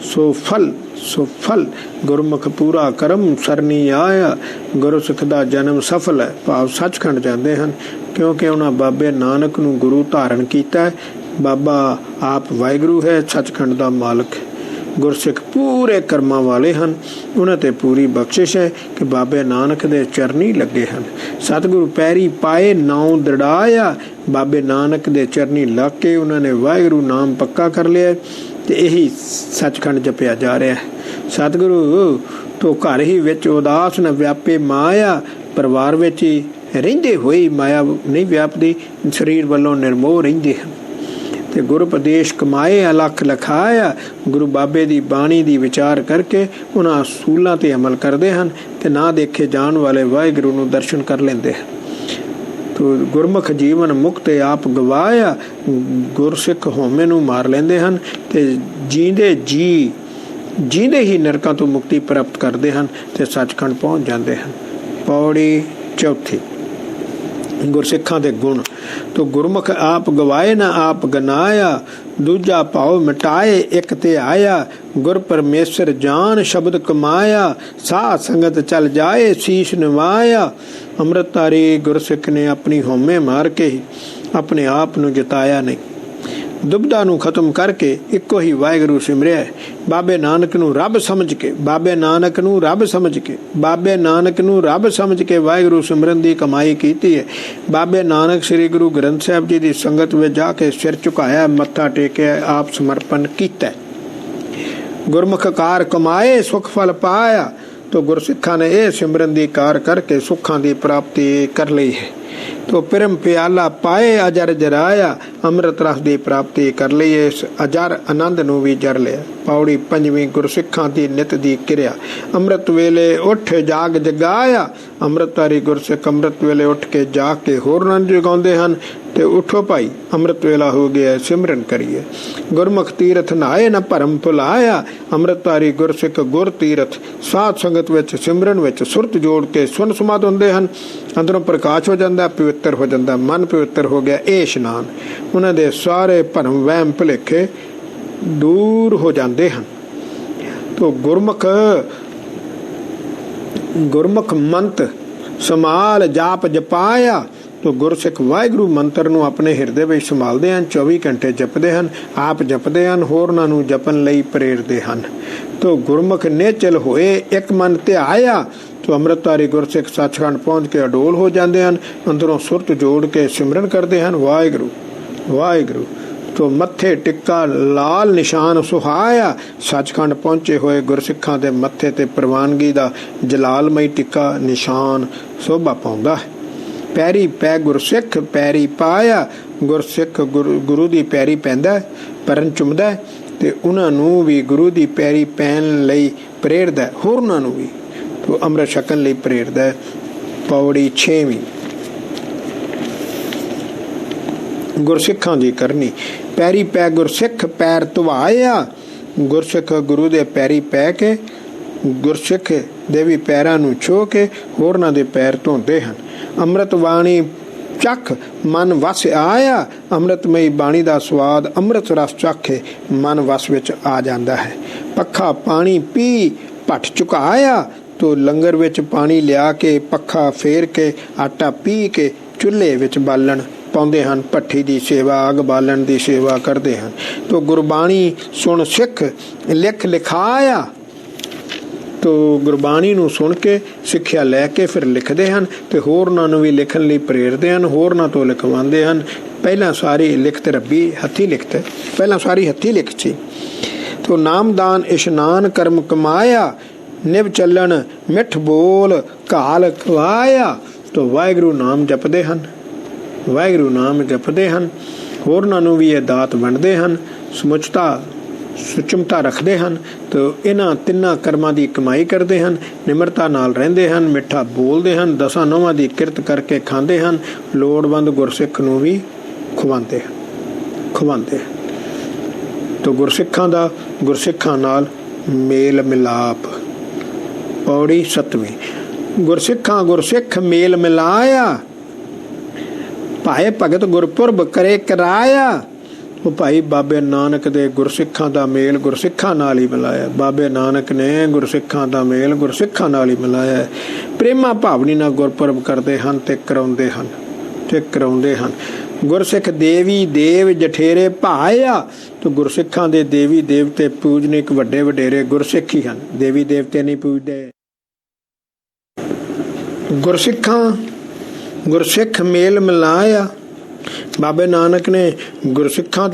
सो फल गुरमुख पूरा करम सरनी आया। गुरसिख दा जन्म सफल है, भाव सचखंड जाते हैं, क्योंकि उन्होंने बाबे नानक नूं गुरु धारण किया है। बाबा आप वाहिगुरु है, सचखंड दा मालक है। गुरसिख पूरे कर्मां वाले हैं, उन्हें पूरी बख्शिश है कि बाबे नानक दे चरनी लगे हैं। सतगुरु पैरी पाए नाउ दड़ाया। बाबे नानक दे चरनी लग के उन्होंने वाहिगुरु नाम पक्का कर लिया, तो यही सचखंड जपिया जा रहा है। सतगुरु तो घर ही विच उदास न व्यापे माया। परिवार विच ही रहिंदे होए माया नहीं व्यापदी, शरीर वालों निर्मोह रहिंदे हैं। ते गुरु उपदेश कमाए अलख लखाया। गुरु बाबे दी बाणी दी विचार करके उन्हां असूलां ते अमल करते हैं, ते ना देखे जान वाले वाहिगुरु नूं दर्शन कर लेंदे हैं। तो गुरमुख जीवन मुक्त आप गवाया। गुरसिख होमे नूं मार लेंदे हैं, ते जींदे जींदे ही नरकां तो मुक्ति प्राप्त करते हैं, ते सचखंड पहुँच जाते हैं। पौड़ी चौथी गुरसिखां दे गुण। तो गुरमुख आप गवाए ना आप गनाया। दूजा भाव मिटाए एक ते आया। गुर परमेश्वर जान शब्द कमाया। साध संगत चल जाए शीश निवाया। अमृतधारी गुरसिख ने अपनी होमे मार के ही अपने आप नूं जिताया नहीं। दुबदा नूं खत्म करके इको ही वाहिगुरु सिमरिया। बाबे नानक नूं रब समझ के, बाबे नानक नूं रब समझ के, बाबे नानक नूं रब समझ के वाहिगुरु सिमरन दी कमाई कीती है। बाबे नानक श्री गुरु ग्रंथ साहिब जी दी संगत में जाके सिर झुकाया, मत्था टेकिया, आप समर्पण कीता। गुरमुख कार कमाए सुख फल पाया। तो गुरसिखा ने यह सिमरन दी कार करके सुखां दी प्राप्ति कर ली है। तो पिरम प्याला पाए अजर जराया, अमृत रस की प्राप्ति कर ਲਈ इस अजर आनंद ਨੂੰ भी जर लिया। पौड़ी पंजवीं गुरसिखां दी नित दी किरिया, अमृत वेले उठ जाग जगाया, अमृतधारी गुरसिख अमृत वेले उठ के जाग के होरनां नूं जगाउंदे हन ते उठो भाई अमृत वेला हो गया सिमरन करिए। गुरमुख तीरथ नहाए न भरम भुलाया, अमृतधारी गुरसिख गुर तीरथ साध संगत विच सिमरन विच सुरत जोड़ के सुन समाध हुंदे हन। अंदरों प्रकाश हो जाता, पवित्र हो जाता, मन पवित्र हो गया। ये इशनान उन्हां दे सारे भरम वहम भुलेखे दूर हो जाते हैं। तो गुरमुख मंत्र समाल जाप जपाया, तो गुरसिख वाहिगुरू मंत्र ਨੂੰ ਆਪਣੇ ਹਿਰਦੇ ਵਿੱਚ ਸੰਭਾਲਦੇ ਹਨ, 24 ਘੰਟੇ ਜਪਦੇ ਹਨ, ਆਪ ਜਪਦੇ ਹਨ, ਹੋਰਨਾਂ ਨੂੰ ਜਪਣ ਲਈ ਪ੍ਰੇਰਦੇ ਹਨ। तो गुरमुख नेचल होए एक मन ध्याया, तो अमृतधारी गुरसिख सचखंड पहुँच के अडोल हो जाते हैं। अंदरों सुरत जोड़ के सिमरन करते हैं वाहिगुरू वाहिगुरू। तो मत्थे टिक्का लाल निशान सुहाया, सचखंड पहुंचे हुए गुरसिखां दे मत्थे ते प्रवानगी दा जलालमई टिक्का निशान शोभा पाउंदा है। पैरी पै गुरसिख पैरी पाया, गुरसिख गुरु दी पैरी पैंदा परन चुमदा ते उन्हां नूं भी गुरु दी पैरी पैन लई प्रेरदा, होरनां नूं भी तो अमृत छकन लई प्रेरदा। पौड़ी 6वीं गुरसिखां दी करनी, पैरी पै गुरसिख पैर धवाया, गुरसिख गुरु दे पैरी पै के गुरसिख दे भी पैरां नूं छो के होरनां दे पैर धोंदे हन। अमृत बाणी चख मन वस आया, अमृतमई बाणी का स्वाद अमृत रस चखे मन वस विच आ जाता है। पखा पानी पी भट चुकाया, तो लंगर विच पानी लिया के पखा फेर के आटा पी के चुल्हे विच बालन पाउंदे हन, भट्ठी की सेवा अग बालन की सेवा करते हैं। तो गुरबाणी सुन सिख लिख लिखाया, तो गुरबाणी नूं सुन के सिक्ख्या लैके फिर लिखते हैं, तो होरनां नूं भी लिखण लई प्रेरते हैं, होरनां तो लिखवाते हैं। पहला सारी लिखत रब्बी हथी लिखत, पहला सारी हथी लिख सी। तो नामदान इशनान कर्म कमाया, निभ चलन मिठ बोल घाल खवाया, तो वाहिगुरू नाम जपते हैं, वाहिगुरू नाम जपते हैं, होरनां नूं भी ये दात वंडते हैं, समुचता सुचमता रखते हैं। तो इन्हां तिन्नां कर्मां की कमाई करते हैं, निमरता नाल रहिंदे हैं, मिठा बोलते हैं, दसां नौवां की किरत करके खांदे हैं, लोड़वंद गुरसिख नूं भी खवांदे हैं। तो गुरसिखां दा गुरसिखां नाल मेल मिलाप। पौड़ी 7वीं गुरसिखां गुरसिख मेल मिलाया, भाए भगत गुरपुरब करे कराया, वो भाई बाबे नानक दे गुरसिखां दा मेल गुरसिखां नाल ही मिलाया। बाबे नानक ने गुरसिखां दा मेल गुरसिखां नाल ही मिलाया। प्रेमा भावनी नाल गुरपुरब करते हैं ते कराउंदे हन। गुरसिख देवी देव जठेरे भाया, तो गुरसिखां दे देवी देवते पूजनिक वड्डे वडेरे गुरसिख ही हन, देवी देवते नहीं पूजदे। गुरसिख मेल मिलाया, बाबे नानक ने गुरसिखां